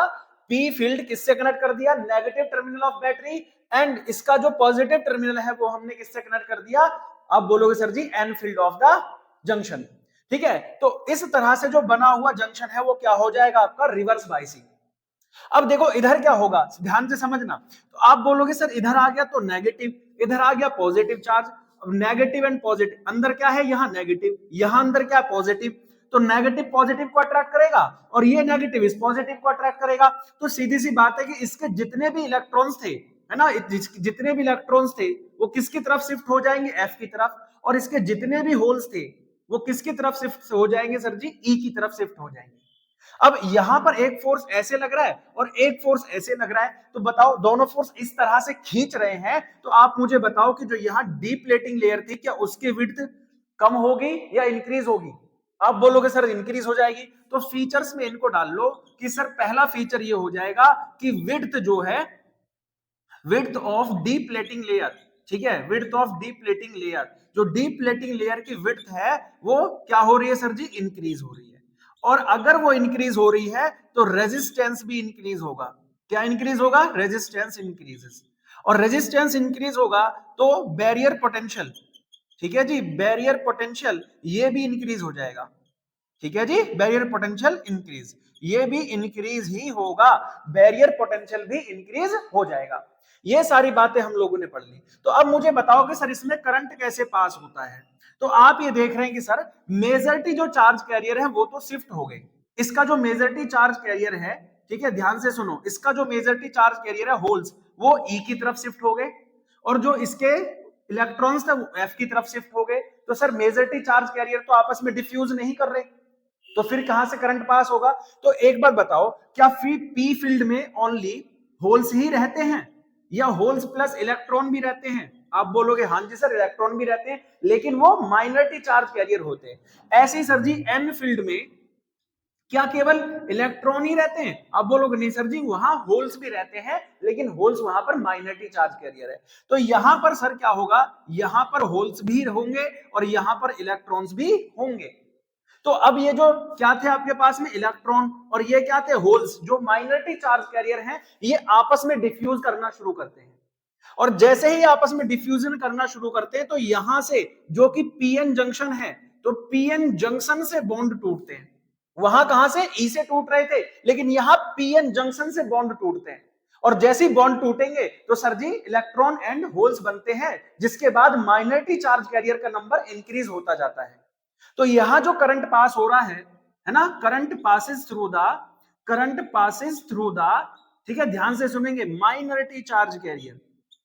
पी फील्ड किससे कनेक्ट कर दिया, negative terminal of battery, and इसका जो पॉजिटिव टर्मिनल है वो हमने किससे कनेक्ट कर दिया, आप बोलोगे sir ji an field of the junction. ठीक है, तो इस तरह से जो बना हुआ जंक्शन है वो क्या हो जाएगा, आपका रिवर्स बाइसिंग। अब देखो इधर क्या होगा, ध्यान से समझना, तो आप बोलोगे सर इधर आ गया तो नेगेटिव, इधर आ गया positive charge, negative and positive, अंदर क्या है, यहाँ नेगेटिव, यहाँ अंदर क्या पॉजिटिव, तो नेगेटिव पॉजिटिव को अट्रैक्ट करेगा और ये नेगेटिव इस पॉजिटिव को अट्रैक्ट करेगा। तो सीधी सी बात है कि इसके जितने भी इलेक्ट्रॉन्स थे, है ना, जितने भी इलेक्ट्रॉन्स थे वो किसकी तरफ शिफ्ट हो जाएंगे, एफ की तरफ, और इसके जितने भी होल्स थे वो किसकी तरफ शिफ्ट हो जाएंगे सर जी, ई की तरफ शिफ्ट हो जाएंगे। अब यहां पर एक फोर्स ऐसे लग रहा है और एक फोर्स ऐसे लग रहा है, तो बताओ दोनों फोर्स इस तरह से खींच रहे हैं, तो आप मुझे बताओ कि जो यहां डीप प्लेटिंग लेयर थी क्या उसकी विड्थ कम होगी या इंक्रीज होगी, आप बोलोगे सर इंक्रीज हो जाएगी। तो फीचर्स में इनको डाल लो कि सर पहला फीचर ये हो जाएगा कि विड्थ जो है, width of depleting layer, ठीक है, width of depleting layer, जो डीप प्लेटिंग लेयर की विड्थ है वो क्या हो रही है सर जी, इंक्रीज हो रही है। और अगर वो इंक्रीज हो रही है तो रेजिस्टेंस भी इंक्रीज होगा। क्या इंक्रीज होगा, रेजिस्टेंस इंक्रीजेस, और रेजिस्टेंस इंक्रीज होगा तो बैरियर पोटेंशियल, ठीक है जी, बैरियर पोटेंशियल ये भी इंक्रीज हो जाएगा। ठीक है जी, बैरियर पोटेंशियल इंक्रीज, ये भी इंक्रीज ही होगा, बैरियर पोटेंशियल भी इंक्रीज हो जाएगा। ये सारी बातें हम लोगों ने पढ़ ली। तो अब मुझे बताओ कि सर इसमें करंट कैसे पास होता है। तो आप ये देख रहे हैं कि सर मेजॉरिटी जो चार्ज कैरियर है वो तो शिफ्ट हो गए, इसका जो मेजॉरिटी चार्ज कैरियर है, ठीक है ध्यान से सुनो, इसका जो मेजॉरिटी चार्ज कैरियर है होल्स, वो ई की तरफ शिफ्ट हो गए और जो इसके इलेक्ट्रॉन्स थे वो एफ की तरफ शिफ्ट हो गए। तो सर मेजॉरिटी चार्ज कैरियर तो आपस में डिफ्यूज नहीं कर रहे, तो फिर कहां से करंट पास होगा। तो एक बार बताओ, क्या पी फील्ड में ओनली होल्स ही रहते हैं या होल्स प्लस इलेक्ट्रॉन भी रहते हैं, आप बोलोगे हाँ जी सर इलेक्ट्रॉन भी रहते हैं लेकिन वो माइनॉरिटी चार्ज कैरियर होते हैं। ऐसे ही सर जी एन फील्ड में क्या केवल इलेक्ट्रॉन ही रहते हैं? अब बोलोगे नहीं सर जी, वहां होल्स भी रहते हैं, लेकिन होल्स वहां पर माइनॉरिटी चार्ज कैरियर है। तो यहां पर सर क्या होगा, यहां पर होल्स भी होंगे और यहां पर इलेक्ट्रॉन्स भी होंगे। तो अब ये जो क्या थे आपके पास में इलेक्ट्रॉन और ये क्या थे होल्स, जो माइनॉरिटी चार्ज कैरियर हैं, ये आपस में डिफ्यूज करना शुरू करते हैं। और जैसे ही आपस में डिफ्यूजन करना शुरू करते हैं तो यहां से जो कि पीएन जंक्शन है, तो पीएन जंक्शन से बॉन्ड टूटते हैं। वहां कहां से, ई से टूट रहे थे, लेकिन यहां पीएन जंक्शन से बॉन्ड टूटते हैं। और जैसे ही बॉन्ड टूटेंगे तो sir ji electron and holes बनते हैं, जिसके बाद माइनॉरिटी चार्ज कैरियर का नंबर इंक्रीज होता जाता है। तो यहां जो करंट पास हो रहा है ना, करंट पासिस थ्रू द, ठीक है, ध्यान से सुनेंगे, माइनॉरिटी चार्ज कैरियर,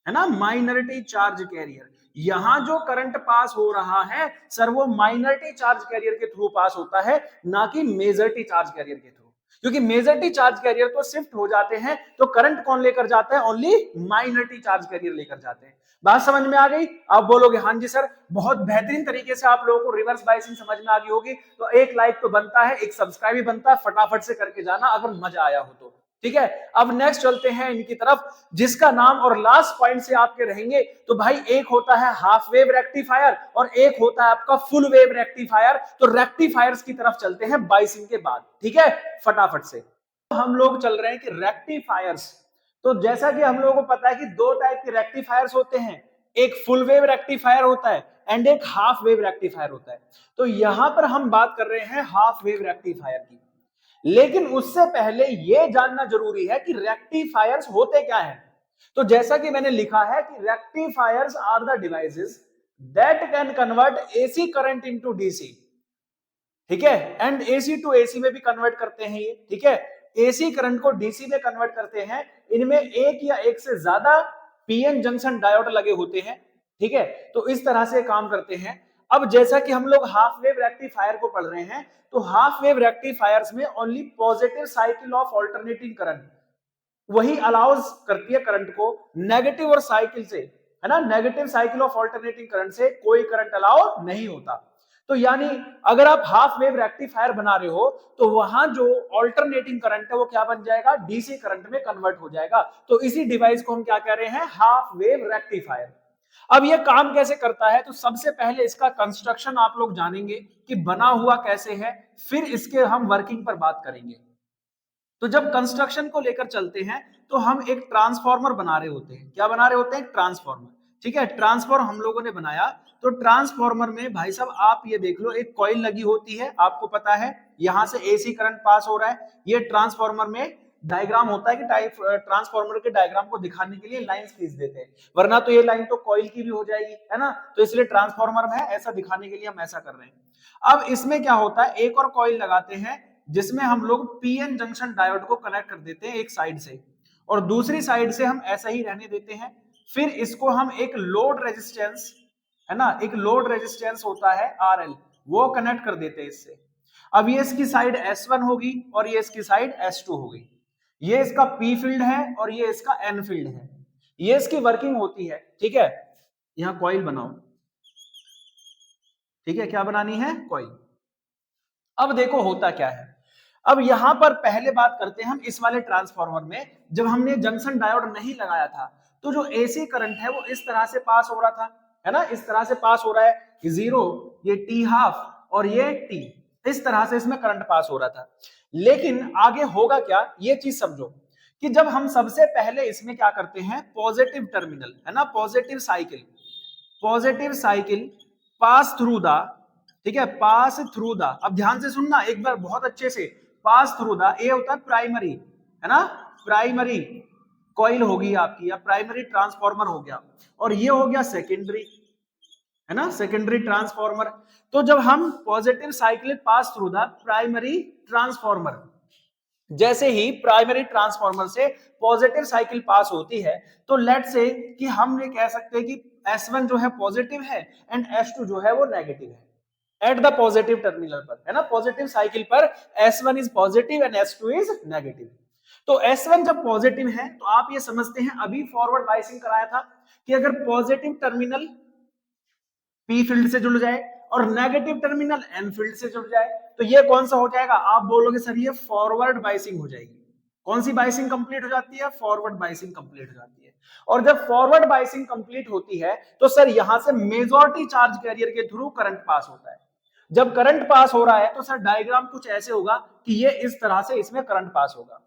है ना, माइनॉरिटी चार्ज कैरियर। यहां जो करंट पास हो रहा है सर, वो माइनॉरिटी चार्ज कैरियर के थ्रू पास होता है, ना कि मेजॉरिटी चार्ज कैरियर के थ्रू। क्योंकि मेजॉरिटी चार्ज कैरियर तो शिफ्ट हो जाते हैं, तो करंट कौन लेकर जाता है, ओनली माइनॉरिटी चार्ज कैरियर लेकर जाते हैं। बात समझ में आ गई? आप बोलोगे हाँ जी सर, बहुत बेहतरीन तरीके से आप लोगों को रिवर्स बायसिंग समझ में आ गई होगी। तो एक लाइक तो बनता है, एक सब्सक्राइब भी बनता है, फटाफट से करके जाना अगर मजा आया हो तो। ठीक है, अब नेक्स्ट चलते हैं इनकी तरफ, जिसका नाम और लास्ट पॉइंट से आपके रहेंगे। तो भाई एक होता है हाफ वेव रेक्टिफायर और एक होता है आपका फुल वेव रेक्टिफायर। तो रेक्टिफायर्स की तरफ चलते हैं बायसिंग के बाद, ठीक है, फटाफट से। हम लोग चल रहे हैं कि रेक्टिफायर्स। तो जैसा कि हम लोगों को पता है कि दो टाइप के रेक्टिफायर्स होते हैं, एक फुल वेव रेक्टिफायर होता है एंड एक हाफ वेव रेक्टिफायर होता है। तो यहां पर हम बात कर रहे हैं हाफ वेव रेक्टिफायर की। लेकिन उससे पहले यह जानना जरूरी है कि रेक्टिफायर्स होते क्या हैं। तो जैसा कि मैंने लिखा है कि rectifiers are the devices that can convert AC current into DC, ठीक है, एंड एसी टू एसी में भी कन्वर्ट करते हैं ये, ठीक है, एसी करंट को डीसी में कन्वर्ट करते हैं। इनमें एक या एक से ज्यादा पीएन जंक्शन डायोड लगे होते हैं, ठीक है, तो इस तरह से काम करते हैं। अब जैसा कि हम लोग हाफ वेव रेक्टिफायर को पढ़ रहे हैं, तो हाफ वेव रेक्टिफायर्स में only positive cycle of alternating current वही अलाउज करती है करंट को, नेगेटिव और साइकिल से, है ना, negative cycle of alternating current से कोई करंट अलाउ नहीं होता। तो यानी अगर आप हाफ वेव रेक्टिफायर बना रहे हो तो वहां जो अल्टरनेटिंग करंट है वो क्या बन जाएगा, डीसी करंट में कन्वर्ट हो जाएगा। तो इसी डिवाइस को हम क्या कह रहे हैं, हाफ वेव रेक्टिफायर। अब ये काम कैसे करता है, तो सबसे पहले इसका कंस्ट्रक्शन आप लोग जानेंगे कि बना हुआ कैसे है, फिर इसके हम वर्किंग पर बात करेंगे। तो जब कंस्ट्रक्शन को लेकर चलते हैं तो हम एक ट्रांसफार्मर बना रहे होते हैं। क्या बना रहे होते हैं, ट्रांसफार्मर, ठीक है, ट्रांसफार्मर हम लोगों ने बनाया। तो ट्रांसफार्मर में भाई साहब आप ये देख लो, एक कॉइल लगी होती है, आपको पता है यहां से एसी करंट पास हो रहा है। ये ट्रांसफार्मर में डायग्राम होता है कि ट्रांसफार्मर के डायग्राम को दिखाने के लिए लाइंस खींच देते हैं, वरना तो ये लाइन तो कॉइल की भी हो जाएगी, है ना, तो इसलिए ट्रांसफार्मर में ऐसा दिखाने के लिए हम ऐसा कर रहे हैं। अब इसमें क्या होता है, एक और कॉइल लगाते हैं जिसमें हम लोग पीएन जंक्शन डायोड को कनेक्ट कर देते हैं एक साइड से, और दूसरी साइड से हम ऐसा ही रहने देते हैं। फिर इसको हम एक लोड रेजिस्टेंस, है ना, एक लोड रेजिस्टेंस होता है आरएल, वो कनेक्ट कर देते हैं इससे। अब ये इसकी साइड S1 होगी और ये इसकी साइड S2 होगी। ये इसका P फील्ड है और ये इसका N फील्ड है। ये इसकी वर्किंग होती है, ठीक है। यहां कॉइल बनाओ, ठीक है, क्या बनानी है, कॉइल। अब देखो होता क्या है, अब यहां पर पहले बात करते हैं हम इस वाले ट्रांसफार्मर में। जब हमने जंक्शन डायोड नहीं लगाया था तो जो एसी करंट है वो इस तरह से पास हो रहा था, है ना, इस तरह से पास हो रहा है कि जीरो, ये टी हाफ और ये टी, इस तरह से इसमें करंट पास हो रहा था। लेकिन आगे होगा क्या, ये चीज समझो कि जब हम सबसे पहले इसमें क्या करते हैं, पॉजिटिव टर्मिनल, है ना, positive cycle pass through the, ठीक है, पास थ्रू द, अब ध्यान से सुनना एक बार बहुत अच्छे से, पास थ्रू द, ए होता है प्राइमरी, है ना, प्राइमरी कॉइल होगी आपकी, या प्राइमरी ट्रांसफार्मर हो गया, और ये हो गया सेकेंडरी, है ना, सेकेंडरी ट्रांसफार्मर। तो जब हम positive cycle pass through the primary transformer, जैसे ही प्राइमरी ट्रांसफार्मर से पॉजिटिव साइकिल पास होती है, तो लेट्स से कि हम ये कह सकते हैं कि S1 जो है पॉजिटिव है एंड S2 जो है वो नेगेटिव है एट द पॉजिटिव टर्मिनल पर, है ना, पॉजिटिव साइकिल पर S1 is positive and S2 is negative. तो S1 जब पॉजिटिव है तो आप ये समझते हैं, अभी फॉरवर्ड बायसिंग कराया था कि अगर पॉजिटिव टर्मिनल P फील्ड से जुड़ जाए और नेगेटिव टर्मिनल N फील्ड से जुड़ जाए, तो ये कौन सा हो जाएगा? आप बोलोगे सर ये फॉरवर्ड बाइसिंग हो जाएगी। कौन सी बाइसिंग कंप्लीट हो जाती है? फॉरवर्ड बाइसिंग कंप्लीट हो जाती है। और जब फॉरवर्ड बाइसिंग कंप्लीट होती है तो सर यहां से मेजॉरिटी चार्ज कैरियर के थ्रू करंट पास होता है। जब करंट पास हो रहा है तो सर डायग्राम कुछ ऐसे होगा कि ये इस तरह से इसमें करंट पास होगा।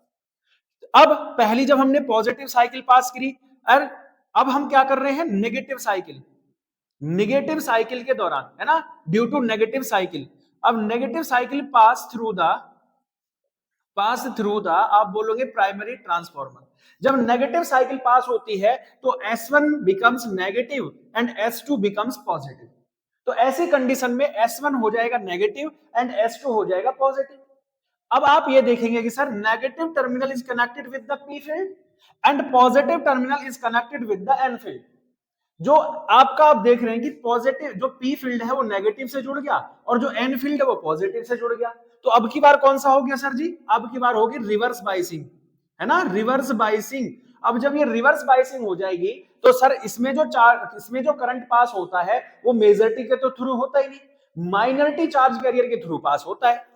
अब पहली जब हमने पॉजिटिव साइकिल पास करी, और अब हम क्या कर रहे हैं? Negative cycle. नेगेटिव साइकिल के दौरान, है ना, ड्यू टू नेगेटिव साइकिल, अब negative cycle pass through the आप बोलोगे प्राइमरी ट्रांसफॉर्मर। जब नेगेटिव साइकिल पास होती है तो S1 becomes negative and S2 becomes positive. तो ऐसी कंडीशन में S1 हो जाएगा नेगेटिव एंड S2 हो जाएगा पॉजिटिव। अब आप ये देखेंगे कि sir negative terminal is connected with the P field and positive terminal is connected with the N field. जो आपका आप देख रहे हैं कि पॉजिटिव जो पी फील्ड है वो नेगेटिव से जुड़ गया और जो एन फील्ड है वो पॉजिटिव से जुड़ गया। तो अब की बार कौन सा हो गया सर जी? अब की बार होगी रिवर्स बाइसिंग, है ना, रिवर्स बाइसिंग। अब जब ये रिवर्स बाइसिंग हो जाएगी तो सर इसमें जो करंट पास होता है वो मेजॉरिटी के तो थ्रू होता ही नहीं, माइनॉरिटी चार्ज कैरियर के थ्रू पास होता है।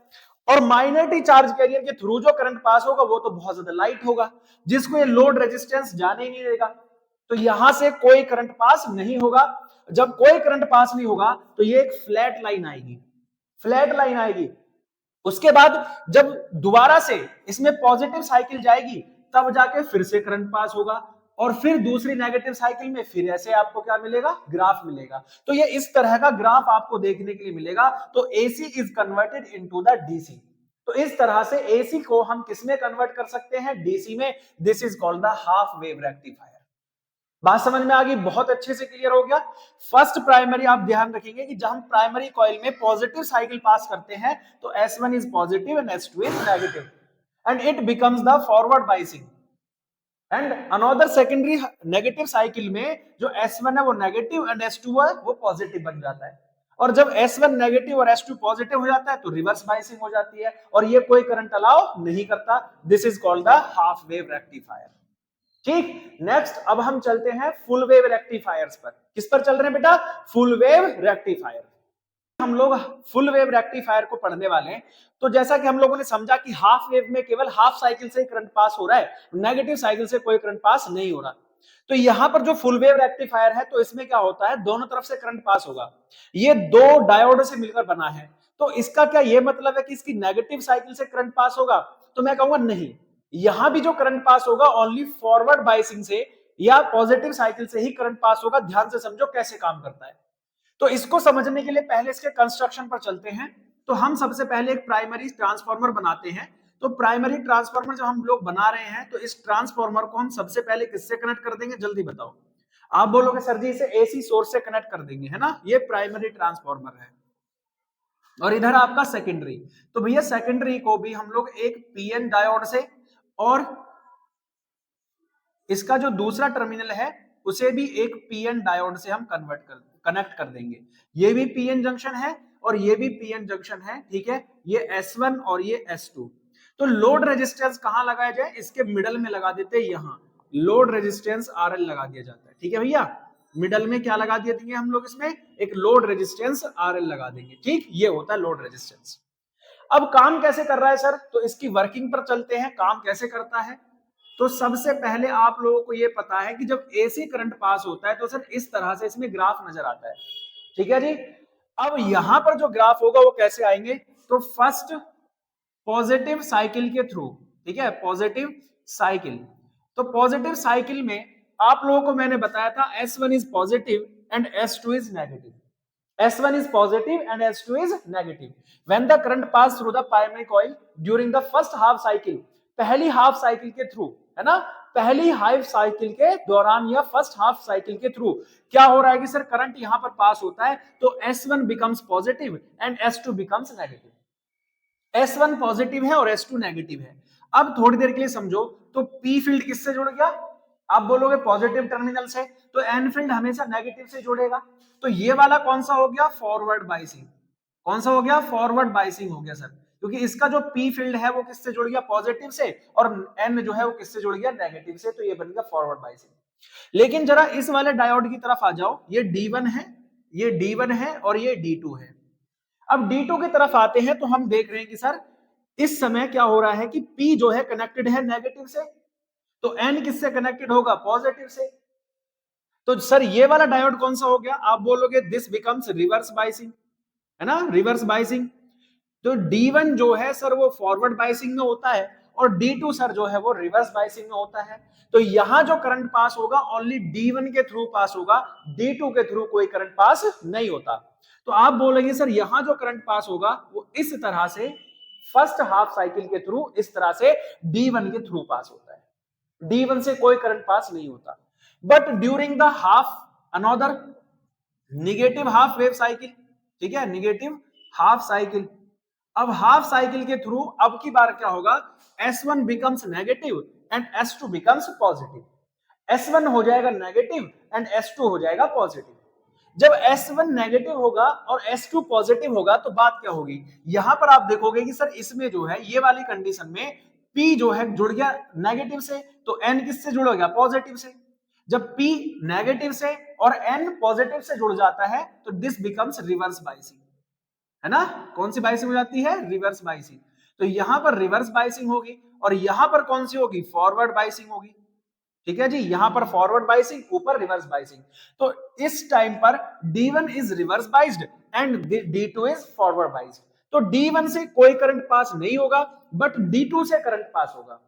और माइनॉरिटी चार्ज कैरियर के थ्रू जो करंट पास होगा वो तो बहुत ज्यादा लाइट होगा, जिसको ये लोड रेजिस्टेंस जाने ही नहीं देगा। तो यहां से कोई करंट पास नहीं होगा। जब कोई करंट पास नहीं होगा तो ये एक फ्लैट लाइन आएगी, फ्लैट लाइन आएगी। उसके बाद जब दोबारा से इसमें पॉजिटिव साइकिल जाएगी तब जाके फिर से करंट पास होगा और फिर दूसरी नेगेटिव साइकिल में फिर ऐसे आपको क्या मिलेगा? ग्राफ मिलेगा। तो ये इस तरह का ग्राफ आपको देखने के लिए मिलेगा। तो AC is converted into the DC। तो इस तरह से AC को हम किसमें कन्वर्ट कर सकते हैं? DC में। This is called the half wave rectifier. बात समझ में आ गई? बहुत अच्छे से क्लियर हो गया। फर्स्ट प्राइमरी आप ध्यान रखेंगे कि जब हम प्राइमरी कॉइल में पॉजिटिव साइकिल पास करते हैं तो S1 is positive and S2 is negative and it becomes the forward biasing. And another secondary negative cycle में जो S1 है वो नेगेटिव एंड S2 है वो पॉजिटिव बन जाता है। और जब S1 नेगेटिव और S2 पॉजिटिव हो जाता है तो रिवर्स बाइसिंग हो जाती है और ये कोई करंट अलाउ नहीं करता। This is called the half wave rectifier. ठीक, नेक्स्ट अब हम चलते हैं फुल वेव रेक्टिफायर्स पर। किस पर चल रहे हैं बेटा? Full wave rectifier. हम लोग फुल वेव रेक्टिफायर को पढ़ने वाले हैं। तो जैसा कि हम लोगों ने समझा कि हाफ वेव में केवल हाफ साइकिल से ही करंट पास हो रहा है, नेगेटिव साइकिल से कोई करंट पास नहीं हो रहा। तो यहां पर जो फुल वेव रेक्टिफायर है तो इसमें क्या होता है? दोनों तरफ से करंट पास होगा। ये दो डायोड से मिलकर बना है। तो इसका क्या ये मतलब है कि इसकी नेगेटिव साइकिल से करंट पास होगा? तो मैं कहूंगा नहीं, यहां भी जो करंट पास होगा ओनली फॉरवर्ड बाइसिंग से या पॉजिटिव साइकिल से ही करंट पास होगा। ध्यान से समझो कैसे काम करता है। तो इसको समझने के लिए पहले इसके कंस्ट्रक्शन पर चलते हैं। तो हम सबसे पहले एक प्राइमरी ट्रांसफार्मर बनाते हैं। तो प्राइमरी ट्रांसफार्मर जब हम लोग बना रहे हैं तो इस ट्रांसफार्मर को हम सबसे पहले किससे कनेक्ट कर देंगे? जल्दी बताओ। आप बोलोगे सर जी इसे AC सोर्स से कनेक्ट कर देंगे, है ना। ये प्राइमरी ट्रांसफार्मर है और इधर आपका सेकेंडरी। तो भैया सेकेंडरी को भी हम लोग एक PN डायोड से और इसका जो दूसरा टर्मिनल है उसे भी एक PN डायोड से हम कनेक्ट कर देंगे। ये भी PN जंक्शन है और ये भी PN जंक्शन है, ठीक है। ये S1 और ये S2। तो लोड रेजिस्टेंस कहां लगाया जाए? इसके मिडल में लगा देते हैं, यहां लोड रेजिस्टेंस RL लगा दिया जाता है, ठीक है भैया। मिडल में क्या लगा दिए देंगे हम लोग? इसमें एक लोड रेजिस्टेंस RL लगा देंगे, ठीक। ये होता है लोड रेजिस्टेंस। अब काम कैसे कर रहा है सर? तो इसकी वर्किंग पर चलते हैं, काम कैसे करता है। तो सबसे पहले आप लोगों को यह पता है कि जब AC करंट पास होता है तो सर इस तरह से इसमें ग्राफ नजर आता है, ठीक है जी। अब यहां पर जो ग्राफ होगा वो कैसे आएंगे? तो फर्स्ट पॉजिटिव साइकिल के थ्रू, ठीक है, पॉजिटिव साइकिल। तो पॉजिटिव साइकिल में आप लोगों को मैंने बताया था S1 is positive and S2 is negative. S1 is positive and S2 is negative. When the current pass through the primary coil during the first half cycle, पहली हाफ साइकिल के थ्रू, है ना, पहली हाफ साइकिल के दौरान या फर्स्ट हाफ साइकिल के थ्रू क्या हो रहा है कि सर करंट यहां पर पास होता है तो S1 becomes positive and S2 becomes negative. S1 positive है और S2 नेगेटिव है। अब थोड़ी देर के लिए समझो, तो P फील्ड किससे जुड़ गया? आप बोलोगे पॉजिटिव टर्मिनल से, तो N फील्ड हमेशा नेगेटिव से जुड़ेगा। तो ये वाला कौन सा हो गया? Forward biasing. कौन सा हो गया? फॉरवर्ड बाइसिंग हो गया सर, क्योंकि इसका जो P फील्ड है वो किससे जुड़ गया? पॉजिटिव से, और N जो है वो किससे जुड़ गया? नेगेटिव से। तो ये बन गया फॉरवर्ड बाइसिंग। लेकिन जरा इस वाले डायोड की तरफ आ जाओ, ये D1 है, ये D1 है और ये D2 है। अब D2 की तरफ आते हैं तो हम देख रहे हैं कि सर इस समय क्या हो रहा है कि P जो है कनेक्टेड है नेगेटिव से, तो N किससे कनेक्टेड होगा, पॉजिटिव से। तो सर ये वाला डायोड कौन सा हो गया, आप बोलोगे दिस बिकम्स रिवर्स बाइसिंग, है ना, रिवर्स बाइसिंग। तो D1 जो है सर वो फॉरवर्ड बाइसिंग में होता है और D2 सर जो है वो रिवर्स बाइसिंग में होता है। तो यहां जो करंट पास होगा ओनली D1 के थ्रू पास होगा, D2 के थ्रू कोई करंट पास नहीं होता। तो आप बोलेंगे सर यहां जो करंट पास होगा वो इस तरह से फर्स्ट हाफ साइकिल के थ्रू इस तरह से D1 के थ्रू पास होता है, D1 से कोई करंट पास नहीं होता। But during the half another negative half wave cycle, ठीक है, निगेटिव हाफ साइकिल। अब हाफ साइकिल के थ्रू अब की बार क्या होगा, S1 becomes negative and S2 becomes positive. S1 हो जाएगा नेगेटिव एंड S2 हो जाएगा पॉजिटिव। जब S1 नेगेटिव होगा और S2 पॉजिटिव होगा तो बात क्या होगी, यहां पर आप देखोगे कि सर इसमें जो है ये वाली कंडीशन में P जो है जुड़ गया नेगेटिव से, तो N किससे जुड़ गया, पॉजिटिव से। जब P नेगेटिव से और N पॉजिटिव से जुड़ जाता है तो दिस बिकम्स रिवर्स बाइसिंग, है ना। कौन सी बाइसिंग हो जाती है, रिवर्स बाइसिंग। तो यहां पर रिवर्स बाइसिंग होगी और यहां पर कौन सी होगी, फॉरवर्ड बाइसिंग होगी। ठीक है जी, यहां पर फॉरवर्ड बाइसिंग, ऊपर रिवर्स बाइसिंग। तो इस टाइम पर D1 is reverse biased and D2 is forward biased. तो D1 से कोई करंट पास नहीं होगा बट D2 से करंट पास होगा।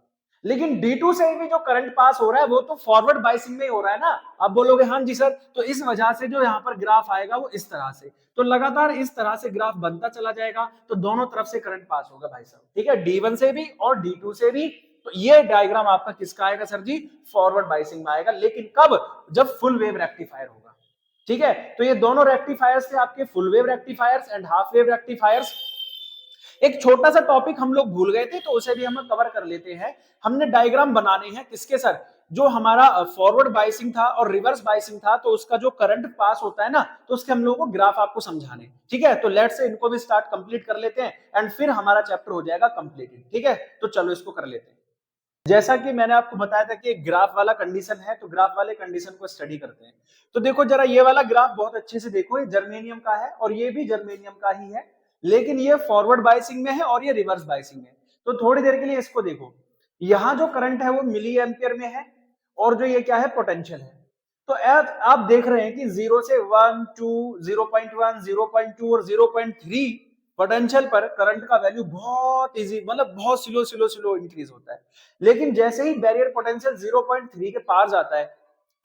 लेकिन D2 से भी जो करंट पास हो रहा है वो तो फॉरवर्ड बाइसिंग में ही हो रहा है ना। आप बोलोगे हाँ जी सर, तो इस वजह से जो यहाँ पर ग्राफ आएगा वो इस तरह से, तो लगातार इस तरह से ग्राफ बनता चला जाएगा, तो दोनों तरफ से करंट पास होगा भाई साहब, ठीक है, D1 से भी और D2 से भी। तो ये डायग्राम आपका किसका आएगा सर जी, फॉरवर्ड बाइसिंग में आएगा, लेकिन कब, जब फुल वेव रेक्टिफायर होगा। ठीक है, तो ये दोनों रेक्टिफायर्स थे आपके, full wave rectifiers and half wave rectifiers. एक छोटा सा टॉपिक हम लोग भूल गए थे तो उसे भी हम कवर कर लेते हैं। हमने डायग्राम बनाने हैं किसके सर, जो हमारा फॉरवर्ड बाइसिंग था और रिवर्स बाइसिंग था, तो उसका जो करंट पास होता है ना, तो उसके हम लोगों को ग्राफ आपको समझाने, ठीक है। तो लेट्स से इनको भी स्टार्ट कंप्लीट कर लेते हैं एंड फिर हमारा चैप्टर हो जाएगा कंप्लीटेड, ठीक है। तो चलो इसको कर लेते हैं। जैसा कि मैंने आपको बताया था कि एक ग्राफ वाला कंडीशन है, तो ग्राफ वाले कंडीशन को स्टडी करते हैं। तो देखो जरा ये वाला ग्राफ बहुत अच्छे से देखो, ये जर्मेनियम का है और ये भी जर्मेनियम का ही है, लेकिन ये फॉरवर्ड बाइसिंग में है और ये रिवर्स बाइसिंग में। तो थोड़ी देर के लिए इसको देखो, यहां जो करंट है वो मिली एम्पियर में है और जो ये क्या है, पोटेंशियल है। तो आप देख रहे हैं कि 0 से 1 2 0.1 0.2 और 0.3 पोटेंशियल पर करंट का वैल्यू बहुत इजी, मतलब बहुत स्लो स्लो स्लो इंक्रीज होता है। लेकिन जैसे ही बैरियर पोटेंशियल 0.3 के पार जाता है,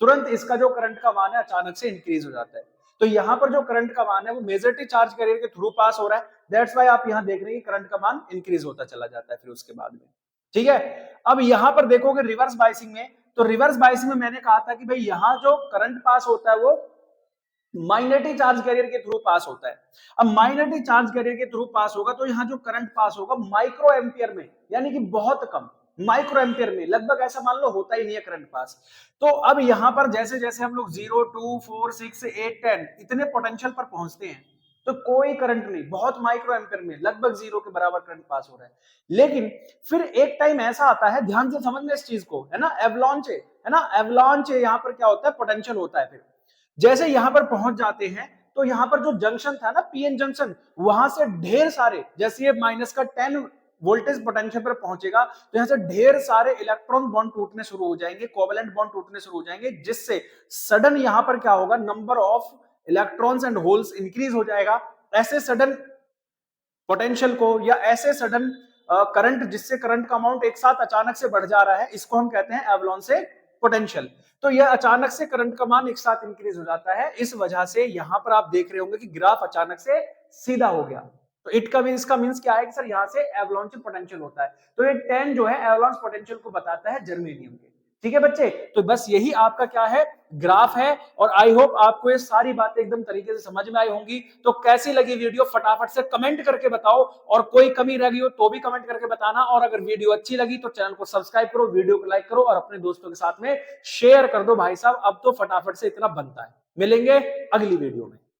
तुरंत इसका जो करंट का मान है अचानक से इंक्रीज हो जाता है। तो यहाँ पर जो करंट का मान है वो मेजॉरिटी चार्ज कैरियर के थ्रू पास हो रहा है, दैट्स व्हाई आप यहाँ देख रहे हैं करंट का मान इंक्रीज होता चला जाता है फिर उसके बाद में, ठीक है। अब यहाँ पर देखोगे रिवर्स बाइसिंग में, तो रिवर्स बाइसिंग में मैंने कहा था कि भाई यहाँ जो करंट पास होता है वो माइनॉरिटी चार्ज कैरियर के थ्रू पास होता है। अब माइनॉरिटी चार्ज कैरियर के थ्रू पास होगा तो यहाँ जो करंट पास होगा माइक्रो एम्पियर में, यानी कि बहुत कम, माइक्रो एम्पियर में, लगभग ऐसा मान लो होता ही नहीं है करंट पास। तो अब यहाँ पर जैसे जैसे हम लोग 0 2 4 6 8 10 इतने पोटेंशियल पर पहुंचते हैं तो कोई करंट नहीं, बहुत माइक्रो एम्पियर में लगभग 0 के बराबर करंट पास हो रहा है। लेकिन फिर एक टाइम ऐसा आता है, ध्यान से समझना इस चीज को, है ना, एवलांच है ना, एवलांच यहाँ पर क्या होता है, पोटेंशियल होता है। फिर जैसे यहां पर पहुंच जाते हैं तो यहां पर जो जंक्शन था ना, पीएन जंक्शन, वहां से ढेर सारे, जैसे ये माइनस का 10 वोल्टेज पोटेंशियल पर पहुंचेगा तो यहां से ढेर सारे इलेक्ट्रॉन बॉन्ड टूटने शुरू हो जाएंगे, कोवेलेंट बॉन्ड टूटने शुरू हो जाएंगे, जिससे सडन यहां पर क्या होगा, number of electrons and holes increase हो जाएगा। ऐसे सडन पोटेंशियल को या ऐसे सडन करंट जिससे करंट का अमाउंट एक साथ अचानक से बढ़ जा रहा है, इसको हम कहते हैं एवलांचे पोटेंशियल। तो यह अचानक से करंट का मान एक साथ इंक्रीज हो जाता है, इस वजह से यहां पर आप देख रहे होंगे कि ग्राफ अचानक से सीधा हो गया। तो इट का मींस, इसका मींस क्या है कि सर यहां से एवलांच पोटेंशियल होता है। तो ये 10 जो है एवलांच पोटेंशियल को बताता है जर्मेनियम के, ठीक है बच्चे। तो बस यही आपका क्या है, ग्राफ है। और आई होप आपको ये सारी बातें एकदम तरीके से समझ में आई होंगी। तो कैसी लगी वीडियो फटाफट से कमेंट करके बताओ, और कोई कमी रह गई हो तो भी कमेंट करके बताना। और अगर वीडियो अच्छी लगी तो चैनल को सब्सक्राइब करो, वीडियो को लाइक करो और अपने दोस्तों के साथ में शेयर कर दो भाई साहब। अब तो फटाफट से इतना बनता है। मिलेंगे अगली वीडियो में।